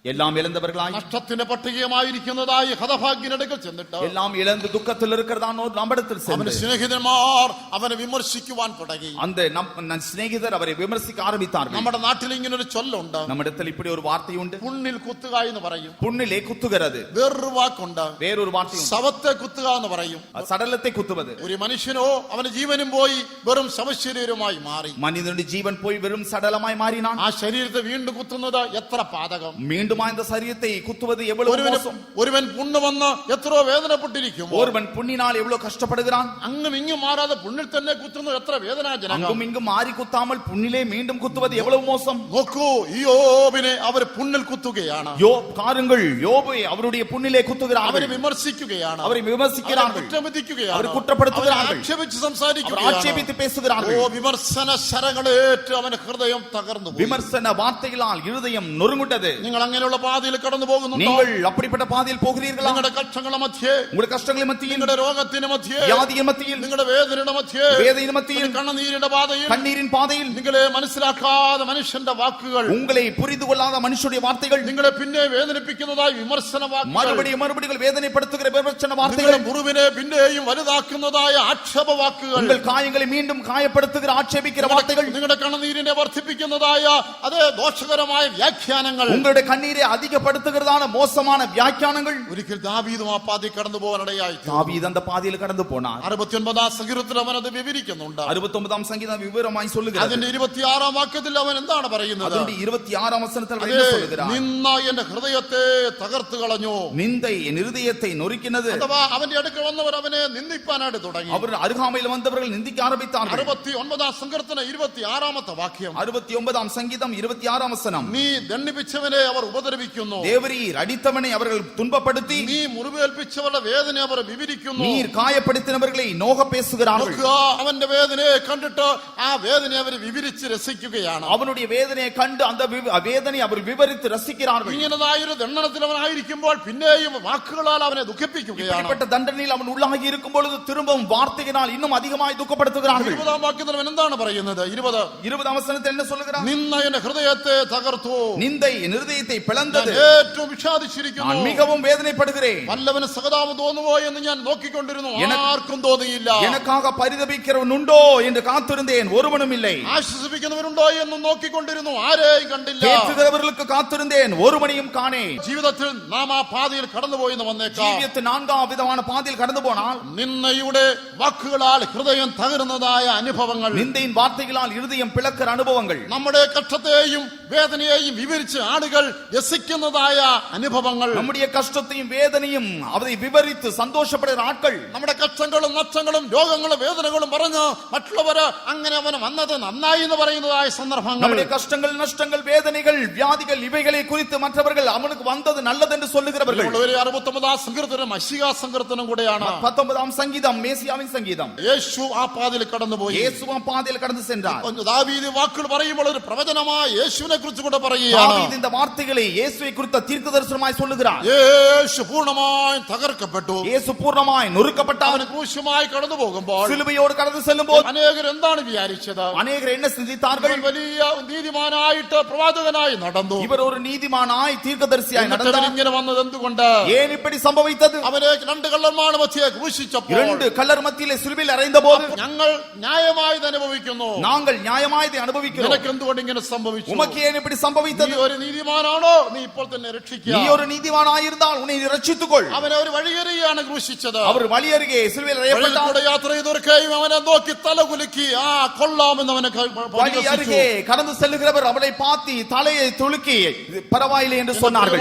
எல்லாம் இழந்தவர்களாய், നഷ്ടത്തിന്റെ പട്ടികയുമായിരിക്കുന്നതായി ഹതഭാഗ്യനടുക്കൽ ചെന്നിട്ട് எல்லாம் இழந்து துக்கத்தில் இருக்கிறதானோ நம்மிடத்தில் അവന്റെ சென்று സ്നേഹിതന്മാർ അവനെ വിമർശിക്കുവാൻ തുടങ്ങി. அந்த நம் சிநேகிதர் அவரை விமர்சிக்க ஆரம்பித்தார்கள். നമ്മുടെ നാട്ടിൽ ഇങ്ങനെ ഒരു ചൊല്ലുണ്ട്, நம்மிடத்தில் இப்படி ஒரு வார்த்தை உண்டு, പുണ്ണിൽ കുത്തുക എന്ന് പറയും. புண்ணிலே குத்துகிறது. വേറൊരു വാക്കുണ്ട്, வேறொரு வார்த்தை உண்டு, ശവത്തെ കുത്തുക എന്ന് പറയും. சடலத்தை குத்துவது. ഒരു മനുഷ്യനോ അവന്റെ ജീവനും പോയി വെറും ശവശരീരമായി മാറി. மனிதனுடைய ஜீவன் போய் வெறும் சடலமாய் மாறினான். ആ ശരീരത്തെ വീണ്ടും കുത്തുന്നത് എത്ര പാതകം. மீண்டும் இந்த சரீரத்தை குத்துவது எவ்வளவு மோசம். ഒരുവൻ പുണ്ണ് വന്ന് എത്രയോ വേദനപ്പെട്ടിരിക്കും. ஒருவன் புண்ணினால் எவ்வளவு கஷ்டப்படுகிறான். അങ്ങും ഇങ്ങും മാറാതെ പുണ്ണിൽ തന്നെ കുത്തുന്നത് എത്ര വേദനാജനകം. அங்கும் இங்கும் மாறி குத்தாமல் புண்ணிலே மீண்டும் குத்துவது எவ்வளவு மோசம். നോക്കൂ, യോബിനെ അവർ പുണ്ണിൽ കുത്തുകയാണ്. பாருங்கள், யோபை அவருடைய புண்ணிலே குத்துகிறார்கள். അവരെ വിമർശിക്കുകയാണ്, அவரை விமர்சிக்கிறார்கள், കുറ്റപ്പെടുത്തുകയാണ്, அவரை குற்றப்படுத்துகிறார்கள், ആക്ഷേപിച്ച് அவர் സംസാരിക്കുകയാണ്. ஆட்சேபித்து பேசுகிறார்கள். ഓ, വിമർശന ശരങ്ങളേറ്റ് അവന്റെ ഹൃദയം തകർന്നു പോയി. விமர்சன வார்த்தைகளால் இருதயம் நொறுங்குண்டது. നിങ്ങൾ അങ്ങനെയുള്ള പാതയിൽ കടന്നു പോകുന്നുണ്ടോ? நீங்கள் அப்படிப்பட்ட பாதையில் போகிறீர்களா? നിങ്ങളുടെ കഷ്ടങ്ങളുടെ മധ്യേ, உங்களுடைய கஷ்டங்களின் மத்தியில், നിങ്ങളുടെ രോഗത്തിന് മധ്യേ, வியாதியின் மத்தியில், നിങ്ങളുടെ വേദനയുടെ മധ്യേ, வேதனையின் மத்தியில், കണ്ണുനീരിന്റെ പാതയിൽ, கண்ணீரின் பாதையில், നിങ്ങളെ മനസ്സിലാക്കാതെ മനുഷ്യന്റെ വാക്കുകൾ, உங்களை புரிந்து கொள்ளாத மனுஷனுடைய வார்த்தைகள், നിങ്ങളെ പിന്നെ വേദനിപ്പിക്കുന്നതായി വിമർശന വാക്കുകൾ, மறுபடியும் வேதனைப்படுத்துகிற விமர்சன வார்த்தைகள், നിങ്ങളുടെ മുറിവിനെ പിന്നെയും വലുതാക്കുന്നതായ ആക്ഷേപ വാക്കുകൾ, உங்கள் காயங்களை மீண்டும் காயப்படுத்துகிற ஆட்சேபிக்கிற வார்த்தைகள், നിങ്ങളുടെ കണ്ണുനീരിനെ വർദ്ധിപ്പിക്കുന്നതായ അതേ ദോഷകരമായ വ്യാഖ്യാനങ്ങൾ, உங்களுடைய கண்ணீரை அதிகப்படுத்துகிறதான மோசமான வியாக்கியானங்கள். ഒരിക്കൽ ദാവീദും ആ പാതി കടന്നു പോകാനിടയായി. தாவீது அந்த பாதையில் கடந்து போனார். 69-ാം സങ്കീർത്തനത്തിൽ അവൻ അത് വിവരിക്കുന്നുണ്ട്. 69ஆம் சங்கீதம் விவரமாய் சொல்லுகிறது. അതിന്റെ 26-ാം വാക്യത്തിൽ അവൻ എന്താണ് പറയുന്നത്? அதனுடைய 26ஆம் வசனத்தில் அவர் என்ன சொல்கிறார்? നിന്ന എന്റെ ഹൃദയത്തെ തകർത്തു കളഞ്ഞു. நிந்தை என் இருதயத்தை நொறுக்கினது. അഥവാ അവന്റെ അടുക്കൽ വന്നവർ അവനെ നിന്ദിപ്പാനായിട്ട് തുടങ്ങി. அவர் அருகாமையில் வந்தவர்கள் நிந்திக்க ஆரம்பித்தார்கள். 69-ാം സങ്കീർത്തനം 26-ാമത്തെ വാക്യം. 69ஆம் சங்கீதம் 26ஆம் வசனம். നീ ദണ്ഡിപ്പിച്ചവനെ അവർ ഉപദ്രവിക്കുന്നു, தேவரீர் அடித்தவனை அவர்கள் துன்பப்படுத்தி, നീ മുറിവേൽപ്പിച്ചവരുടെ വേദന അവർ വിവരിക്കുന്നു. நீர் காயப்படுத்தினவர்களை நோக பேசுகிறார்கள். അവന്റെ വേദനയെ കണ്ടിട്ട് ആ വേദനയെ അവർ വിവരിച്ച് രസിക്കുകയാണ്. அவனுடைய வேதனையை கண்டு அந்த வேதனை அவர் விவரித்து ரசிக்கிறார்கள். ഇങ്ങനതായൊരു ദണ്ഡനത്തിൽ അവനായിരിക്കുമ്പോൾ പിന്നെയും വാക്കുകളാൽ അവനെ ദുഃഖിപ്പിക്കുകയാണ്. இப்படிப்பட்ட தண்டனையில் அவன் உள்ளாகி இருக்கும் பொழுது திரும்பவும் வார்த்தையினால் இன்னும் அதிகமாய் துக்கப்படுத்துகிறார்கள். 20-ാം വാക്യത്തിൽ അവൻ എന്താണ് പറയുന്നത്? 20 வசனத்தில் என்ன சொல்லுகிறார்? നിന്ന എന്റെ ഹൃദയത്തെ തകർത്തു, நிந்தை என் இருதயத்தை பிளந்தது, ഏറ്റവും വിഷാദിച്ചിരിക്കുന്നു, நான் மிகவும் வேதனைப்படுகிறேன். വല്ലവന് സഹതാപം തോന്നുമോ എന്ന് ഞാൻ നോക്കിക്കൊണ്ടിരുന്നു, ആർക്കും തോന്നിയില്ല. எனக்காக பரிதபிக்கிறவன் உண்டோ என்று காத்திருந்தேன், ஒருவனும் இல்லை. ആശ്വസിപ്പിക്കുന്നവരുണ്ടോ എന്ന് നോക്കിക്കൊണ്ടിരുന്നു, ആരെയും കണ്ടില്ല. கேட்கிறவர்களுக்கு காத்திருந்தேன், ஒருவனையும் காணேன். ജീവിതത്തിൽ നാം ആ പാതയിൽ കടന്നുപോയെന്ന് വന്നേക്കാം. ஜீவியத்தின் 4ஆம் விதமான பாதையில் கடந்து போனால், നിന്നയുടെ വാക്കുകളാൽ ഹൃദയം തകരുന്നതായ അനുഭവങ്ങൾ, நிந்தையின் வார்த்தைகளால் இருதயம் பிளக்கிற அனுபவங்கள், നമ്മുടെ കഷ്ടത്തെയും വേദനയെയും വിവരിച്ച് ആളുകൾ രസിക്കുന്നതായ അനുഭവങ്ങൾ, நம்முடைய கஷ்டத்தையும் வேதனையும் அதை விவரித்து சந்தோஷப்படுகிற ஆட்கள், നമ്മുടെ കഷ്ടങ്ങളും നഷ്ടങ്ങളും രോഗങ്ങളും വേദനകളും പറഞ്ഞ് മറ്റുള്ളവര് അങ്ങനെ അവന് വന്നത് നന്നായി എന്ന് പറയുന്നതായ സന്ദർഭങ്ങൾ, நம்முடைய கஷ்டங்கள் நஷ்டங்கள் வேதனைகள் வியாதிகள் இவைகளை குறித்து மற்றவர்கள் அவனுக்கு வந்தது நல்லது என்று சொல்லுகிறவர்கள். 69 സങ്കീർത്തനം മശിഹാ സങ്കീർത്തനം കൂടെയാണ്. 19 சங்கீதம் மேசியாவின் சங்கீதம். യേശു ആ പാതയിൽ കടന്നുപോയി. இயேசு ആ പാതയിൽ கடந்து சென்றார். ദാവീദ് വാക്കുകൾ പറയുമ്പോൾ ഒരു പ്രവചനമായ യേശുവിനെ കുറിച്ച് കൂടെ പറയുകയാണ്. தாவீது இந்த வார்த்தைகளை இயேசுவை குறித்த தீர்க்கதரிசனமாய் சொல்லுகிறார். യേശു പൂർണ്ണമായും തകർക്കപ്പെട്ടു. இயேசு பூர்ணமாய் நொறுக்கப்பட்டார். അവൻ ക്രൂശുമായി കടന്നു പോകുമ്പോൾ சிலுவையோடு கடந்து செல்லும்போது അനേകർ എന്താണ് വിചാരിച്ചത്? அநேகர் என்ன சிந்தித்தார்கள்? ഇവൻ വലിയ നീതിമാനായിട്ട് പ്രവാചകനായി നടന്നു. இவர் ஒரு நீதிமானாய் தீர்க்கதரிசியாய் நடந்தார். ഇങ്ങനെ വന്നത് എന്തുകൊണ്ട്? ஏன் இப்படி சம்பவித்தது? അവനെ രണ്ട് കള്ളന്മാരുടെ മധ്യേ ക്രൂശിച്ചപ്പോൾ, இரண்டு கல்லர் மத்தியிலே சிலுவையில் அறைந்தபோது ഞങ്ങൾ ന്യായമായത് അനുഭവിക്കുന്നു, நாங்கள் நியாயமாயதை அனுபவிக்கிறோம். നിനക്ക് എന്തുകൊണ്ട് ഇങ്ങനെ സംഭവിച്ചു? உமக்கு ஏன் இப்படி சம்பவித்தது? നീ ഒരു നീതിമാനാണോ? നീ ഇപ്പോൾ തന്നെ രക്ഷിക്കുക. நீ ஒரு நீதிமானாயிருந்தால் உன்னை ரட்சித்துக்கொள். അവനെ ഒരു വഴിയരികെയാണ് ക്രൂശിച്ചത്. அவர் வழி அருகே சிலுவையில் அறையப்பட்டார். വഴിയിലൂടെ യാത്ര ചെയ്തവർക്കെയും അവനെ നോക്കി തലകുലുക്കി ആ കൊള്ളാമെന്ന് അവനെ வழி அருகே கடந்து செல்லுகிறவர் அவளை பார்த்து தலையை துலுக்கி பரவாயில்லை என்று சொன்னார்கள்.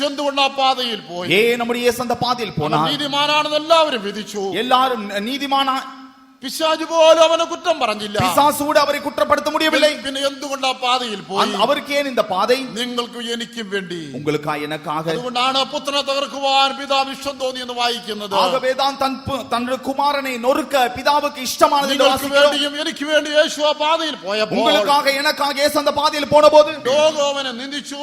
എന്തുകൊണ്ട് ആ പാതയിൽ പോയി? ஏன் நம்முடைய இயேசு அந்த பாதையில் போனார்? നീതിമാനാണെന്ന് എല്ലാവരും വിധിച്ചു. எல்லாரும் நீதிமானா, പിശാച് പോലും അവനെ കുറ്റം പറഞ്ഞില്ല. பிசாசு கூட அவரை குற்றப்படுத்த முடியவில்லை. പിന്നെ എന്തുകൊണ്ട് ആ പാതയിൽ പോയി? அவருக்கு ஏன் இந்த பாதை? നിങ്ങൾക്കും എനിക്കും വേണ്ടി, உங்களுக்கா எனக்காக. അതുകൊണ്ടാണ് പുത്രനെ തകർക്കുവാൻ പിതാവ് ഇഷ്ടം തോന്നി എന്ന് വായിക്കുന്നത്. ஆகவே தான் தன்னுடைய குமாரனை நொறுக்க பிதாவுக்கு இஷ்டமானது என்று നിങ്ങൾക്ക് வாசிக்கிறோம். വേണ്ടിയും എനിക്ക് വേണ്ടി യേശു ആ പാതയിൽ പോയപ്പോൾ உங்களுக்காக எனக்காக இயேசு அந்த பாதையில் போனபோது ലോകം അവനെ നിന്ദിച്ചു,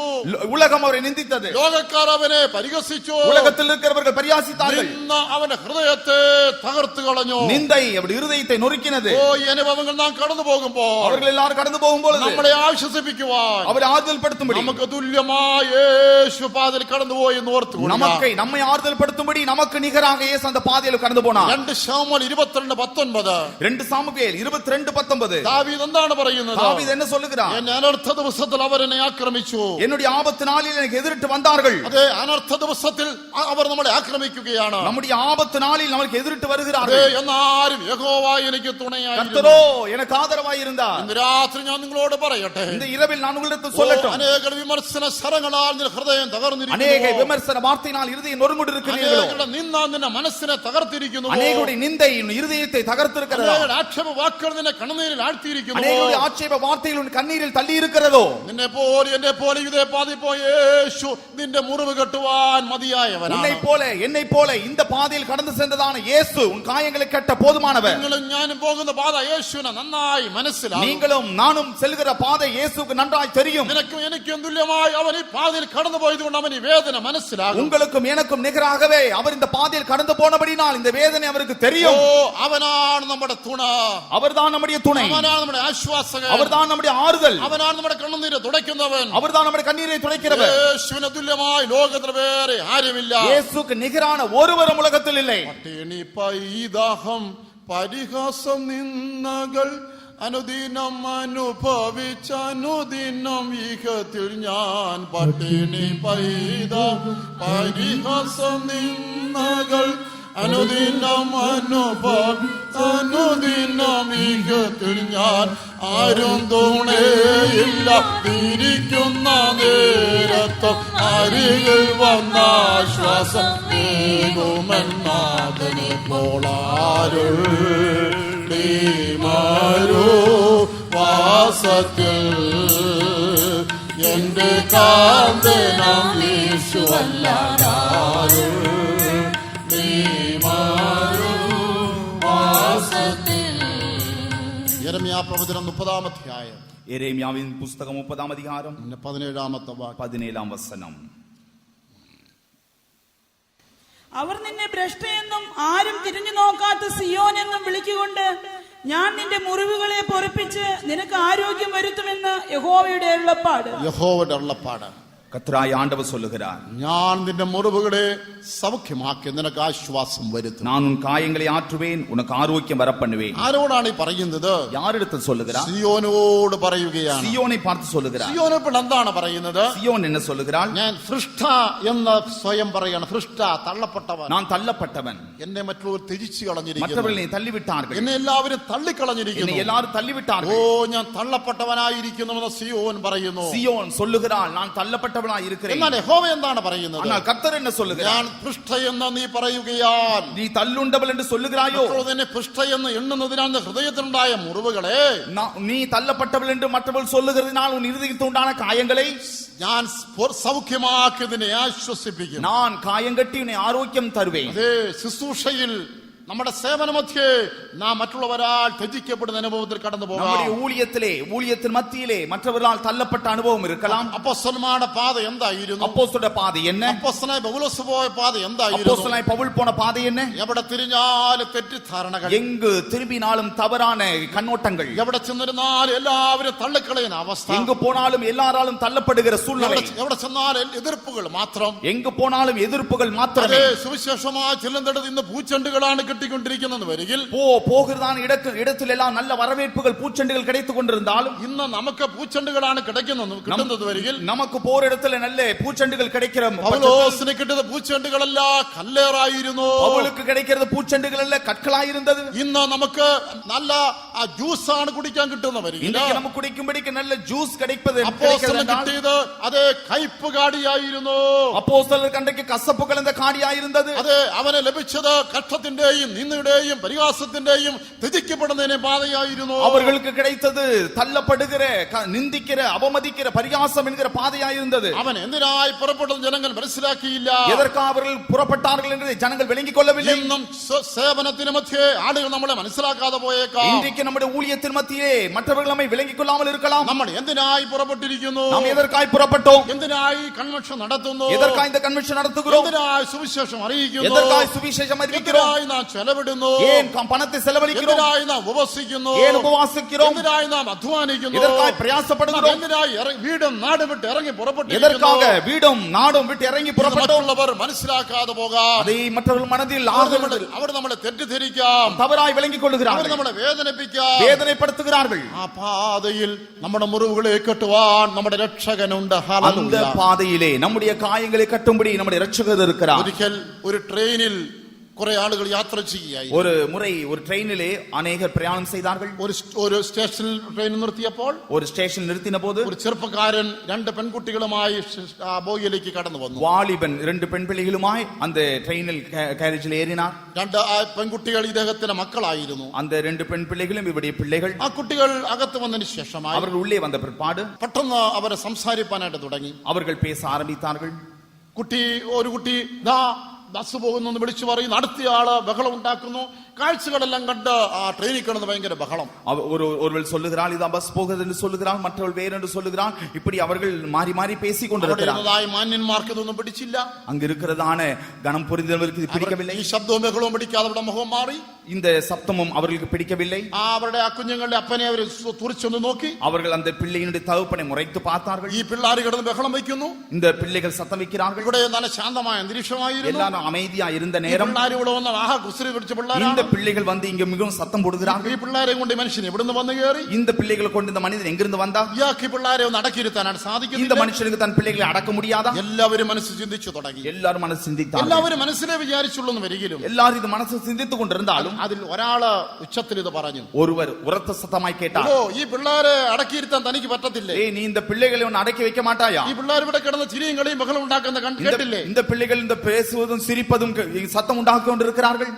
உலகம் அவரை நிந்தித்தது. ലോകക്കാർ അവനെ പരിഹസിച്ചു, உலகத்தில் இருக்கிறவர்கள் பரியாசித்தார்கள். നിന്ന അവന്റെ ഹൃദയത്തെ തകർത്തു കളഞ്ഞു. நிந்தை அவருடைய இருதயத்தை நொறுக்கினது. ഓ, ഈ അനുഭവങ്ങൾ നാം കടന്നു പോകുമ്പോൾ அவர்கள் எல்லாரும் கடந்து போகும்போது നമ്മളെ ആശ്വസിപ്പിക്കുവാൻ, அவரை ஆறுதல் படுத்தும்படி, നമുക്ക് തുല്യമായ യേശു പാതയിൽ കടന്നുപോയി എന്ന് ഓർത്തുകൊള്ളുക. நம்மை ஆறுதல் படுத்தும்படி நமக்கு நிகராக இயேசு அந்த பாதையில் கடந்து போனார். 2 ശമൂവേൽ 22:19. 2 சாமுவேல் 22:19. ദാവീദ് എന്താണ് പറയുന്നത്? தாவீது என்ன சொல்லுகிறார்? എന്നെ അനർത്ഥ ദിവസത്തിൽ അവർ എന്നെ ആക്രമിച്ചു. என்னுடைய ஆபத்து நாளில் எனக்கு எதிரிட்டு வந்தார்கள். അതെ, അനർത്ഥ ദിവസത്തിൽ അവർ നമ്മളെ ആക്രമിക്കുകയാണ്. நம்முடைய ஆபத்து நாளில் நமக்கு எதிரிட்டு അതെ, வருகிறார்கள். എന്നാലും യഹോവ എനിക്ക് തുണയായിരുന്നു. கர்த்தரோ எனக்கு ஆதரவாய் இருந்தார். ഇന്ന് രാത്രി ഞാൻ നിങ്ങളോട് പറയട്ടെ, இந்த இரவில் நான் உங்களிடத்தில் சொல்லட்டும். അനേക വിമർശന ശരങ്ങളാൽ നിന്റെ ഹൃദയം തകർന്നിരിക്കുന്നു. அநேக விமர்சன வார்த்தையினால் இருதயம் நொறுங்குண்டிருக்கிறீர்களோ? അനേകരുടെ നിന്ന നിന്റെ മനസ്സിനെ തകർത്തിരിക്കുന്നു. அநேகருடைய நிந்தை உன் இருதயத்தை தகர்த்திருக்கிறதா? അനേകരുടെ ആക്ഷേപ വാക്കുകൾ നിന്നെ കണ്ണുനീരിൽ ആഴ്ത്തിയിരിക്കുന്നു. அநேகருடைய ஆட்சேப வார்த்தைகள் உன் கண்ணீரில் தள்ளி இருக்கிறதோ? നിന്നെ പോലെ എന്നെ പോലെ ഇതേ പാതി പോയ യേശു നിന്റെ മുറിവ് കെട്ടുവാൻ മതിയായവനാണ്. உன்னை போல என்னை போல இந்த பாதையில் கடந்து சென்றதான இயேசு உன் காயங்களை கட்ட போதுமானவர். നിങ്ങളും ഞാനും പോകുന്ന പാത യേശുവിനെ നന്നായി മനസ്സിലാക്കും. நீங்களும் நானும் செல்கிற பாதை இயேசுவுக்கு நன்றாய் தெரியும். നിനക്കും എനിക്കും തുല്യമായി അവൻ ഈ പാതയിൽ കടന്നു പോയതുകൊണ്ട് അവൻ ഈ വേദന മനസ്സിലാകും. உங்களுக்கும் எனக்கும் நிகராகவே அவர் இந்த பாதையில் கடந்து போனபடினால் இந்த வேதனை அவருக்கு ഓ, தெரியும். അവനാണ് നമ്മുടെ തുണ, அவர்தான் நம்முடைய துணை, അവനാണ് നമ്മുടെ ആശ്വാസകൻ, அவர்தான் நம்முடைய ആறுதൽ, അവനാണ് നമ്മുടെ കണ്ണുനീര് തുടയ്ക്കുന്നവൻ. அவர்தான் நம்முடைய கண்ணீரை துடைக்கிறவர். യേശുവിന് തുല്യമായി ലോകത്തിൽ വേറെ ആരുമില്ല. இயேசுக்கு நிகரான ஒருவரும் உலகத்தில் இல்லை. പട്ടിണി പൈദാഹം പരിഹാസം നിന്നകൾ അനുദിനം അനുഭവിച്ച അനുദിനം ഈഹത്തിൽ ഞാൻ. പട്ടിണി പൈദാഹം പരിഹാസം നിന്നകൾ അനുദിനം അനുഭവിച്ച അനുദിനം ഈഹത്തിൽ ഞാൻ. ആരും തുണയില്ല തിരിക്കുന്ന നേരത്തും അരികിൽ വന്നാശ്വാസം നീകുമെന്നാഥനെ പോളാരുമാരോ വാസത്തിൽ എന്റെ കാന്തനം യേശുവല്ലാരും യെരമ്യാ പ്രവചനം 30-ാം അധ്യായം எரேமியாவின் புஸ்தகம் 30-ஆம் அதிகாரம் 17-ാമത്തെ വാക്യം. 17-ஆம் வசனம். അവർ നിന്നെ ഭ്രഷ്ടയെന്നും ആരും തിരിഞ്ഞു നോക്കാത്ത സിയോൻ എന്നും വിളിക്കുകൊണ്ട് ഞാൻ നിന്റെ മുറിവുകളെ പൊറിപ്പിച്ച് നിനക്ക് ആരോഗ്യം വരുത്തുമെന്ന് യഹോവയുടെ അരുളപ്പാട്. യഹോവയുടെ അരുളപ്പാട്. கர்த்தராய் ஆண்டவர் சொல்லுகிறார், ഞാൻ നിന്റെ മുറിവുകളെ സൗഖ്യമാക്കി നിനക്ക് ആശ്വാസം വരുത്തും. நான் உன் காயங்களை ஆற்றுவேன், உனக்கு ஆரோக்கியம் வரப்பண்ணுவேன். ആരോടാണ് ഈ പറയുന്നത്? யாரிடத்தில் சொல்லுகிறார்? സിയോനോട് പറയുകയാണ്. സിയോனை பார்த்து சொல்லுகிறார். സിയോൻ ഇപ്പോൾ എന്താണ് പറയുന്നത്? സിയോൻ என்ன சொல்லுகிறாள்? ഞാൻ സൃഷ്ട എന്ന് സ്വയം പറയാണ്. സൃഷ്ട, തള്ളപ്പെട്ടവൻ, நான் தள்ளப்பட்டவன், എന്നെ മറ്റുള്ളവർ ത്യജിച്ചു കളഞ്ഞിരിക്കുന്നു, மற்றவர்கள் என்னை தள்ளிவிட்டார்கள், എന്നെ എല്ലാവരും என்னை തള്ളിക്കളഞ്ഞിരിക്കുന്നു. எல்லாரும் ഓ, தள்ளிவிட்டார்கள். ഞാൻ തള്ളപ്പെട്ടവനായിരിക്കുന്നുവെന്ന് സിയോൻ പറയുന്നു. சியோன் சொல்லுகிறாள், நான் தள்ளப்பட்டவனாய் தள்ளப்பட்டவனாய் இருக்கிறேன். എന്നാൽ യഹോവ എന്താണ് പറയുന്നത്? ஆனால் கர்த்தர் என்ன சொல்லுகிறார்? ഞാൻ പൃഷ്ഠയെന്ന് നീ പറയുകയാൽ நீ தள்ளுண்டவள் என்று சொல்லுகிறாயோ? മറ്റുള്ളതിനെ പൃഷ്ഠയെന്ന് എണ്ണുന്നതിനാൽ ഹൃദയത്തിലുണ്ടായ മുറിവുകളെ நீ தள்ளப்பட்டவள் என்று மற்றவள் சொல்லுகிறதினால் உன் இருதயத்தில் உண்டான காயங்களை ഞാൻ സൗഖ്യമാക്കിയതിനെ ആശ്വസിപ്പിക്കും. நான் காயங்கட்டி உன்னை ஆரோக்கியம் தருவேன். അതേ ശുശ്രൂഷയിൽ നമ്മുടെ സേവനമധ്യേ നാം മറ്റുള്ളവരാൽ ത്യജിക്കപ്പെടുന്ന അനുഭവത്തിൽ കടന്നു நம்முடைய പോകാം. ஊழியத்தின் மத்தியிலே மற்றவர்களால் தள்ளப்பட்ட அனுபவம் இருக்கலாம். അപ്പോസ്തലന്മാരുടെ പാത എന്തായിരുന്നു? அப்போஸ்தலருடைய பாதை என்ன? അപ്പോസ്തലനായ പൗലോസ് പോയ പാത എന്തായിരുന്നു? அப்போஸ்தலனாய் பவுல் போன பாதை என்ன? എവിടെ തിരിഞ്ഞാലും തെറ്റിദ്ധാരണകൾ, எங்கு திரும்பினாலும் தவறான கண்ணோட்டங்கள், എവിടെ ചെന്നിരുന്നാലും എല്ലാവരും തള്ളിക്കളയുന്ന അവസ്ഥ, எங்கு போனாலும் எல்லாராலும் தள்ளப்படுகிற சூழ்நிலை, എവിടെ ചെന്നാലും എതിർപ്പുകൾ മാത്രം, எங்கு போனாலும் எதிர்ப்புகள் അതേ மாத்திரமே. സുവിശേഷമായി ചെല്ലുന്നിടത്ത് ഇന്ന് പൂച്ചെണ്ടുകളാണ് കിട്ടിക്കൊണ്ടിരിക്കുന്നത് വരികിൽ போகிறதான இடத்தில் எல்லாம் நல்ல வரவேற்புகள் பூச்செண்டுகள் கிடைத்துக் கொண்டிருந்தாலும் ഇന്ന് നമുക്ക് പൂച്ചെണ്ടുകളാണ് കിട്ടുന്നത് വരികിൽ நமக்கு போற இடத்துல நல்ல பூச்செண்டுகள் கிடைக்கிற പൗലോസിന് കിട്ടിയത് പൂച്ചെണ്ടുകളല്ല കല്ലേറായിരുന്നു. பவுலுக்கு கிடைக்கிறது பூச்செண்டுகள் அல்ல கற்களாயிருந்தது. ഇന്ന് നമുക്ക് നല്ല ജ്യൂസാണ് കുടിക്കാൻ കിട്ടുന്ന വരികിൽ இன்னைக்கு நமக்கு குடிக்கும்படிக்கு நல்ல ஜூஸ் கிடைப்பது അപ്പോസ്തലന് കിട്ടിയത് അതേ കയ്പ് കാടിയായിരുന്നു. அப்போஸ்தலருக்கு அன்றைக்கு கசப்பு கலந்த காடியாயிருந்தது. അതെ അവന് ലഭിച്ചത് കഷ്ടത്തിന്റെയും നിന്ദയുടെയും പരിഹാസത്തിന്റെയും ത്യജിക്കപ്പെടുന്നതിനെ പാതയായിരുന്നു. அவர்களுக்கு கிடைத்தது தள்ளப்படுகிற நிந்திக்கிற அவமதிக்கிற பரிகாசம் என்கிற பாதையாயிருந்தது. അവൻ എന്തിനായി പുറപ്പെട്ടത് ജനങ്ങൾ മനസ്സിലാക്കിയില്ല. எதற்காக அவர்கள் புறப்பட்டார்கள் என்று ஜனங்கள் விளங்கிக் கொள்ளவில்லை. ഇന്നും സേവനത്തിന് മധ്യേ ആളുകൾ നമ്മളെ മനസ്സിലാക്കാതെ പോയേക്കാം. இன்றைக்கு நம்முடைய ஊழியத்தின் மத்தியிலே மற்றவர்கள் நம்மை விளங்கிக் கொள்ளாமல் இருக்கலாம். നമ്മൾ എന്തിനായി പുറപ്പെട്ടിരിക്കുന്നു? நாம் எதற்காய் புறப்பட்டோம்? എന്തിനായി കൺവെൻഷൻ നടത്തുന്നു? எதற்காய் இந்த கன்வென்ஷன் நடத்துகிறோம்? എന്തിനായി സുവിശേഷം അറിയിക്കുന്നു? எதற்காய் சுவிசேஷம் அறிவிக்கிறோம்? എന്തിനായി നാം ചെലവിടുന്നു? ஏன் பணத்தை செலவழிக்கிறோம்? എന്തിനായി നാം ഉപവസിക്കുന്നു? ஏன் உபவாசிக்கிறோம்? എന്തിനായി നാം അധ്വാനിക്കുന്നു? எதற்காய் பிரயாசப்படுகிறோம்? എന്തിനായി വീടും നാടും വിട്ട് ഇറങ്ങി പുറപ്പെട്ടിരിക്കുന്നു? எதற்காக வீடும் நாடும் விட்டு இறங்கி புறப்பட்டோம்? മറ്റുള്ളവർ മനസ്സിലാക്കാതെ പോകാം. அதை மற்றவர்கள் மனதில் അവർ നമ്മളെ തെറ്റിദ്ധരിക്കാം, தவறாய் விளங்கிக் അവർ கொள்ளுகிறார்கள், നമ്മളെ വേദനിപ്പിക്കാം, வேதனைப்படுத்துகிறார்கள். ആ പാതയിൽ നമ്മുടെ മുറിവുകളെ കെട്ടുവാൻ നമ്മുടെ രക്ഷകനുണ്ട്. அந்த பாதையிலே நம்முடைய காயங்களை கட்டும்படி நம்முடைய இரட்சகர் இருக்கிறார். ഒരിക്കൽ ഒരു ട്രെയിനിൽ കുറെ ആളുകൾ യാത്ര ചെയ്യുകയായി. ஒரு முறை ஒரு ட்ரெயினிலே அநேகர் பிரயாணம் செய்தார்கள். ഒരു സ്റ്റേഷനിൽ ട്രെയിൻ നിർത്തിയപ്പോൾ ஒரு ஸ்டேஷன் நிறுத்தின போது ഒരു ചെറുപ്പക്കാരൻ രണ്ട് പെൺകുട്ടികളുമായി ബോഗിയിലേക്ക് കടന്നു വന്നു. வாலிபன் 2 பெண் பிள்ளைகளுமாய் அந்த ட்ரெயினில் கேரேஜில் ஏறினார். രണ്ട് പെൺകുട്ടികൾ ഇദ്ദേഹത്തിന്റെ മക്കളായിരുന്നു. அந்த 2 பெண் பிள்ளைகளும் இவருடைய பிள்ளைகள். ആ കുട്ടികൾ അകത്ത് വന്നതിന് ശേഷമായി அவர்கள் உள்ளே வந்த பிற்பாடு പെട്ടെന്ന് അവരെ സംസാരിപ്പാനായിട്ട് തുടങ്ങി. அவர்கள் பேச ஆரம்பித்தார்கள். ഒരു കുട്ടി ബസ് പോകുന്നു വിളിച്ചു പറയും, അടുത്ത ആള് ബഹളം ഉണ്ടാക്കുന്നു. കാഴ്ചകളെല്ലാം കണ്ട് ആ ട്രെയിനിൽ കിടന്ന് ഭയങ്കര ബഹളം. ஒருவள் சொல்லுகிறாள் இதான் பஸ் போகிறது என்று சொல்லுகிறாள், மற்றவள் வேறு என்று சொல்லுகிறாள். இப்படி அவர்கள் மாறி மாறி பேசிக் கொண்டிருக்கிறார்கள். മാന്യന്മാർക്ക് ഇതൊന്നും പിടിച്ചില്ല. அங்கு இருக்கிறதான கணம் புரிந்தவர்களுக்கு இது பிடிக்கவில்லை. ഈ ശബ്ദവും ബഹളവും പിടിക്കാതെ അവരുടെ മുഖം മാറി. இந்த சப்தமும் அவர்களுக்கு பிடிக்கவில்லை. അവരുടെ ആ കുഞ്ഞുങ്ങളുടെ അപ്പനെ അവർ തുറിച്ചൊന്ന് നോക്കി. அவர்கள் அந்த பிள்ளையினுடைய தகப்பனை முறைத்து பார்த்தார்கள். ഈ പിള്ളേർ കിടന്ന് ബഹളം വയ്ക്കുന്നു, இந்த பிள்ளைகள் சத்தம் வைக்கிறார்கள். ഇവിടെ നല്ല ശാന്തമായ അന്തരീക്ഷമായിരുന്നു. எல்லாரும் அமைதியா இருந்த நேரம் പിള്ളേർ ഇവിടെ വന്ന ആഹാ കുസൃതി പിടിച്ച இந்த പിള്ളേരാണ്. பிள்ளைகள் வந்து இங்க மிகவும் சத்தம் போடுகிறார்கள். ഈ പിള്ളേരെ കൊണ്ട് മനുഷ്യൻ എവിടുന്ന് വന്നു കയറി? இந்த பிள்ளைகளை கொண்டு இந்த மனிதன் எங்கிருந்து வந்தா? ഇയാൾക്ക് ഈ പിള്ളേരെ ഒന്ന് അടക്കിയിരുത്താനാണ് இந்த സാധിക്കുന്നില്ല. மனுஷனுக்கு தன் பிள்ளைகளை அடக்க முடியாதா? എല്ലാവരും മനസ്സ് ചിന്തിച്ചു തുടങ്ങി. எல்லாரும் மனசு சிந்தித்தார்கள். എല്ലാവരും മനസ്സിലെ വിചാരിച്ചുള്ളൂ വരികിലും எல்லாரும் இது மனசு சிந்தித்துக் கொண்டிருந்தாலும் അതിൽ ഒരാള് ഉച്ചത്തിൽ ഇത് പറഞ്ഞു. ஒருவர் உரத்த சத்தமாய் கேட்டார், ഓ ഈ പിള്ളേരെ അടക്കിയിരുത്താൻ തനിക്ക് പറ്റത്തില്ലേ? ஏய் நீ இந்த பிள்ளைகளை ஒன்னு அடக்கி வைக்க மாட்டாயா? ഈ പിള്ളേർ ഇവിടെ കിടന്ന് ചിരിയും കളിയും ബഹളം ഉണ്ടാക്കുന്ന കേട്ടില്ലേ? இந்த பிள்ளைகள் இந்த பேசுவதும் சிரிப்பதும் சத்தம் உண்டாக்கி கொண்டிருக்கிறார்கள்.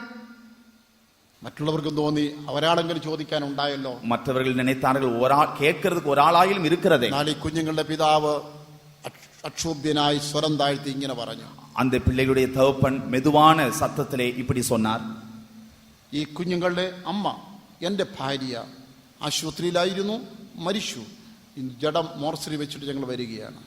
മറ്റുള്ളവർക്കും തോന്നി ഒരാളെങ്കിലും ചോദിക്കാൻ ഉണ്ടായല്ലോ. மற்றவர்கள் நினைத்தார்கள் கேட்கறதுக்கு ஒரு ஆளாயிலும் இருக்கிறதே. എന്നാൽ ഈ കുഞ്ഞുങ്ങളുടെ പിതാവ് അക്ഷോഭ്യനായി സ്വരം താഴ്ത്തി ഇങ്ങനെ പറഞ്ഞു. அந்த பிள்ளைகளுடைய தகப்பன் மெதுவான சத்தத்திலே இப்படி சொன்னார், ഈ കുഞ്ഞുങ്ങളുടെ അമ്മ എന്റെ ഭാര്യ ആശുപത്രിയിലായിരുന്നു, മരിച്ചു. ജഡം മോർച്ചറി വെച്ചിട്ട് ഞങ്ങൾ വരികയാണ്.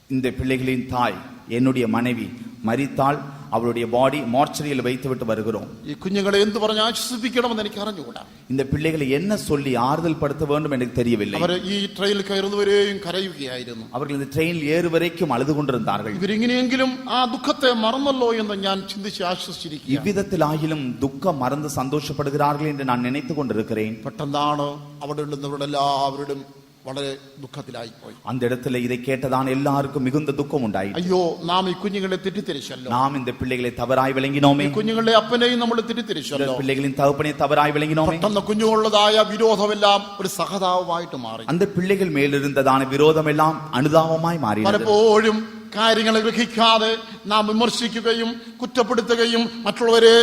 இந்த பிள்ளைகளின் தாய் என்னுடைய மனைவி மரித்தாள், அவளுடைய பாடி மார்ச்சரியில் வைத்துவிட்டு வருகிறோம். ഈ കുഞ്ഞുങ്ങളെ എന്ത് പറഞ്ഞ് ആശ്വസിപ്പിക്കണമെന്ന് എനിക്ക് അറിഞ്ഞുകൂടാ. இந்த பிள்ளைகளை என்ன சொல்லி ஆறுதல் படுத்த வேண்டும் எனக்கு தெரியவில்லை. അവർ ഈ ട്രെയിനിൽ കയറുന്നവരെയും കരയുകയായിരുന്നു. அவர்கள் இந்த ட்ரெயினில் ஏறு வரைக்கும் அழுது கொண்டிருந்தார்கள். ഇവരിങ്ങനെയെങ്കിലും ആ ദുഃഖത്തെ മറന്നല്ലോ എന്ന് ഞാൻ ചിന്തിച്ച് ആശ്വസിച്ചിരിക്കുക. இவ்விதத்தில் ஆகிலும் துக்கம் மறந்து சந்தோஷப்படுகிறார்கள் என்று நான் நினைத்துக் கொண்டிருக்கிறேன். പെട്ടെന്നാണ് അവിടെ ഉള്ളവരുടെ എല്ലാവരും വളരെ ദുഃഖത്തിലായി പോയി. அந்த இடத்துல இதை கேட்டதான் எல்லாருக்கும் மிகுந்த துக்கம் உண்டாയി. അയ്യോ നാം ഈ കുഞ്ഞുങ്ങളെ തെറ്റിദ്ധരിച്ചല്ലോ, நாம் இந்த பிள்ளைகளை தவறாய் விளங்கினோமே, ഈ കുഞ്ഞുങ്ങളുടെ അപ്പനെയും നമ്മൾ തെറ്റിദ്ധരിച്ചല്ലോ, பிள்ளைகளின் தகப்பனை தவறாய் விளங்கினோமே. പെട്ടെന്ന് കുഞ്ഞുങ്ങളുടേതായ വിരോധമെല്ലാം ഒരു സഹതാപമായിട്ട് മാറി. அந்த பிள்ளைகள் மேல் இருந்ததான விரோதம் எல்லாம் அனுதாபமாய் மாறினது. പലപ്പോഴും കാര്യങ്ങളെ ഗ്രഹിക്കാതെ നാം വിമർശിക്കുകയും കുറ്റപ്പെടുത്തുകയും മറ്റുള്ളവരെ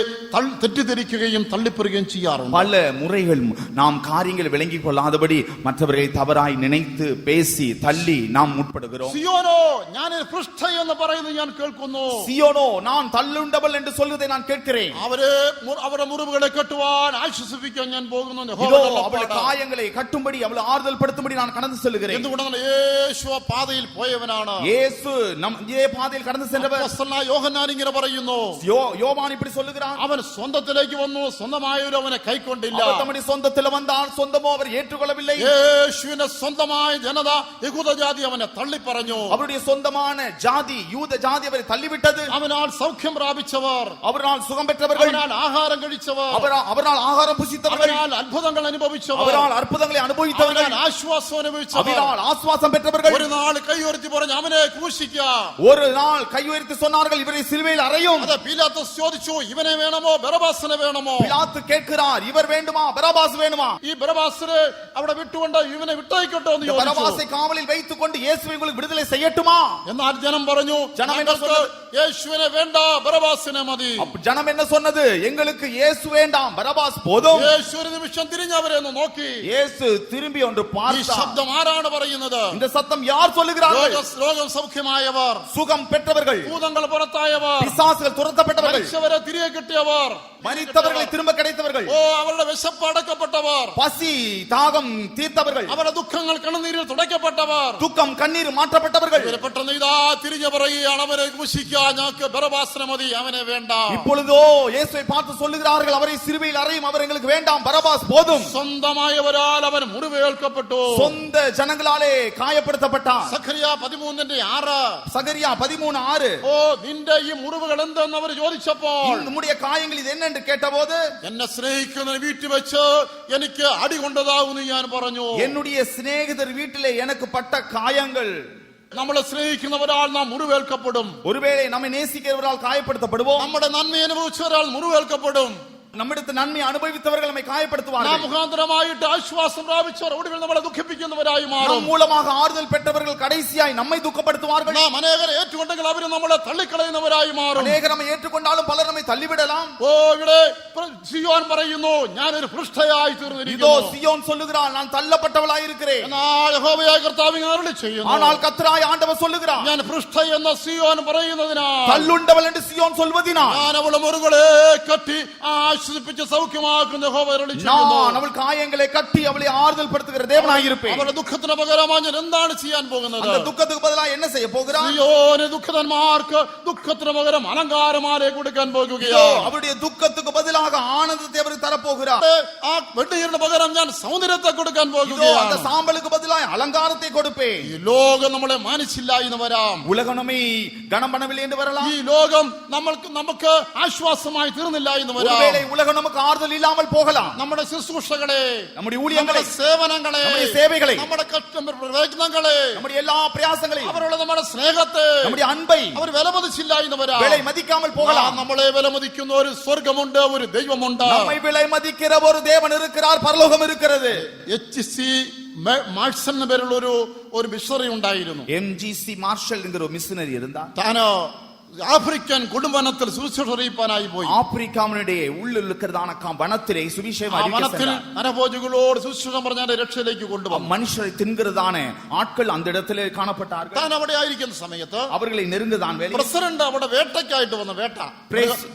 തെറ്റിദ്ധരിക്കുകയും തള്ളിപ്പറുകയും ചെയ്യാറുണ്ട്. பல முறைகள் நாம் காரியங்களை விளங்கிக் கொள்ளாதபடி மற்றவர்களை தவறாய் நினைத்து பேசி தள்ளி நாம் முற்படுகிறோம். സിയോനോ ഞാൻ പൃഷ്ഠ എന്ന് പറയുന്നത് ഞാൻ കേൾക്കുന്നു. சியோனோ நான் தள்ளுண்டவள் என்று சொல்வதை நான் கேட்கிறேன். അവരുടെ മുറിവുകളെ കെട്ടുവാൻ ആശ്വസിപ്പിക്കാൻ ഞാൻ പോകുന്നു. இதோ அவளுடைய காயங்களை கட்டும்படி அவளை ஆறுதல் படுத்தும்படி நான் கடந்து செல்கிறேன். എന്തുകൊണ്ടാണ് യേശു പാതയിൽ പോയവനാണ്. இயேசு இதே பாதையில் கடந்து சென்றவர். അപ്പോസ്തലനായ യോഹന്നാൻ ഇങ്ങനെ പറയുന്നു. யோவான் இப்படி சொல்லுகிறான். അവൻ സ്വന്തത്തിലേക്ക് വന്നു, സ്വന്തമായവരും അവനെ കൈക്കൊണ്ടില്ല. அவர் தம்முடைய சொந்தத்தில் வந்தால் சொந்தமோ அவர் ஏற்றுக்கொள்ளவில்லை. യേശുവിന്റെ സ്വന്തമായ ജനത യഹൂദ ജാതി അവനെ തള്ളിപ്പറഞ്ഞു. அவருடைய சொந்தமான ஜாதி யூத ஜாதி அவரை தள்ளிவிட்டது. അവനാൽ സൗഖ്യം പ്രാപിച്ചവർ, அவரால் சுகம் பெற்றவர்கள், അവനാൽ ആഹാരം കഴിച്ചവർ, அவரால் ஆகாரம் புசித்தவர்கள், അവനാൽ അത്ഭുതങ്ങൾ അനുഭവിച്ചവർ, அவரால் அற்புதங்களை அனுபவித்தவர்கள், അവനാൽ ആശ്വാസം അനുഭവിച്ചവർ, அவரால் ஆசுவாசம் பெற்றவர்கள். ഒരു നാൾ കൈ ഉയർത്തി പറഞ്ഞു അവനെ ക്രൂശിക്കാം. ஒரு நாள் கை உயர்த்தி சொன்னார்கள் இவரை சிலுவையில் அறையும். അത് പീലാത്തോസ് ചോദിച്ചു ഇവനെ വേണമോ ബറബാസിനെ വേണമോ. பிலாத்து கேட்கிறார் இவர் வேண்டுமா பரபாஸ் வேண்டுமா. ഈ ബറബാസിനെ അവിടെ വിട്ടുകൊണ്ട് ഇവനെ വിട്ടയക്കട്ടോ എന്ന് ചോദിച്ചു. பரபாசை காவலில் வைத்துக் கொண்டு இயேசுவை உங்களுக்கு விடுதலை செய்யட்டுமா. എന്നാൽ ജനം പറഞ്ഞു യേശുവിനെ വേണ്ട ബറബാസിനെ മതി. ஜனம் என்ன சொன்னது? எங்களுக்கு இயேசு வேண்டாம் பரபாஸ் போதும். യേശു ഒരു നിമിഷം തിരിഞ്ഞ് അവരെ ഒന്ന് നോക്കി. இயேசு திரும்பி ஒன்று ഈ பார்த்தார். ശബ്ദം ആരാണ് പറയുന്നത്? இந்த சத்தம் யார் சொல்லுகிறார்கள்? രോഗം സൗഖ്യമായവർ, சுகம் பெற்றவர்கள், ഭൂതങ്ങൾ പുറത്തായവർ, பிசாசுகள் തുരത്തപ്പെട്ടவர்கள், മരിച്ചവരെ തിരികെ കിട്ടിയവർ, மரித்தவர்களை திரும்ப கிடைத்தவர்கள், അവരുടെ വിശപ്പ് അടക്കപ്പെട്ടവർ, பசி தாகம் தீர்த்தவர்கள், അവരുടെ ദുഃഖങ്ങൾ കണ്ണുനീരിൽ തുടയ്ക്കപ്പെട്ടവർ, துக்கம் கண்ணீர் மாற்றப்பட்டவர்கள். ഇവരെ പെട്ടെന്ന് ഇതാ തിരിഞ്ഞു പറയുകയാണ് അവനെ ക്രൂശിക്കാൻ ഞങ്ങൾക്ക് ബറബാസിനെ മതി, അവനെ വേണ്ട. இப்பொழுதோ இயேசுவை பார்த்து சொல்லுகிறார்கள் அவரை சிலுவையில் அறையும், அவர் எங்களுக்கு வேண்டாம் பரபாஸ் போதும். സ്വന്തമായവരാൽ അവൻ മുറിവേൽക്കപ്പെട്ടു, சொந்த ஜனங்களாலே காயப்படுத்தப்பட்டார். സഖറിയ 13:6. சகரியா 13:6. നിന്റെ ഈ മുറിവുകൾ എന്തെന്ന് അവർ ചോദിച്ചപ്പോൾ நம்முடைய காயங்கள் இது என்ன என்று கேட்டபோது എന്നെ സ്നേഹിക്കുന്ന വീട്ടിൽ വെച്ച് എനിക്ക് അടി കൊണ്ടതാവുന്നു ഞാൻ പറഞ്ഞു. என்னுடைய சிநேகிதர் வீட்டிலே எனக்கு பட்ட காயங்கள். നമ്മളെ സ്നേഹിക്കുന്നവരാൽ നാം മുറിവേൽക്കപ്പെടും. ஒருவேளை நம்மை நேசிக்கிறவரால் காயப்படுத்தப்படுவோம். നമ്മുടെ നന്മ അനുഭവിച്ചവരാൽ മുറിവേൽക്കപ്പെടും. நம்மிடத்தில் நன்மை அனுபவித்தவர்கள் நம்மை காயப்படுத்துவார்கள். നാം മുഖാന്തരമായിട്ട് ആശ്വാസം പ്രാപിച്ചവർ ഒടുവിൽ നമ്മളെ ദുഃഖിപ്പിക്കുന്നവരായി മാറും. நம் மூலமாக ஆறுதல் பெற்றவர்கள் கடைசியாய் நம்மை துக்கப்படுத்துவார்கள். നാം അനേകരെ ഏറ്റുകൊണ്ടെങ്കിൽ അവർ നമ്മളെ തള്ളിക്കളയുന്നവരായി മാറും. அநேகர் நம்மை ஏற்றுக்கொண்டாலும் பலர் நம்மை தள்ளிவிடலாம். ഇവിടെ സിയോൻ പറയുന്നു ഞാനൊരു പൃഷ്ഠയായി இதோ തീർന്നിരിക്കുന്നു. சியோன் சொல்லுகிறான் நான் தள்ளப்பட்டவளாய் இருக்கிறேன். എന്നാൽ യഹോവയായ കർത്താവ് ഇങ്ങനെ അരുളി ചെയ്യുന്നു, ஆனால் கர்த்தராയ ஆண்டவர் சொல்லுகிறான் ഞാൻ പൃഷ്ഠ എന്ന സിയോൻ പറയുന്നതിനാൽ, தள்ளுண்டவள் என்று சியோன் சொல்வதினால் ഞാൻ അവളെ മുറിവുകളെ കെട്ടി ആശ്വസിപ്പിച്ച് സൗഖ്യമാക്കുന്ന യഹോവ അരുളി ചെയ്യുന്നു. நான் அவள் காயங்களை கட்டி அவளை ஆறுதல் படுத்துகிற தேவனாய் இருப்பேன். അവരുടെ ദുഃഖത്തിന് പകരമായി ഞാൻ എന്താണ് ചെയ്യാൻ പോകുന്നത്? அந்த துக்கத்துக்கு பதிலாக என்ன செய்ய போகிறான்? സിയോന് ദുഃഖിതന്മാർക്ക് ദുഃഖത്തിന് പകരം അലങ്കാരമാലെ കൊടുക്കാൻ പോകുകയാണ്. அவருடைய துக்கத்துக்கு பதிலாக ஆனந்தத்தை அவர் தரப்போகிறார். ആ വെണ്ണീരിന് പകരം ഞാൻ സൗന്ദര്യത്തെ കൊടുക്കാൻ அந்த പോകുകയാണ്. சாம்பலுக்கு பதிலாக அலங்காரத்தை கொடுப்பேன். ഈ ലോകം നമ്മളെ മാനിച്ചില്ല എന്ന് വരാം. உலகம் நம்மை கனம் பண்ணவில்லை என்று வரலாம். ഈ ലോകം നമുക്ക് ആശ്വാസമായി തീർന്നില്ല എന്ന് വരാം. ஒருவேளை உலகம் நமக்கு ஆறுதல் இல்லாமல் போகலாம். നമ്മുടെ ശുശ്രൂഷകളെ, நம்முடைய ஊழியங்களை, നമ്മുടെ സേവനങ്ങളെ, நம்முடைய சேவைகளை, നമ്മുടെ പ്രയത്നങ്ങളെ, நம்முடைய எல்லா பிரயாசங்களையும், അവരുടെ നമ്മുടെ സ്നേഹത്തെ, நம்முடைய அன்பை അവർ വിലമതിച്ചില്ല എന്ന് വരാം. விலை மதிக்காமல் போகலாம். നമ്മളെ വിലമതിക്കുന്ന ഒരു സ്വർഗമുണ്ട്, ഒരു ദൈവമുണ്ട്. நம்மை விலை மதிக்கிற ஒரு தேவன் இருக்கிறார், பரலோகம் இருக்கிறது. HC മാർഷൽ എന്ന പേരുള്ള ഒരു മിഷണറി ഉണ്ടായിരുന്നു. MGC மார்ஷல் என்கிற ஒரு மிஷனரி இருந்தார். താനോ ആഫ്രിക്കൻ കൊടുംവനത്തിൽ സുവിശേഷം അറിയിപ്പാനായി പോയി. ஆப்பிரிக்காவினுடைய உள்ளில் இருக்கிறதான வனத்திலே சுவிசேஷம் அறிவிக்க വനത്തിൽ சென்றார். നരഭോജികളോട് സുവിശേഷം പറഞ്ഞാൽ രക്ഷയിലേക്ക് കൊണ്ടുവന്നു. மனுஷரை தின்கிறதான ஆட்கள் அந்த இடத்திலே காணப்பட்டார்கள். താൻ അവിടെ ആയിരിക്കുന്ന സമയത്ത് அவர்களை நெருங்குதான் வேலை. പ്രസിഡന്റ് അവിടെ വേട്ടയ്ക്കായിട്ട് വന്ന വേട്ട.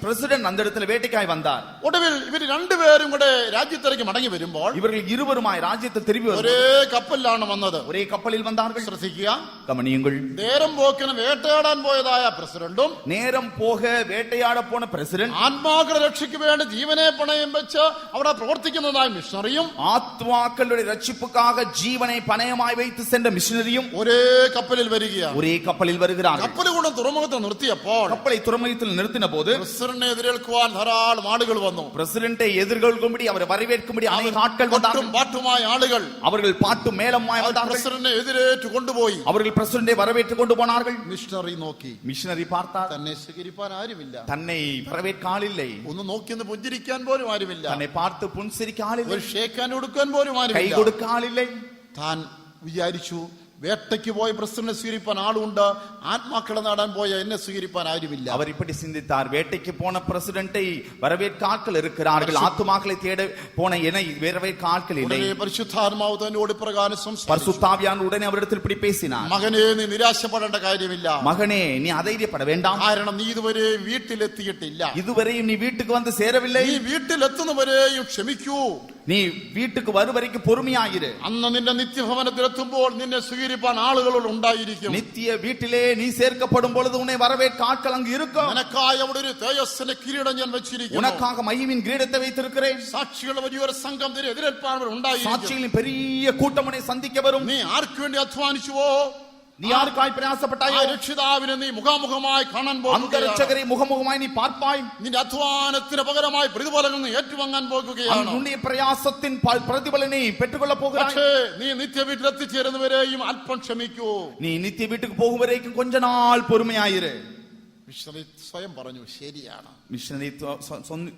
பிரசிடென்ட் அந்த இடத்துல வேட்டைக்காய் வந்தார். ഒടുവിൽ ഇവർ രണ്ടുപേരും കൂടെ രാജ്യത്തിലേക്ക് മടങ്ങി വരുമ്പോൾ இவர்கள் இருவருமாய் ராஜ்யத்தை திரும்பி ഒരേ കപ്പലിലാണ് വന്നത്. ஒரே கப்பலில் வந்தார்கள். ശ്രദ്ധിക്കുക, கவனியுங்கள். നേരം പോക്കിന് വേട്ടയാടാൻ പോയതായ പ്രസിഡന്റും நேரம் போக வேட்டையாட போன பிரசிடென்ட், ആത്മാക്കളുടെ രക്ഷയ്ക്ക് വേണ്ടി ജീവനെ പണയം വെച്ച് അവിടെ പ്രവർത്തിക്കുന്നതായ മിഷണറിയും, ஆத்மாக்களுடைய ரட்சிப்புக்காக ஜீவனை பணயமாய் வைத்து சென்ற மிஷனரியும் ഒരേ കപ്പലിൽ വരികയാണ്. ஒரே கப்பலில் வருகிறார்கள். കപ്പൽ കൊണ്ട് തുറമുഖത്ത് നിർത്തിയപ്പോൾ கப்பலை துறைமுகத்தில் நிறுத்தின போது പ്രസിഡന്റിനെ എതിരേൽക്കുവാൻ ധാരാളം ആളുകൾ വന്നു. பிரசிடென்ட்டை எதிர்கொள்ளும்படி அவரை வரவேற்கும்படி அநேக ஆட்கள் வந்தார்கள். പാട്ടുമായ ആളുകൾ அவர்கள் பாட்டு மேளமாய் வந்தார்கள். പ്രസിഡന്റിനെ എതിരേറ്റു കൊണ്ടുപോയി. அவர்கள் பிரசிடென்ட்டை வரவேற்று கொண்டு போனார்கள். മിഷണറി നോക്കി, மிஷனரி பார்த்தார். തന്നെ സ്വീകരിപ്പാൻ ആരുമില്ല. தன்னை வரவேற்க ஆளில்லை. ഒന്ന് നോക്കിയൊന്ന് പുഞ്ചിരിക്കാൻ പോലും ആരുമില്ല. தன்னை பார்த்து புன்சிரிக்க ஆளில்லை. ഒരു ഷേക്കാൻ കൊടുക്കാൻ പോലും கை ആരുമില്ല. கொடுக்க ஆளில்லை. താൻ വിചാരിച്ചു വേട്ടയ്ക്ക് പോയ പ്രസിഡന്റ് സ്വീകരിപ്പാൻ ആളുണ്ട്, ആത്മാക്കളെ നേടാൻ പോയ എന്നെ സ്വീകരിപ്പാൻ ആരുമില്ല. அவர் இப்படி சிந்தித்தார், வேட்டைக்கு போன பிரசிடென்ட்டை வரவேற்க ஆட்கள் இருக்கிறார்கள், ஆத்துமாக்களை தேட போன என்னை வரவேற்க ஆட்கள் இல்லை. ഉടനെ പരിശുദ്ധാത്മാവ് തന്നോട് ഇപ്രകാരം സംസാരിച്ചു. பரிசுத்தாவியானவர் உடனே அவரிடத்தில் இப்படி பேசினார், മകനെ നീ നിരാശപ്പെടേണ്ട കാര്യമില്ല. மகனே நீ அதைரியப்பட வேண்டாம், കാരണം നീ ഇതുവരെ വീട്ടിലെത്തിയിട്ടില്ല. இதுவரையும் நீ வீட்டுக்கு வந்து சேரவில்லை. നീ വീട്ടിലെത്തുന്നവരെയും ക്ഷമിക്കൂ. நீ வீட்டுக்கு வரும் வரைக்கும் பொறுமையாயிரு. അന്ന് നിന്റെ നിത്യഭവനത്തിലെത്തുമ്പോൾ നിന്നെ സ്വീകരിപ്പാൻ ആളുകൾ ഉണ്ടായിരിക്കും. நித்திய வீட்டிலே நீ சேர்க்கப்படும் பொழுது உன்னை வரவேற்க ஆட்கள் அங்கு இருக்கும். നിനക്കായി അവിടെ ഒരു തേജസ്സിന്റെ കിരീടം ഞാൻ വെച്ചിരിക്കുന്നു. உனக்காக மகிமையின் கிரீடத்தை வைத்திருக்கிறேன். സാക്ഷികളുടെ വലിയൊരു സംഘം നിന്നെ എതിരേൽപ്പാൻ ഉണ്ടായിരിക്കും. சாட்சிகளின் பெரிய கூட்டம் உன்னை சந்திக்க வரும். നീ ആർക്കു വേണ്ടി അധ്വാനിച്ചുവോ, நீ யாருக்காய் பிரயாசப்பட்டாயோ, രക്ഷിതാവിനെ നീ മുഖാമുഖമായി കാണാൻ அந்த പോകുകയാണ്. രക്ഷകரை മുഖമുഖമായി നീ பார்ப்பாய். നിന്റെ അധ്വാനത്തിന് പകരമായി പ്രതിഫലങ്ങൾ നീ ഏറ്റുവാങ്ങാൻ പോകുകയാണ്. உன்னுடைய பிரயாசத்தின் பிரதிபலனை பெற்றுக்கொள்ள போகிறாய். പക്ഷേ നീ നിത്യ വീട്ടിലെത്തിച്ചേരുന്നവരെയും അല്പം ക്ഷമിക്കൂ. நீ நித்திய வீட்டுக்கு போகும் வரைக்கும் கொஞ்ச நாள் பொறுமையாயிரு. മിഷണറി സ്വയം പറഞ്ഞു, ശരിയാണ്. மிஷனரி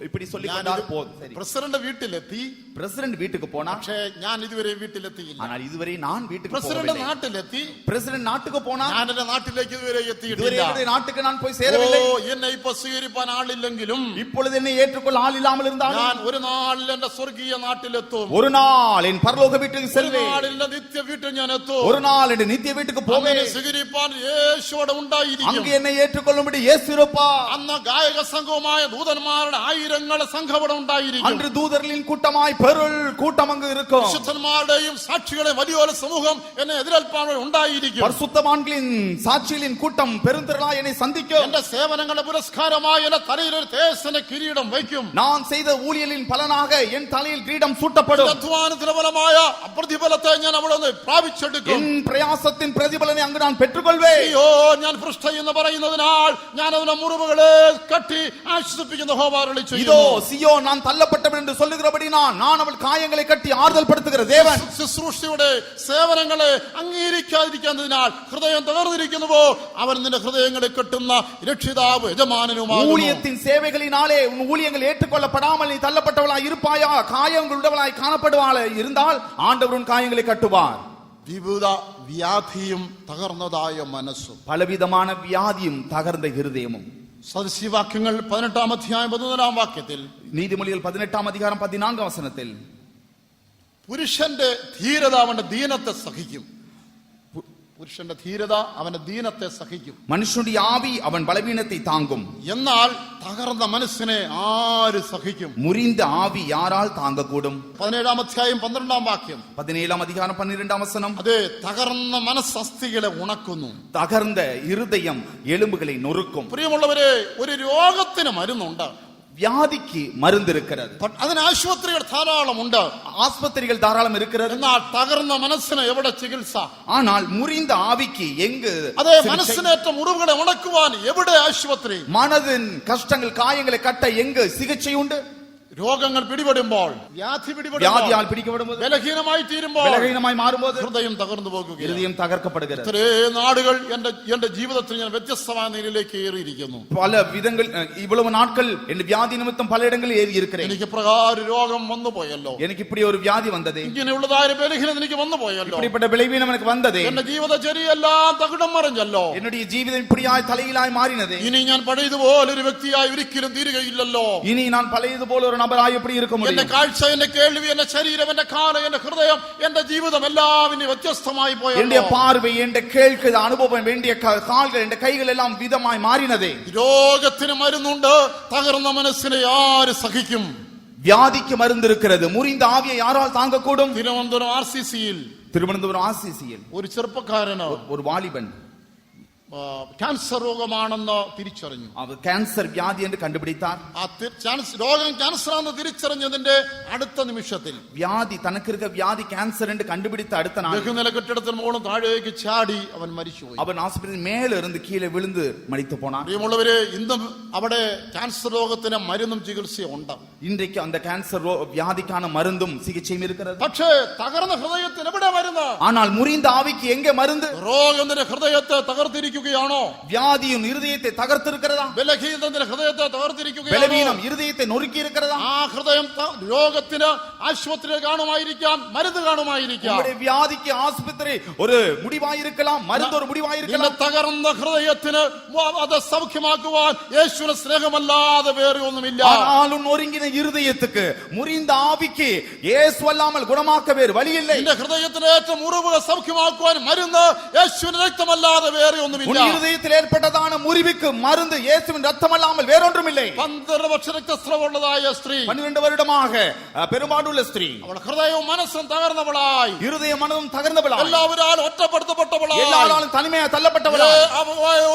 இப்படி சொல்லி கொண்டார் போதும். சரி, പ്രസിഡന്റ് വീട്ടിലെത്തി, பிரசிடென்ட் வீட்டுக்கு போனா, പക്ഷേ ഞാൻ ഇതുവരെ വീട്ടിലെത്തിയില്ല. ஆனால் இதுவரை நான் வீட்டுக்கு പ്രസിഡന്റ് போகவில்லை. നാട്ടിലെത്തി, பிரசிடென்ட் நாட்டுக்கு போனா, ഞാൻ എന്റെ നാട്ടിലേക്ക് ഇതുവരെ இதுவரை എത്തിയിട്ടില്ല. என்னுடைய நாட்டுக்கு நான் போய் சேரவில்லை. എന്നെ ഇപ്പൊ സ്വീകരിപ്പാൻ ആളില്ലെങ്കിലും இப்பொழுது என்னை ஏற்றுக்கொள்ள ஆள் இல்லாமல் இருந்தாலும் ഞാൻ ഒരു നാളിൽ എന്റെ സ്വർഗീയ നാട്ടിലെത്തും. ஒரு நாள் என் பரலோக வீட்டுக்கு ഒരു செல்வேன். നാളിൽ എന്റെ നിത്യ വീട്ടിൽ ഞാൻ എത്തും. ஒரு நாள் என் நித்திய வீட்டுக்கு போவேன். അങ്ങനെ സ്വീകരിപ്പാൻ യേശുവിടെ ഉണ്ടായിരിക്കും. அங்கு என்னை ஏற்றுக்கொள்ளும்படி இயேசு இருப்பார். അന്ന് ഗായക സംഘവുമായ ദൂതന്മാരുടെ ആയിരങ്ങളെ സംഘം അവിടെ ഉണ്ടായിരിക്കും. அன்று தூதர்களின் கூட்டமாய் பெருள் கூட்டம் அங்கு இருக்கும். വിശുദ്ധന്മാരുടെയും സാക്ഷികളുടെയും വലിയൊരു സമൂഹം എന്നെ എതിരേൽപ്പാൻ ഉണ്ടായിരിക്കും. பரிசுத்தவான்களின் சாட்சிகளின் கூட்டம் பெருந்திரளாய் என்னை சந்திக்கும். എന്റെ സേവനങ്ങളുടെ പുരസ്കാരമായി എന്റെ തലയിൽ ഒരു തേജസ്സിന്റെ കിരീടം വയ്ക്കും. நான் செய்த ஊழியலின் பலனாக என் தலையில் கிரீடம் சூட்டப்படும். അധ്വാനത്തിന് ഫലമായ പ്രതിഫലത്തെ ഞാൻ അവിടെ നിന്ന് പ്രാപിച്ചെടുക്കും. என் பிரயாசத்தின் பிரதிபலனை அங்கு நான் பெற்றுக்கொள்வேன். അയ്യോ, ഞാൻ പൃഷ്ഠ എന്ന് പറയുന്നതിനാൽ ഞാൻ അതിന്റെ മുറിവുകളെ കട്ടി ആശ്വസിപ്പിക്കുന്ന യഹോവ അരുളിച്ചെയ്യുന്നു. இதோ சியோ நான் தள்ளப்பட்டவன் என்று சொல்லுகிறபடி நான் அவள் காயங்களை கட்டி ஆறுதல் படுத்துகிற தேவன். ശുശ്രൂഷയുടെ സേവനങ്ങളെ അംഗീകരിക്കാതിരിക്കുന്നതിനാൽ ഹൃദയം തകർന്നിരിക്കുന്നുവോ, അവൻ നിന്റെ ഹൃദയങ്ങളെ കെട്ടുന്ന രക്ഷിതാവ് യജമാനനുമാകുന്നു. ஊழியத்தின் சேவைகளினாலே உன் ஊழியங்கள் ஏற்றுக்கொள்ளப்படாமல் நீ தள்ளப்பட்டவளாய் இருப்பாயா, காயங்கள் உள்ளவளாய் காணப்படுவாளாய் இருந்தால் ஆண்டவர் உன் காயங்களை கட்டுவார். വിവിധ വ്യാധിയും തകർന്നതായ മനസ്സും. பலவிதமான வியாதியும் தகர்ந்த இருதயமும். സദൃശ്യവാക്യങ്ങൾ 18-ാം അധ്യായം 14-ാം വാക്യത്തിൽ, நீதிமொழிகள் 18-ാം அதிகாரம் 14-ാം വചനത്തിൽ, പുരുഷന്റെ ധീരത അവന്റെ ദീനത്തെ സഹിക്കും. പുരുഷന്റെ ധീരത അവന്റെ ദീനത്തെ സഹിക്കും. மனுஷனுடைய ஆவி அவன் பலவீனத்தை தாங்கும். എന്നാൽ തകർന്ന മനസ്സിനെ ആര് സഹിക്കും? முறிந்த ஆவி யாரால் தாங்கக்கூடும்? 17-ാം അധ്യായം 12-ാം വാക്യം, 17-ാം அதிகாரம் 12-ാം വചനം, അതെ, തകർന്ന മനസ്സസ്ഥികളെ ഉണക്കുന്നു. தகர்ந்த இருதயம் எலும்புகளை நொறுக்கும். പ്രിയമുള്ളവരെ, ഒരു രോഗത്തിന് മരുന്നുണ്ട്, வியாதிக்கு மருந்து இருக்கிறது, അതിന് ആശുപത്രികൾ ധാരാളമുണ്ട്. ஆஸ்பத்திரிகள் தாராளம் இருக்கிறது. എന്നാൽ തകർന്ന മനസ്സിന് എവിടെ ചികിത്സ? ஆனால் മുറിந்த ആവിക്ക് எங்கு അതെ, சிகிச்சை? മനസ്സിനേറ്റ മുറിവുകളെ ഉണക്കുവാൻ എവിടെ ആശുപത്രി? மனதின் கஷ்டங்கள் காயங்களை கட்ட எங்கு சிகிச்சை உண்டு? രോഗങ്ങൾ പിടിപെടുമ്പോൾ, വ്യാധി പിടിപെടുമ്പോൾ, வியாதியால் பிடிக்கப்படும்போது, ബലഹീനമായി തീരുമ്പോൾ, பலவீனமாய் மாறும்போது ഹൃദയം തകർന്നു പോകുകയാണ്. இருதயம் தகர்க்கப்படுகிறது. ഇത്രേ നാടുകൾ എന്റെ ജീവിതത്തിൽ ഞാൻ വ്യത്യസ്തമായ നിലയിലേക്ക് ഏറിയിരിക്കുന്നു. பல விதங்கள் இவ்வளவு நாட்கள் என் வியாதி நிமித்தம் பல இடங்களில் ஏறி இருக்கிறேன். എനിക്ക് പ്രകാരം രോഗം വന്നു പോയല്ലോ, எனக்கு இப்படி ஒரு வியாதி வந்தது, ഇങ്ങനെയുള്ളതായ ബലഹീനത എനിക്ക് വന്നു പോയല്ലോ, இப்படிப்பட்ட விளைவீனம் எனக்கு வந்தது, എന്റെ ജീവിതചര്യയെല്ലാം തകിടം മറിഞ്ഞല്ലോ, என்னுடைய ஜீவிதம் இப்படியாய் தலையிலாய் மாறினது, ഇനി ഞാൻ പഴയതുപോലെ ഒരു വ്യക്തിയായി ഒരിക്കലും തീരുകയില്ലല്ലോ, இனி நான் பழையது போல ஒரு நபராய் எப்படி இருக்க എന്റെ முடியும்? കാഴ്ച, എന്റെ കേൾവി, എന്റെ ശരീരം, എന്റെ കാല, എന്റെ ഹൃദയം, എന്റെ ജീവിതം എല്ലാം ഇനി വ്യത്യസ്തമായി என்னுடைய പോയല്ലോ. பார்வை, என்னுடைய கேட்கிற அனுபவம், வேண்டிய கால்கள், என்னுடைய கைகள் எல்லாம் விதமாய் மாறினதே. രോഗത്തിന് മരുന്നുണ്ട്, തകർന്ന മനസ്സിനെ ആര് സഹിക്കും? வியாதிக்கு மருந்து இருக்கிறது, முறிந்த ஆவியை யாரால் தாங்கக்கூடும்? തിരുവനന്തപുരം RCC-യിൽ திருவனந்தபுரம் ஆர்சிசியில் ഒരു ചെറുപ്പക്കാരന് ஒரு வாலிபன் ക്യാൻസർ രോഗമാണെന്ന് തിരിച്ചറിഞ്ഞു. அவர் கேன்சர் வியாதி என்று கண்டுபிடித்தார். രോഗം ക്യാൻസറാണെന്ന് തിരിച്ചറിഞ്ഞതിന്റെ അടുത്ത നിമിഷത്തിൽ வியாதி தனக்கு இருக்க வியாதி கேன்சர் என்று கண்டுபிடித்த அடுத்த நாள் ബഹുനില കെട്ടിടത്തിന് മുകളിൽ താഴേക്ക് ചാടി അവൻ മരിച്ചുപോയി. அவன் ஆஸ்பத்திரி மேல இருந்து கீழே விழுந்து மரித்து போனான். പ്രിയമുള്ളവരെ, ഇന്നും അവിടെ ക്യാൻസർ രോഗത്തിന് മരുന്നും ചികിത്സയും ഉണ്ട്. இன்றைக்கு அந்த கேன்சர் வியாதிக்கான மருந்தும் சிகிச்சையும் இருக்கிறது. പക്ഷേ തകർന്ന ഹൃദയത്തിന് എവിടെ മരുന്ന്? ஆனால் முறிந்த ஆவிக்கு எங்கே மருந்து? രോഗം നിന്റെ ഹൃദയത്തെ തകർത്തിരിക്കുക. തകർത്തിരിക്കുകയാണോ? வியாதியும் இருதயத்தை தகர்த்திருக்கிறதா? ബലഹീനത നിന്റെ ഹൃദയത്തെ തകർത്തിരിക്കുകയാണോ? பலவீனம் இருதயத்தை நொறுக்கி இருக்கிறதா? ആ ഹൃദയം രോഗത്തിന് ആശുപത്രി കാണുമായിരിക്കാം, മരുന്ന് കാണുമായിരിക്കാം. உங்களுடைய வியாதிக்கு ஆஸ்பத்திரி ஒரு முடிவாயிருக்கலாம், மருந்து ஒரு முடிவாயிருக்கலாம். നിന്റെ തകർന്ന ഹൃദയത്തിന് അത് സൗഖ്യമാക്കുവാൻ യേശുവിന്റെ സ്നേഹമല്ലാതെ വേറെ ഒന്നുമില്ല. ஆனாலும் நொறுங்கின இருதயத்துக்கு, முறிந்த ஆவிக்கு இயேசு அல்லாமல் குணமாக்க வேறு வழி இல்லை. നിന്റെ ഹൃദയത്തിന് ഏറ്റ മുറിവുകൾ സൗഖ്യമാക്കുവാൻ മരുന്ന് യേശുവിന്റെ രക്തമല്ലാതെ വേറെ ഒന്നുമില്ല. உன் இருதயத்தில் ஏற்பட்டதான முறிவுக்கு மருந்து இயேசுவின் ரத்தம் அல்லாமல் வேறொன்றும் இல்லை. 12 വർഷ രക്തസ്രവമുള്ളതായ സ്ത്രീ, 12 வருடமாக பெரும்பாடுள்ள ஸ்திரீ, അവൾ ഹൃദയവും മനസ്സും തകർന്നവളായി, இருதய மனதும் தகர்ந்தவளாய், എല്ലാവരാലും ഒറ്റപ്പെടുത്തപ്പെട്ടവളായി, எல்லாராலும் தனிமையா தள்ளப்பட்டவளாய்,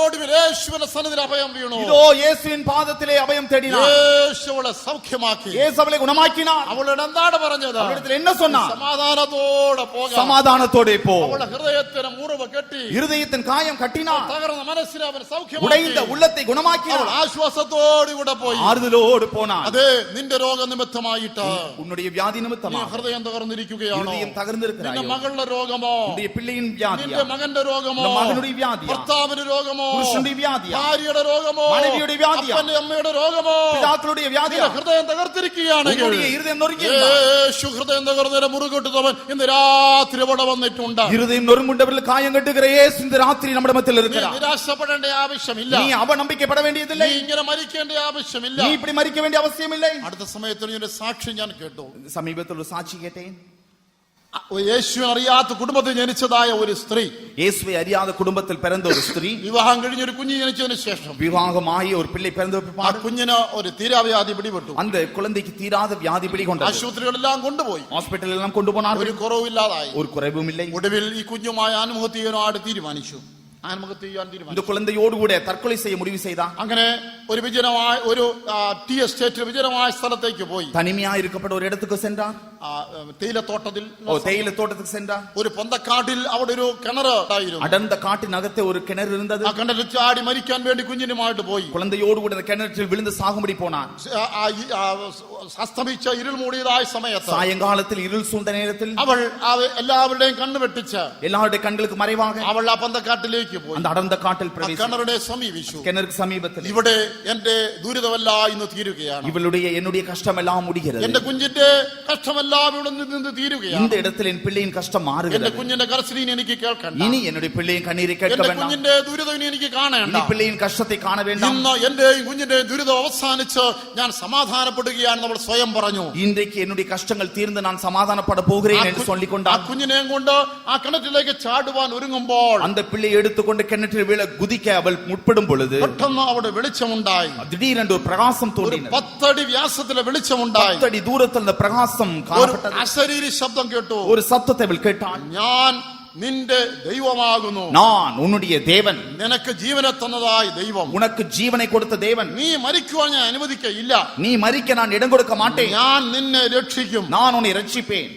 ഒടുവിൽ യേശുവിന്റെ സന്നിധിയിൽ അഭയം വീണു. இதோ இயேசுவின் பாதத்திலே அபயம் தேடினார். യേശു അവളെ സൗഖ്യമാക്കി. இயேசு அவளை குணமாக்கினார். അവളോട് എന്താണ് പറഞ്ഞത്? அவளிடத்தில் என்ன சொன்னார்? സമാധാനത്തോടെ പോകാം. சமாதானத்தோடு போ. അവളുടെ ഹൃദയത്തിന് മുറിവ് കെട്ടി, இருதயத்தின் காயம் கட்டினார். തകർന്ന മനസ്സിനെ അവൻ സൗഖ്യമാക്കി. உடைந்த உள்ளத்தை குணமாக்கினார். അവൾ ആശ്വാസത്തോടെ കൂടെ പോയി. ஆறுதலோடு போனார். അതെ, നിന്റെ രോഗനിമിത്തമായിട്ട് உன்னுடைய வியாதி നീ நிமித்தமாக ഹൃദയം തകർന്നിരിക്കുകയാണോ? இருதயம் தகர்ந்திருக்கிறாய். നിന്റെ മകളുടെ രോഗമോ? உன்னுடைய பிள்ளையின் வியாதியா? നിന്റെ മകന്റെ രോഗമോ? உன் மகனுடைய வியாதியா? ഭർത്താവിന്റെ രോഗമോ? புருஷனுடைய வியாதியா? ഭാര്യയുടെ രോഗമോ? மனைவியுடைய வியாதியா? അപ്പന്റെ അമ്മയുടെ രോഗമോ? பிதாக்களுடைய வியாதியா? നിന്റെ ഹൃദയം തകർത്തിരിക്കുകയാണെങ്കിൽ உன்னுடைய இருதயம் நொறுங்கியிருந்தால், യേശു ഹൃദയം തകർന്നവരെ മുറുകെട്ടുന്നവൻ ഇന്ന് രാത്രി ഇവിടെ വന്നിട്ടുണ്ട്. இருதயம் நொறுங்குண்டவர்கள் காயம் கட்டுகிற இயேசு இந்த ராத்திரி நம்ம மத்தியில் നീ இருக்கிறார். നിരാശപ്പെടേണ്ട ആവശ്യമില്ല. நீ അവനம்பிக்கைப்பட വേണ്ടിയதில்லை. നീ ഇങ്ങനെ മരിക്കേണ്ട ആവശ്യമില്ല. நீ இப்படி மரிக்க வேண்டிய அவசியம் இல்லை. അടുത്ത സമയത്ത് ഒരു സാക്ഷി ഞാൻ കേട്ടു. சமீபத்தில் ஒரு சாட்சி கேட்டேன். യേശു അറിയാത്ത കുടുംബത്തിൽ ജനിച്ചതായ ഒരു സ്ത്രീ, இயேசுவை அறியாத குடும்பத்தில் பிறந்த ஒரு ஸ்திரீ, വിവാഹം കഴിഞ്ഞ് ഒരു കുഞ്ഞ് ജനിച്ചതിന് ശേഷം விவாகமாகி ஒரு பிள்ளை பிறந்த ആ பிற்பாடு കുഞ്ഞിന് ഒരു തീരാവ്യാധി പിടിപെട്ടു. அந்த குழந்தைக்கு தீராத வியாதி பிடிகொண்டது. ആശുപത്രികളെല്ലാം കൊണ്ടുപോയി, ஹாஸ்பிடல் எல்லாம் கொண்டு போனார்கள். ഒരു കുറവില്ലാതായി. ஒரு குறைவும் இல்லை. ഒടുവിൽ ഈ കുഞ്ഞുമായി ആത്മഹത്യ ചെയ്യാനായിട്ട് തീരുമാനിച്ചു. ആത്മഹത്യ ചെയ്യാൻ இந்த തീരുമാനിച്ചു. குழந்தையோடு கூட தற்கொலை செய்ய முடிவு செய்தார். അങ്ങനെ ഒരു വിജനമായ ഒരു ടീ എസ്റ്റേറ്റ് വിജനമായ സ്ഥലത്തേക്ക് പോയി. தனிமையா இருக்கப்பட்ட ஒரு இடத்துக்கு சென்றார். തേയിലത്തോട്ടത്തിൽ தேயிலை தோட்டத்துக்கு சென்றார். ഒരു പൊന്തക്കാട്ടിൽ അവിടെ ഒരു കിണർ ഉണ്ടായിരുന്നു. அடர்ந்த காட்டின் அகத்தே ஒரு கிணறு இருந்தது. ആ കിണറ്റിൽ ചാടി മരിക്കാൻ വേണ്ടി കുഞ്ഞിനുമായിട്ട് പോയി. குழந்தையோடு கூட அந்த கிணற்றில் விழுந்து சாகும்படி போனார். അസ്തമിച്ച ഇരുൾ മൂടിയതായ സമയത്ത് சாயங்காலத்தில் இருள் சூழ்ந்த நேரத்தில் അവൾ എല്ലാവരുടെയും കണ്ണു വെട്ടിച്ച് எல்லாருடைய கண்களுக்கு மறைவாக അവൾ ആ പന്തക്കാട്ടിലേക്ക് പോയി. அந்த அடர்ந்த காட்டில் ആ பிரவேசித்தார். കിണറുടെ സമീപിച്ചു. கிணறுக்கு சமீபத்தில் ഇവിടെ എന്റെ ദുരിതമല്ല ഇന്ന് തീരുകയാണ്. இவளுடைய என்னுடைய கஷ்டம் எல்லாம் முடிகிறது. എന്റെ കുഞ്ഞിന്റെ കഷ്ടമെല്ലാം ഇവിടെ നിന്ന് തീരുകയാണ്. இந்த இடத்தில் என் பிள்ளையின் கஷ்டம் എന്റെ மாறுகிறது. കുഞ്ഞിന്റെ കരച്ചിലിനെ എനിക്ക് കേൾക്കണ്ട. இனி என்னுடைய பிள்ளையின் கண்ணீரை கேட்க എന്റെ வேண்டாம். കുഞ്ഞിന്റെ ദുരിതം ഇനി എനിക്ക് കാണേണ്ട. இனி பிள்ளையின் கஷ்டத்தை காண வேண்டாம். ഇന്ന് എന്റെയും കുഞ്ഞിന്റെ ദുരിതം അവസാനിച്ച് ഞാൻ സമാധാനപ്പെടുകയാണെന്ന് അവൾ സ്വയം പറഞ്ഞു. இன்றைக்கு என்னுடைய கஷ்டங்கள் தீர்ந்து நான் சமாதானப்பட போகிறேன் என்று சொல்லிக் ആ கொண்டார். കുഞ്ഞിനെയും കൊണ്ട് ആ കിണറ്റിലേക്ക് ചാടുവാൻ ഒരുങ്ങുമ്പോൾ அந்த பிள்ளை எடுத்துக்கொண்டு கிணற்றில் விழ குதிக்க அவள் முற்படும் பொழுது പെട്ടെന്ന് അവിടെ വെളിച്ചമുണ്ടായി. திடீரென்று ஒரு பிரகாசம் ഒരു தோன்றினது. 10 അടി വ്യാസത്തിലെ വെളിച്ചമുണ്ടായി. 10 അടി தூரத்தில் அந்த பிரகாசம் ഒരു காணப்பட்டது. അശരീരി ശബ്ദം കേട്ടു. ஒரு சத்தத்தை அவள் கேட்டாள். ഞാൻ നിന്റെ ദൈവമാകുന്നു. நான் உன்னுடைய தேவன், നിനക്ക് ജീവനെ തന്നതായ ദൈവം. உனக்கு ஜீவனை கொடுத்த தேவன். നീ മരിക്കുവാൻ ഞാൻ അനുവദിക്കയില്ല. நீ மரிக்க நான் இடம் கொடுக்க மாட்டேன். ഞാൻ നിന്നെ രക്ഷിക്കും. நான் உன்னை ரட்சிப்பேன்.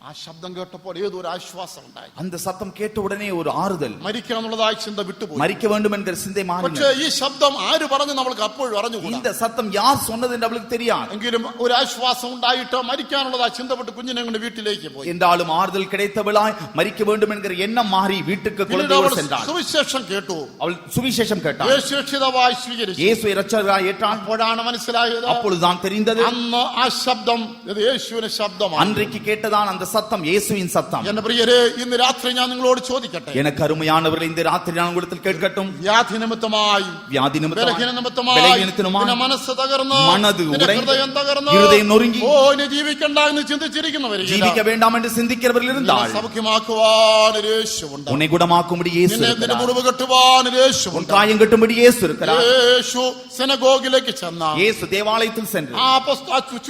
ആ ശബ്ദം കേട്ടപ്പോൾ ഏതൊരു ആശ്വാസം ഉണ്ടായി. அந்த சத்தம் கேட்ட உடனே ஒரு ஆறுதல். മരിക്കണം എന്നുള്ളതായ ചിന്ത വിട്ടുപോയി. மரிக்க வேண்டும் என்கிற சிந்தை പക്ഷേ மாறினது. ഈ ശബ്ദം ആര് പറഞ്ഞു നമ്മൾക്ക് അപ്പോഴും അറിഞ്ഞുകൂടാ. இந்த சத்தம் யார் சொன்னது என்று அவளுக்கு தெரியாது. എങ്കിലും ഒരു ആശ്വാസം ഉണ്ടായിട്ട് മരിക്കാനുള്ളതാ ചിന്തപ്പെട്ട് കുഞ്ഞിനെ കൊണ്ട് വീട്ടിലേക്ക് പോയി. என்றாலும் ஆறுதல் கிடைத்தவளாய் மரிக்க வேண்டும் என்கிற எண்ணம் மாறி வீட்டுக்கு പിന്നീട് குழந்தையோடு അവൾ சென்றாள். സുവിശേഷം കേട്ടു. அவள் சுவிசேஷம் கேட்டாள். യേശു രക്ഷിതാവായി സ്വീകരിച്ചു. இயேசுவை இரட்சகராய் ஏற்றாள். അപ്പോഴാണ് മനസ്സിലായത് அப்பொழுதுதான் தெரிந்தது, അന്ന് ആ ശബ്ദം ഇത് യേശുവിന്റെ ശബ്ദമാണ്. அன்றைக்கு கேட்டதான் அந்த சத்தம் இயேசுவின் சத்தம். എന്റെ പ്രിയരെ, ഇന്ന് രാത്രി ഞാൻ നിങ്ങളോട് ചോദിക്കട്ടെ. எனக்கு அருமையானவர்களே, இந்த ராத்திரி நான் உங்களிடத்தில் கேட்கட்டும். വ്യാധി നിമിത്തമായും வியாதி ബലഹീന நிமித்தமாய், നിമിത്തമായും ബലഹീനത്തിനുമായി, നിന്റെ മനസ്സ് തകർന്ന് மனது നിന്റെ உடைந்து, ഹൃദയം തകർന്ന് இருதயம் நொறுங்கி, ഓ ഇനി ജീവിക്കണ്ട എന്ന് ചിന്തിച്ചിരിക്കുന്നവർ ஜீவிக்க வேண்டாம் என்று சிந்திக்கிறவர்கள் இருந்தால் സൗഖ്യമാക്കുവാൻ ഒരു യേശുവുണ്ട്. உன்னை குணமாக்கும்படி இயேசு നിന്നെ നിന്റെ இருக்கிறார். മുറിവ് കെട്ടുവാൻ ഒരു உன் യേശുവുണ്ട്. காயம் கட்டும்படி இயேசு இருக்கிறார். യേശു സിനഗോഗിലേക്ക് ചെന്ന இயேசு தேவாலயத்தில் சென்று ആ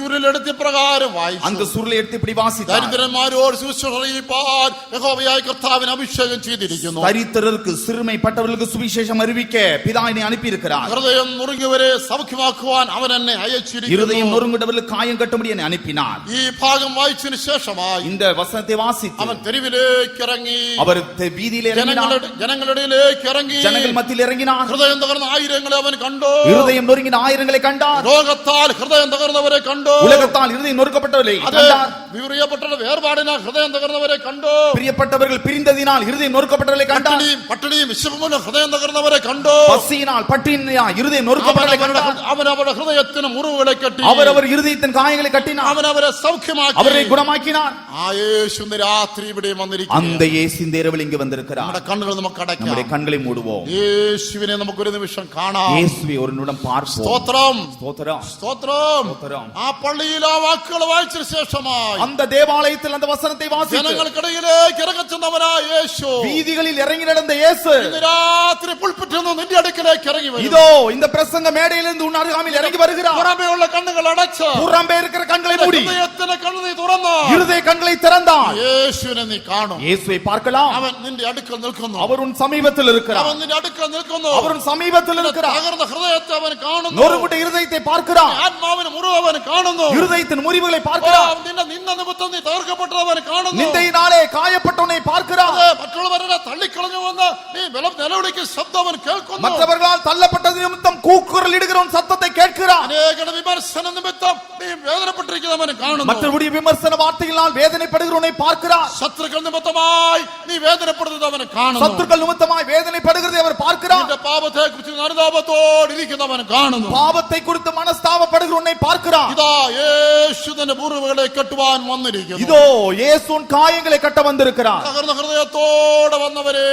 ചുരുളെടുത്തി പ്രകാരം വായിച്ചു. அந்த சுருளை எடுத்து இப்படி வாசித்தார். ദരിദ്രന്മാരോട് സുവിശേഷം അറിയിപ്പാൻ യഹോവയായ കർത്താവിനെ അഭിഷേകം ചെയ്തിരിക്കുന്നു. தரித்திரருக்கு சிறுமைப்பட்டவர்களுக்கு சுவிசேஷம் அறிவிக்க பிதா என்னை அனுப்பி இருக்கிறார். ഹൃദയം നുറുങ്ങിയവരെ സൗഖ്യമാക്കുവാൻ അവൻ എന്നെ അയച്ചിരിക്കുന്നു. இருதயம் நொறுங்குண்டவர்களுக்கு காயம் கட்டும்படி என்னை அனுப்பினார். ഈ ഭാഗം വായിച്ചതിന് ശേഷമായി இந்த வசனத்தை வாசித்து അവൻ തെരുവിലേക്ക് ഇറങ്ങി. அவர் வீதியிலே இறங்கினார். ജനങ്ങളുടെ ഇടയിലേക്ക് ഇറങ്ങി. ஜனங்கள் மத்தியில் இறங்கினார். ഹൃദയം തകർന്ന ആയിരങ്ങളെ അവൻ കണ്ടു. இருதயம் நொறுங்கின ஆயிரங்களை கண்டார். രോഗത്താൽ ഹൃദയം തകർന്നവരെ കണ്ടു. உலகத்தால் இருதயம் நொறுக்கப்பட்டவர்களை അത് கண்டார். പ്രിയപ്പെട്ടവരെ, വേർപാടിനാൽ ഹൃദയം തകർന്നവരെ കണ്ടു. பிரியப்பட்டவர்கள் பிரிந்ததினால் இருதயம் நொறுக்கப்பட்டவர்களை கண்டார். പട്ടിണിയും വിശപ്പും ഹൃദയം തകർന്നവരെ കണ്ടു. பசியினால் பட்டினியால் இருதயம் நொறுக்கப்பட்டவர்களை கண்டார். അവൻ അവരുടെ ഹൃദയത്തിന് മുറിവുകളെ കെട്ടി. அவர் இருதயத்தின் காயங்களை கட்டினார். അവൻ അവരെ സൗഖ്യമാക്കി. அவரை குணமாக்கினார். ആ യേശു ഇന്ന് രാത്രി ഇവിടെ വന്നിരിക്കുന്നു. அந்த இயேசு இந்த இரவில் இங்கு வந்திருக்கிறார். നമ്മുടെ കണ്ണുകൾ നമുക്ക് അടയ്ക്കാം. நம்முடைய கண்களை மூடுவோம். യേശുവിനെ നമുക്ക് ഒരു നിമിഷം കാണാം. இயேசுவை ஒரு நிமிடம் பார்ப்போம். സ്തോത്രം ஸ்தோத்திரம் സ്തോത്രം. ஸ்தோத்திரம். ആ പള്ളിയിൽ ആ വാക്കുകൾ വായിച്ചതിനു ശേഷമായി அந்த தேவாலயத்தில் அந்த வசனத்தை வாசித்து ജനങ്ങൾക്കിടയിലേക്ക് ഇറങ്ങിച്ചെന്നവനായ യേശു வீதிகளில் இறங்கி நடந்த இயேசு ഇന്ന് രാത്രി പുൽപിറ്റിൽ നിന്ന് നിന്റെ അടുക്കലേക്ക് ഇറങ്ങി വരും. இதோ இந்த பிரசங்க மேடையிலிருந்து உன் அருகாமையில் இறங்கி வருகிறார். പുറമേയുള്ള കണ്ണുകൾ അടച്ച് புறம்பே இருக்கிற கண்களை மூடி ഹൃദയത്തിന്റെ കണ്ണ് നീ തുറന്ന് இருதய கண்களை திறந்தார். യേശുവിനെ നീ കാണും. இயேசுவை பார்க்கலாம். അവൻ നിന്റെ അടുക്കൽ നിൽക്കുന്നു. அவர் உன் சமீபத்தில் இருக்கிறார். അവൻ നിന്റെ അടുക്കൽ നിൽക്കുന്നു. அவர் உன் சமீபத்தில் இருக்கிறார். തകർന്ന ഹൃദയത്തെ അവൻ കാണുന്നു. நொறுங்குண்ட இருதயத்தை பார்க்கிறார். ആത്മാവിന് മുറിവ് അവൻ കാണുന്നു. இருதயத்தின் முறிவுகளை பார்க்கிறார். നിന്റെ നിന്ന നിമിത്തം നീ തകർക്കപ്പെട്ടത് അവൻ കാണുന്നു. நிந்தையினாலே காயப்பட்டவனை பார்க்கிறார். മറ്റുള്ളവരെ തള്ളിക്കളഞ്ഞുവെന്ന് നീ നിലവിളിക്ക് ശബ്ദം അവൻ കേൾക്കുന്നു. மற்றவர்களால் தள்ளப்பட்டது நிமித்தம் கூக்குரல் இடுகிறவன் சத்தத்தை கேட்கிறார். അനേകരുടെ വിമർശന നിമിത്തം നീ വേദനപ്പെട്ടിരിക്കുന്നവൻ കാണുന്നു. மற்றவருடைய விமர்சன வார்த்தைகளால் வேதனைப்படுகிறவனை பார்க்கிறார். ശത്രുക്കൾ നിമിത്തമായി നീ വേദനപ്പെടുന്നത് അവൻ കാണുന്നു. சத்துருக்கள் நிமித்தமாய் வேதனைப்படுகிறதை அவர் பார்க்கிறார். നിന്റെ പാപത്തെ കുറിച്ച് അനുതാപത്തോടെ ഇരിക്കുന്നവൻ കാണുന്നു. பாவத்தை குறித்து மனஸ்தாபப்படுகிறவனை பார்க்கிறார். ഇതാ യേശു തന്റെ മുറിവുകളെ കെട്ടുവാൻ വന്നിരിക്കുന്നു. இதோ இயேசு உன் காயங்களை கட்ட வந்திருக்கிறார். തകർന്ന ഹൃദയത്തോടെ വന്നവരെ,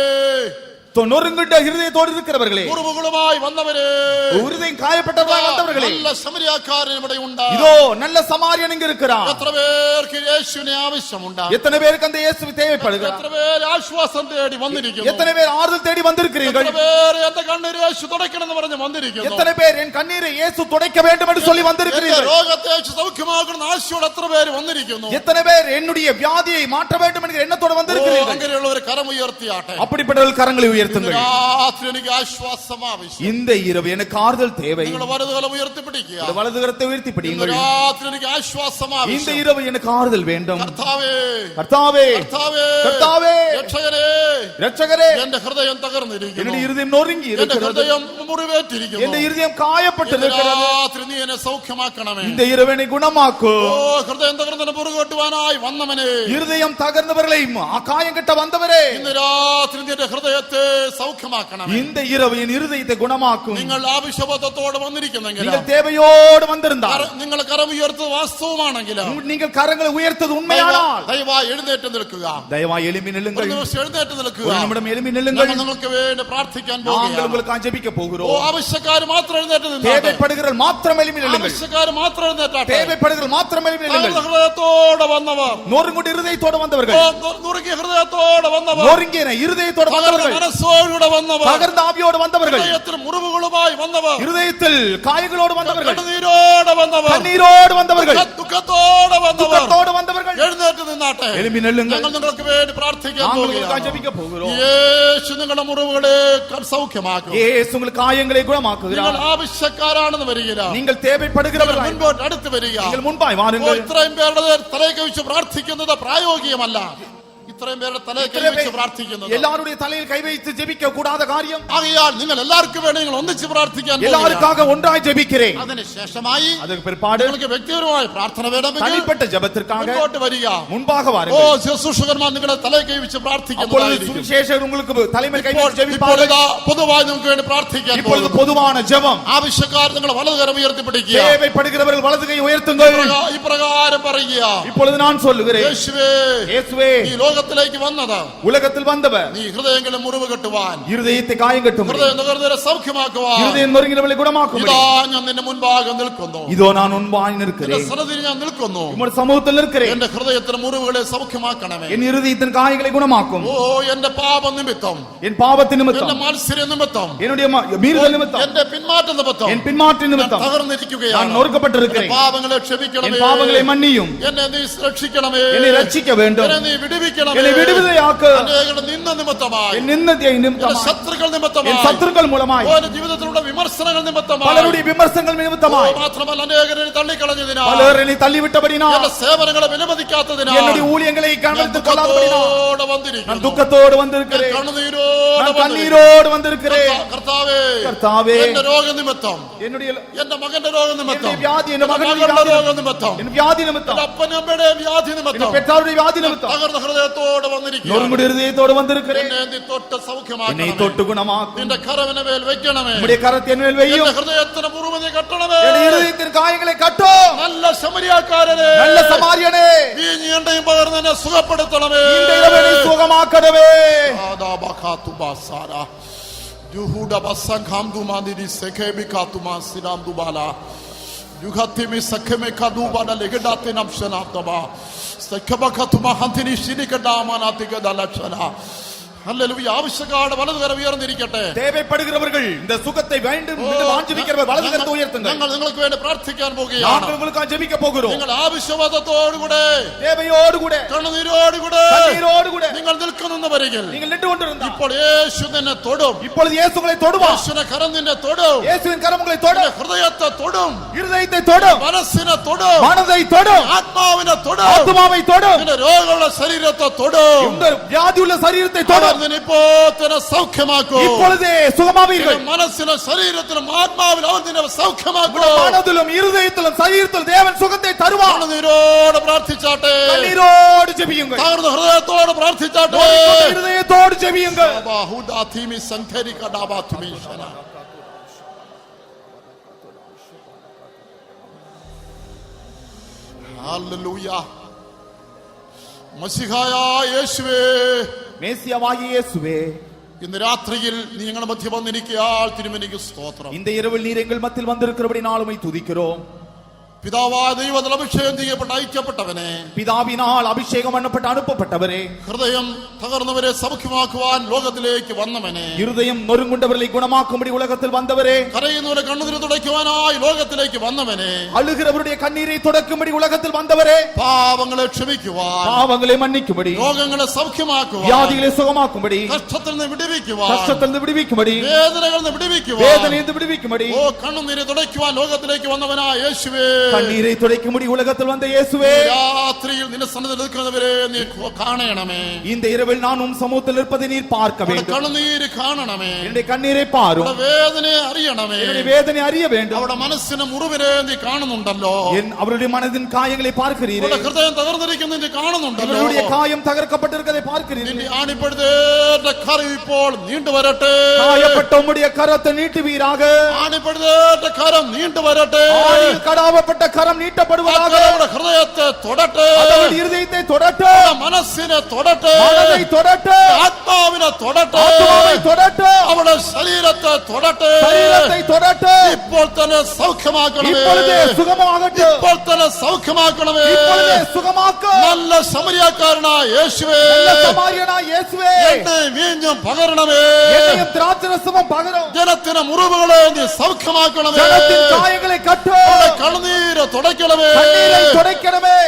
நொறுங்குண்ட இருதயத்தோடு இருக்கிறவர்களே, മുറിവുകളുമായി വന്നവരെ, இருதயம் காயப்பட்டவர்களாய் வந்தவர்களே, നല്ല സമരിയാക്കാരൻ ഇവിടെ ഉണ്ട്. இதோ நல்ல சமாரியன் இங்கு இருக்கிறார். എത്ര പേർക്ക് യേശുവിനെ ആവശ്യമുണ്ട്? எத்தனை பேருக்கு அந்த இயேசு தேவைப்படுகிறார்? എത്ര പേര് ആശ്വാസം തേടി വന്നിരിക്കുന്നു? எத்தனை பேர் ஆறுதல் தேடி வந்திருக்கிறீர்கள்? എത്ര പേര് എന്റെ കണ്ണീര് യേശു തുടയ്ക്കണമെന്ന് പറഞ്ഞ് വന്നിരിക്കുന്നു? எத்தனை பேர் என் கண்ணீரை இயேசு துடைக்க வேண்டும் என்று சொல்லி എന്റെ வந்திருக்கிறீர்கள்? രോഗത്തെ യേശു സൗഖ്യമാക്കുന്ന ആശയോടെ എത്ര പേര് വന്നിരിക്കുന്നു? எத்தனை பேர் என்னுடைய வியாதியை மாற்ற வேண்டும் என்கிற എണ്ണത്തോടെ வந்திருக்கிறீர்கள்? അങ്ങനെയുള്ളവർ കരമുയർത്തിയാട്ടെ. அப்படிப்பட்டவர்கள் கரங்களை உயர்த்துங்கள். രാത്രി എനിക്ക് ആശ്വാസം ആവശ്യം. இந்த இரவு எனக்கு ஆறுதல் தேவை. നിങ്ങൾ വലതുകരം ഉയർത്തി പിടിക്കുക. வலதுகரத்தை உயர்த்தி பிடியுங்கள். രാത്രി എനിക്ക് ആശ്വാസം இந்த ആവശ്യം. இரவு எனக்கு ஆறுதல் வேண்டும். കർത്താവേ, கர்த்தாவே, കർത്താവേ, കർത്താവേ, രക്ഷകനേ, രക്ഷകரே, എന്റെ ഹൃദയം തകർന്നിരിക്കുന്നു. என்னுடைய இருதயம் நொறுங்கி എന്റെ இருக்கிறது. ഹൃദയം മുറിവേറ്റിരിക്കുന്നു. என்னுடைய இருதயம் காயப்பட்டிருக்கிறது. രാത്രി നീ എന്നെ സൗഖ്യമാക്കണമേ. இந்த இரவு என்னை குணமாக்கு. ഓ ഹൃദയം തകർന്നതിനെ പുറകോട്ടുവാനായി വന്നവനെ, இருதயம் தகர்ந்தவர்களை காயம் கட்ட வந்தவரே, ഇന്ന് രാത്രി നീ എന്റെ ഹൃദയത്തെ സൗഖ്യമാക്കണമേ. இந்த இரவு என் இருதயத்தை குணமாக்கும். നിങ്ങൾ ആവശ്യബോധത്തോടെ വന്നിരിക്കുന്നെങ്കിൽ, நீங்கள் தேவையோடு வந்திருந்தால், നിങ്ങൾ കരം ഉയർത്തത് വാസ്തവമാണെങ്കിൽ, நீங்கள் கரங்களை உயர்த்தது உண்மையானால், ദയവായി എഴുന്നേറ്റ് നിൽക്കുക. தயவாய் எழும்பி ഒരു நில்லுங்கள். ദിവസം എഴുന്നേറ്റ് നിൽക്കുക. ஒரு நிமிடம் எழும்பி நில்லுங்கள். ഞങ്ങൾ നിങ്ങൾക്ക് വേണ്ടി പ്രാർത്ഥിക്കാൻ நாங்கள் പോകുകയാണ്. உங்களுக்கு ஜெபிக்க ഓ போகிறோம். ആവശ്യക്കാർ മാത്രം എഴുന്നേറ്റ് നിന്നാട്ടെ. தேவைப்படுகிற மாத்திரம் எழும்பி நில்லுங்கள். ആവശ്യക്കാർ മാത്രം എഴുന്നേറ്റാട്ടെ. தேவைப்படுகிற மாத்திரம் எழும்பி நில்லுங்கள். തകർന്ന ഹൃദയത്തോടെ വന്നവർ, நொறுங்குண்ட இருதயத்தோடு வந்தவர்கள், നുറുങ്ങിയ ഹൃദയത്തോടെ വന്നവർ, நொறுங்கின இருதயத்தோடு തകർന്ന வந்தவர்கள், മനസ്സോടെ വന്നവർ, தகர்ந்த ஆவியோடு வந்தவர்கள், ഹൃദയത്തിൽ മുറിവുകളുമായി വന്നവർ, இருதயத்தில் காயங்களோடு வந்தவர்கள், കണ്ണുനീരോടെ വന്നവർ, கண்ணீரோடு வந்தவர்கள், ദുഃഖത്തോടെ വന്നവർ, துக்கத்தோடு வந்தவர்கள் എഴുന്നേറ്റ് നിന്നാട്ടെ. எழும்பி நில்லுங்கள். ഞങ്ങൾ നിങ്ങൾക്ക് വേണ്ടി പ്രാർത്ഥിക്കാൻ நாங்கள் உங்களுக்கு പോകുകയാണ്. ஜெபிக்க போகிறோம். യേശു നിങ്ങളുടെ മുറിവുകളെ സൗഖ്യമാക്കും. இயேசு உங்கள் காயங்களை നിങ്ങൾ குணமாக்குகிறார். ആവശ്യക്കാരാണെന്ന് വരിക. நீங்கள் தேவைப்படுகிறவர்கள் മുൻപോട്ട് അടുത്ത് വരിക. நீங்கள் മുൻപായി ഓ, வாருங்கள். ഇത്രയും പേരുടെ തലയെ കവിച്ച് പ്രാർത്ഥിക്കുന്നത് പ്രായോഗികമല്ല. ഇത്രയും പേരുടെ തലയെ കൈവച്ച് പ്രാർത്ഥിക്കുന്നത് எல்லாருடைய தலையில் கை வைத்து ஜெபிக்க கூடாத காரியம். ആകയാൽ നിങ്ങൾ എല്ലാവർക്കും വേണ്ടി നിങ്ങൾ ഒന്നിച്ച് പ്രാർത്ഥിക്കാൻ எல்லாருக்காக ஒன்றாய் ஜெபிக்கிறேன். അതിനുശേഷമായി அதுக்கு பிற்பாடு നിങ്ങൾക്ക് വ്യക്തിപരമായ പ്രാർത്ഥന വേണമെങ്കിൽ தனிப்பட்ட ஜெபத்திற்காக മുൻപോട്ട് വരിക. முன்பாக ഓ, வாருங்கள். ശുശ്രൂഷകന്മാർ നിങ്ങളുടെ തലയെ കൈവച്ച് அப்பொழுது പ്രാർത്ഥിക്കുന്നതായിരിക്കും. சுவிசேஷகர் உங்களுக்கு தலைமையில் கை வைத்து ഇപ്പോൾ ஜெபிப்பார்கள். ഇതാ പൊതുവായി നിങ്ങൾക്ക് വേണ്ടി പ്രാർത്ഥിക്കാൻ இப்பொழுது പോകുന്നു. பொதுவான ஜெபம். ആവശ്യക്കാർ നിങ്ങൾ വലതുകരം ഉയർത്തിപ്പിടിക്കുക. தேவைப்படுகிறவர்கள் வலது கை உயர்த்துங்கள். ഇപ്രകാരം പറയുക, இப்பொழுது நான் சொல்லுகிறேன், യേശുവേ, இயேசுவே, ഈ ലോകത്തിലേക്ക് വന്നത് உலகத்தில் வந்தவர் നീ ഹൃദയങ്ങളെ മുറിവ് കെട്ടുവാൻ, இருதயத்தை காயம் கட்டும், ഹൃദയം തകർന്നവരെ സൗഖ്യമാക്കുവാൻ. இருதயம் நொறுங்கினவர்களை குணமாக்கும். ഇതാ ഞാൻ നിന്റെ മുൻപാകെ നിൽക്കുന്നു. இதோ நான் உன்பாய் എന്റെ நிற்கிறேன். സന്നദ്ധിയിൽ ഞാൻ നിൽക്കുന്നു. உம்முடைய சமூகத்தில் நிற்கிறேன். എന്റെ ഹൃദയത്തിന് മുറിവുകളെ സൗഖ്യമാക്കണമേ. என் இருதயத்தின் காயங்களை குணமாக்கும். ഓ, എന്റെ പാപ നിമിത്തം, என் பாவத்தின் എന്റെ நிமித்தம், മത്സര നിമിത്തം, என்னுடைய மீறுதல் நிமித்தம், എന്റെ പിന്മാറ്റ നിമിത്തം என் பின்மாற்றின் ഞാൻ நிமித்தம் തകർന്നിരിക്കുകയാണ്. நான் நொறுக்கப்பட்டிருக்கிறேன். പാപങ്ങളെ என் ക്ഷമിക്കണമേ. பாவங்களை மன்னியும். എന്നെ നീ രക്ഷിക്കണമേ. என்னை ரட்சிக்க வேண்டும். എന്നെ നീ വിടുവിക്കണമേ. என்னை விடுதலையாக்கு. അനേകരുടെ നിന്ന നിമിത്തമായി, என் நிந்தனை എന്റെ நிமித்தமாய், ശത്രുക്കൾ என் നിമിത്തമായി, சத்துருக்கள் மூலமாய், ഓന്റെ ജീവിതത്തിലുള്ള വിമർശനങ്ങൾ നിമിത്തമായി, பலருடைய விமர்சனங்கள் நிமித்தமாய், മാത്രമല്ല അനേകരെ തള്ളിക്കളഞ്ഞതിനാൽ, பலர் என்னை தள்ளிவிட்டபடினால், എന്റെ സേവനങ്ങളെ വിലമതിക്കാത്തതിനാൽ என்னுடைய ஊழியங்களை கவனித்துக் கொள்ளாதபடினால் ദുഃഖത്തോടെ நான் വന്നിരിക്കുന്നു. துக்கத்தோடு வந்திருக்கிறேன். കണ്ണുനീരോടെ நான் വന്നിരിക്കുന്നു. கண்ணீரோடு வந்திருக்கிறேன். കർത്താവേ, கர்த்தாவே, എന്റെ രോഗനിമിത്തം, என்னுடைய എന്റെ മകന്റെ രോഗനിമിത്തം, என்னுடைய வியாதி, என் എന്റെ மகனுடைய മകളുടെ வியாதி, രോഗനിമിത്തം, என் வியாதி நிமித்தம், എന്റെ അപ്പനും അമ്മയുടെയും വ്യാധി என் നിമിത്തം பெற்றாருடைய வியாதி நிமித்தம் തകർന്ന ഹൃദയത്തോടെ വന്നിരിക്കുന്നു. நொறுங்குடைய இருதயத்தோடு வந்திருக்கிறேன். എന്നെ നീ തൊട്ട് என்னை സൗഖ്യമാക്കണമേ. தொட்டு குணமாக்கும். നിന്റെ കരവിനെ മേൽ വെക്കണമേ. உம்முடைய கரத்தை என் மேல் வையும். എന്റെ ഹൃദയത്തിന് മുറിവ് കെട്ടണമേ. என் இருதயத்தின் காயங்களை கட்டும். നല്ല ശമരിയാക്കാരനെ, நல்ல சமாரியனே, വീഞ്ഞും എണ്ണയും പകർന്ന് എന്നെ സുഖപ്പെടുത്തണമേ. இந்த இரவை சுகமாக்கடவே. ആദാബഖാതുബാസാര, ജുഹൂഡബസംഖാംദുമാദിരി സെഖേബിഖാതുമാസിരാംദുബാല, യുഗത്തിമി സഖേമെഖാദുബാല ലഗഡാത്തിനംശനാതബ, സെഖബഖതുമഹന്തിനി ശിനികഡാമനാതികദലക്ഷന. ഹല്ലേലൂയ. ആവശ്യക്കാരുടെ വലതുകരം ഉയർന്നിരിക്കട്ടെ. தேவைப்படுகிறவர்கள் இந்த சுகத்தை வேண்டும் என்று வாஞ்சிக்கிறவர் வலது கரத்தை உயர்த்துங்கள். ഞങ്ങൾ നിങ്ങൾക്ക് വേണ്ടി പ്രാർത്ഥിക്കാൻ പോകുകയാണ്. நாங்கள் உங்களுக்காக ஜெபிக்க போகிறோம். നിങ്ങൾ ആവശ്യവാദത്തോടുകൂടെ, தேவையோடு கூட, കണ്ണുനീരോടുകൂടെ கண்ணீரோடு கூட നിങ്ങൾ നിൽക്കുന്ന വരികിൽ நீங்கள் நின்று கொண்டிருந்தால் ഇപ്പോൾ യേശു നിന്നെ തൊടും. இப்பொழுது இயேசு உங்களை தொடுவார். യേശുവിന്റെ കരം നിന്നെ തൊടും. இயேசுவின் கரம் உங்களை தொடும். ഹൃദയത്തെ തൊടും, இருதயத்தை தொடும், മനസ്സിനെ തൊടും, மனதை தொடும், ആത്മാവിനെ തൊടും, ஆத்துமாவை தொடும், നിന്റെ രോഗമുള്ള ശരീരത്തെ തൊടും. இந்த வியாதியுள்ள சரீரத்தை தொடும். നിന്നിപ്പോ തന്നെ സൗഖ്യമാക്കും. இப்பொழுதே சுகமாவீர்கள். മനസ്സിലും ശരീരത്തിലും ആത്മാവിലും അവൻ നിന്നെ സൗഖ്യമാക്കും. மனதிலும் இருதயத்திலும் சரீரத்திலும் தேவன் சுகத்தை தருவார். കണ്ണുനീരോട് പ്രാർത്ഥിച്ചാട്ടെ. கண்ணீரோடு ஜெபியுங்கள். തകർന്ന ഹൃദയത്തോട് പ്രാർത്ഥിച്ചാട്ടെ. இருதயத்தோடு ஜெபியுங்கள். ബാഹുദാതിമി സംഖരികടാബാതുമി ശന. ഹല്ലേലൂയ. മശിഹായ യേശുവേ, மேசியாவாகிய இயேசுவே, ഇന്ന് രാത്രിയിൽ നീ ഞങ്ങളുടെ മധ്യ വന്നിരിക്കയാൽ തിരുമേനിക്ക് സ്തോത്രം. இந்த இரவில் நீர் எங்கள் மத்தியில் வந்திருக்கிறபடி நாளுமை துதிக்கிறோம். പിതാവായ ദൈവത്തിൽ അഭിഷേകം ചെയ്യപ്പെട്ട ഐക്യപ്പെട്ടവനെ, பிதாவினால் அபிஷேகம் பண்ணப்பட்டு அனுப்பப்பட்டவரே, ഹൃദയം തകർന്നവരെ സൗഖ്യമാക്കുവാൻ ലോകത്തിലേക്ക് വന്നവനെ, இருதயம் நொறுங்குண்டவர்களை குணமாக்கும்படி உலகத்தில் வந்தவரே, കരയുന്നവരെ കണ്ണുനീര് തുടയ്ക്കുവാനായി ലോകത്തിലേക്ക് വന്നവനെ, அழுகிறவருடைய கண்ணீரை தொடக்கும்படி உலகத்தில் வந்தவரே, പാവങ്ങളെ ക്ഷമിക്കുവാൻ, பாவங்களை மன்னிக்கும்படி, രോഗങ്ങളെ സൗഖ്യമാക്കുവാൻ, வியாதிகளை சுகமாக்கும்படி, കഷ്ടത്തിൽ നിന്ന് വിടുവിക്കുവാൻ, கஷ்டத்திலிருந்து விடுவிக்கும்படி, വേദനകളിൽ നിന്ന് വിടുവിക്കുവാൻ, வேதனையிலிருந்து விடுவிக்கும்படி, ഓ കണ്ണുനീര് തുടയ്ക്കുവാൻ ലോകത്തിലേക്ക് വന്നവനായ യേശുവേ, கண்ணீரை துடைக்கும்படி உலகத்தில் வந்த இயேசுவே, രാത്രിയിൽ നിന്റെ സന്നിധിയിൽ നിൽക്കുന്നവരെ നീ കാണണമേ. இந்த இரவில் நான் உம் சமூகத்தில் இருப்பதை நீர் பார்க்க வேண்டும். കണ്ണുനീര് കാണണമേ. என்னுடைய கண்ணீரை பாரும். വേദനയെ അറിയണമേ. என்னுடைய வேதனை அறிய வேண்டும். അവിടെ മനസ്സിന് മുറിവിനെ നീ കാണുന്നുണ്ടല്ലോ. அவருடைய மனதின் காயங்களை பார்க்கிறீர்கள். ഹൃദയം തകർന്നിരിക്കുന്നത് നീ കാണുന്നുണ്ടല്ലോ. அவருடைய காயம் தகர்க்கப்பட்டிருக்கிறதை பார்க்கிறீர்கள். നിന്റെ ആണിപ്പെടുത്തേറ്റ കരം ഇപ്പോൾ നീണ്ടു വരട്ടെ. காயப்பட்ட உம்முடைய கரத்தை நீட்டுவீராக. ആണിപ്പെടുത്തേറ്റ കരം നീണ്ടു വരട്ടെ. ஆணியில் கடாவப்பட்ட கரம் நீட்டப்படுவதாக. അവരുടെ ഹൃദയത്തെ തൊടട്ടെ. அவருடைய இருதயத்தை தொடട്ടെ. മനസ്സിനെ തൊടട്ടെ. மனதை தொடട്ടെ. ആത്മാവിനെ തൊടട്ടെ. ஆத்துமாவை தொடട്ടെ. അവരുടെ ശരീരത്തെ തൊടട്ടെ. சரீரத்தை தொடട്ടെ. ഇപ്പോൾ തന്നെ സൗഖ്യമാക്കണമേ. இப்பொழுதே சுகமாகட்டும். ഇപ്പോൾ തന്നെ സൗഖ്യമാക്കണമേ. இப்பொழுதே சுகமாக்கும். നല്ല സമരിയാക്കാരനായ യേശുവേ, நல்ல சமாரியனாയ இயேசுவே, എണ്ണയും വീഞ്ഞും പകരണമേ. என்னையும் திராட்சரசமும் பகரும். ജനത്തിന് മുറിവുകളെ നീ സൗഖ്യമാക്കണമേ. ஜனத்தின் காயங்களை கட்டும். കണ്ണുനീര് തുടയ്ക്കണമേ. கண்ணீரை துடைக்கணுமே.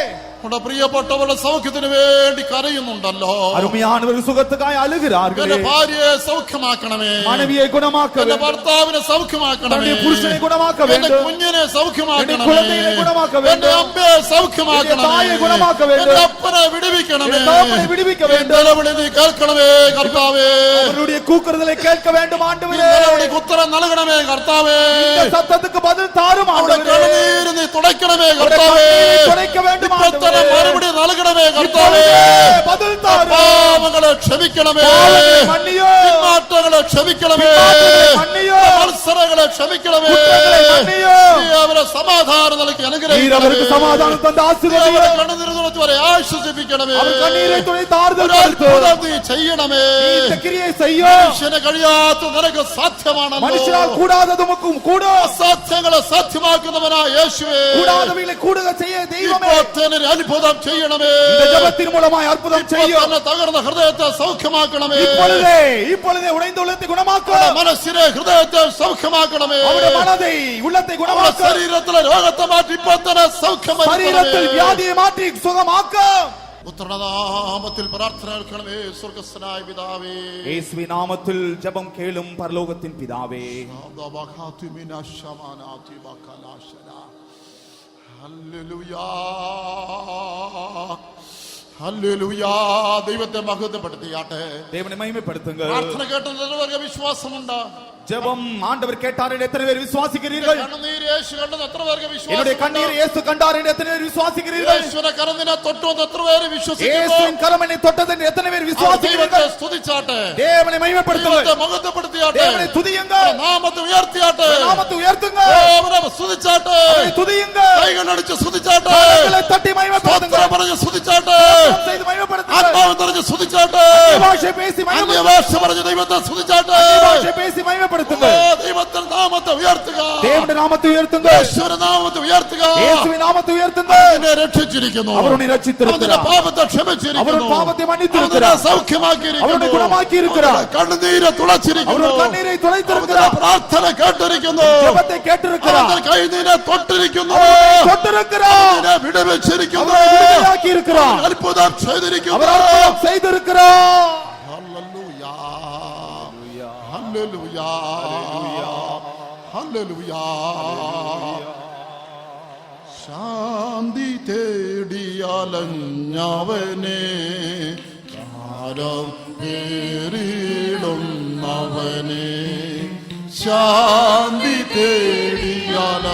നമ്മുടെ പ്രിയപ്പെട്ടവരുടെ സൗഖ്യത്തിന് വേണ്ടി കരയുന്നുണ്ടല്ലോ. அருமையானவர்கள் சுகத்துக்காய் அழுகிறார்கள். എന്റെ ഭാര്യയെ സൗഖ്യമാക്കണമേ. மனைவியை குணமாக்க എന്റെ வேண்டும். ഭർത്താവിനെ സൗഖ്യമാക്കണമേ. தன்னுடைய புருஷனை குணமாக்க എന്റെ வேண்டும். കുഞ്ഞിനെ എന്റെ സൗഖ്യമാക്കണമേ. കുഴந்தைയെ ഗുണമാക്ക வேண்டும். എന്റെ അമ്മയെ സൗഖ്യമാക്കണമേ. എന്റെ തായെ ഗുണമാക്ക வேண்டும். എന്റെ അപ്പനെ വിടുവിക്കണമേ. என் தகப்பனை விடுவிக்க வேண்டும். നിലവിളി നീ കേൾക്കണമേ കർത്താവേ. அவருடைய கூக்குரலை கேட்க வேண்டும் ஆண்டவரே. നിലവിളിക്ക് ഉത്തരം നൽകണമേ കർത്താവേ. இந்த சத்தத்துக்கு பதில் தாரும் അവിടെ ஆண்டவரே. കണ്ണുനീര് നീ തുടയ്ക്കണമേ அவருடைய കർത്താവേ. கண்ணீரை துடைக்க வேண்டும் ഇപ്പോൾ തന്നെ ஆண்டவரே. മറുപടി നൽകണമേ കർത്താവേ. இப்பொழுதே பதில் தாரும். പാപങ്ങളെ ക്ഷമിക്കണമേ. பாவங்களை மன்னியும். പിന്മാറ്റങ്ങളെ ക്ഷമിക്കണമേ. பின்மாற்றங்களை மன்னியும். മത്സരങ്ങളെ ക്ഷമിക്കണമേ. குற்றங்களை மன்னியும். നീ അവരെ സമാധാനം നൽകി நீர் അനുഗ്രഹിക്കണമേ. அவருக்கு சமாதானம் தந்து നീ അവരെ ஆசீர்வதியும். കണ്ണുനീര് തുടച്ചവരെ ആശ്വസിപ്പിക്കണമേ. அவர் കണ്ണീரை துடைத்து ആறுதൽ ഒരു കൊടുത്തു. അത്ഭുതം നീ ചെയ്യണമേ. இந்த கிரியை செய்யும். മനുഷ്യന് കഴിയാത്ത നിനക്ക് സാധ്യമാണല്ലോ. மனுஷனால் கூடாதது உமக்கும் கூடும். അസാധ്യങ്ങളെ സാധ്യമാക്കുന്നവനായ യേശുവേ, கூடாதவைகளை கூடுக செய்ய தெய்வமே. ഇപ്പോൾ തന്നെ ഒരു അത്ഭുതം ചെയ്യണമേ. இந்த ஜெபத்தின் மூலமாய் அற்புதம் ഇപ്പോൾ செய்யும். തന്നെ തകർന്ന ഹൃദയത്തെ സൗഖ്യമാക്കണമേ. இப்பொழுதே உடைந்த உள்ளத்தை குணமாக்கும். മനസ്സിനെ ഹൃദയത്തെ സൗഖ്യമാക്കണമേ. அவருடைய மனதை உள்ளத்தை അവരുടെ குணமாக்கும். ശരീരത്തിലെ രോഗത്തെ മാറ്റി ഇപ്പോൾ തന്നെ സൗഖ്യം சரீரத்தில் வியாதியை மாற்றி சுகமாக்கும். പുത്രനാമത്തിൽ പ്രാർത്ഥന കേൾക്കണമേ സ്വർഗസ്ഥനായ പിതാവേ. യേശുവിൻ നാമത്തിൽ ജപം കേളും പരലോകത്തിൻ പിതാവേ. ഹല്ലേലൂയാ, ഹല്ലേലൂയാ. ദൈവത്തെ മഹത്വപ്പെടുത്തിയാട്ടെ. தேவனை மகிமைப்படுத்துங்க. പ്രാർത്ഥന കേട്ടവർക്ക് വിശ്വാസമുണ്ട്. ஜெபம் ஆண்டவர் கேட்டார் என்று எத்தனை பேர் விசுவாசிக்கிறீர்கள்? കണ്ണുനീർ യേശു കണ്ടത് എത്ര പേർക്ക് വിശ്വാസം? என்னுடைய கண்ணீர் இயேசு கண்டார் என்று எத்தனை பேர் விசுவாசிக்கிறீர்கள்? യേശുവിന്റെ കരത്തിനെ തൊട്ടു എന്ന് എത്ര പേര് വിശ്വസിക്കുന്നു? இயேசுவின் கரம் என்னை தொட்டது என்று எத்தனை பேர் விசுவாசிக்கிறீர்கள்? ദൈവത്തെ സ്തുതിച്ചാട്ടെ. தேவனை மகிமைப்படுத்துங்க. ദൈവത്തെ മഹത്വപ്പെടുത്തിയാട്ടെ. தேவனை துதியுங்க. നാമത്തെ ഉയർത്തിയാട്ടെ. நாமத்தை உயர்த்துங்க. അവനെ സ്തുതിച്ചാട്ടെ. அவரை துதியுங்க. കൈകളടിച്ച് സ്തുതിച്ചാട്ടെ. கரங்களை തട്ടി மகிமைப்படுத்துங்க. സ്തോത്രം പറഞ്ഞ് സ്തുതിച്ചാട്ടെ. செய்து மகிமைப்படுத்துங்க. ആത്മാവ് നിറഞ്ഞ് സ്തുതിച്ചാട്ടെ. ഭാഷ പേசி മഹിമപ്പെടുത്തുക. അന്യഭാഷ പറഞ്ഞ് ദൈവത്തെ സ്തുതിച്ചാട്ടെ. ഭാഷ പേசி മഹിമപ്പെടുത്തുക. ദൈവത്തിന്റെ നാമത്തെ ഉയർത്തുക. ദൈവത്തിന്റെ നാമത്തെ ഉയർത്തുക. യേശുവിന്റെ നാമത്തെ ഉയർത്തുക. യേശുവിന്റെ നാമത്തെ ഉയർത്തുക. അവനെ രക്ഷിച്ചിരിക്കുന്നു. അവനെ രക്ഷിച്ചിരിക്കുന്നു. അവന്റെ പാപത്തെ ക്ഷമിച്ചിരിക്കുന്നു. അവരുടെ പാപത്തെ മன்னித்திருக்கிறார். അവനെ സൗഖ്യമാക്കിയിരിക്കുന്നു. അവനെ ഗുണമാക്കിയിരിக்கிறார். കണ്ണുനീരെ തുളച്ചിരിക്കുന്നു. അവരുടെ കണ്ണീരെ തുളച്ചിരിக்கிறார். പ്രാർത്ഥന കേട്ടിരിക്കുന്നു. ജപത്തെ കേട്ടിരിக்கிறார். അവന്റെ കൈനീരെ തൊട്ടിരിക്കുന്നു. തൊട്ടിരിக்கிறார். അവനെ വിടുവിച്ചിരിക്കുന്നു. അവനെ വിടുതലാക്കിയിരിக்கிறார். അത്ഭുതം ചെയ്തിരിക്കുന്നു. അവർ അത്ഭുതം ചെയ്തിരിக்கிறார். ഹല്ലേലൂയാ, ഹല്ലേലൂയാ, ഹല്ലേലൂയാ. ശാന്തി തേടിയലഞ്ഞവനെ, കാരം പേരിടുന്നവനെ, ശാന്തി തേടിയല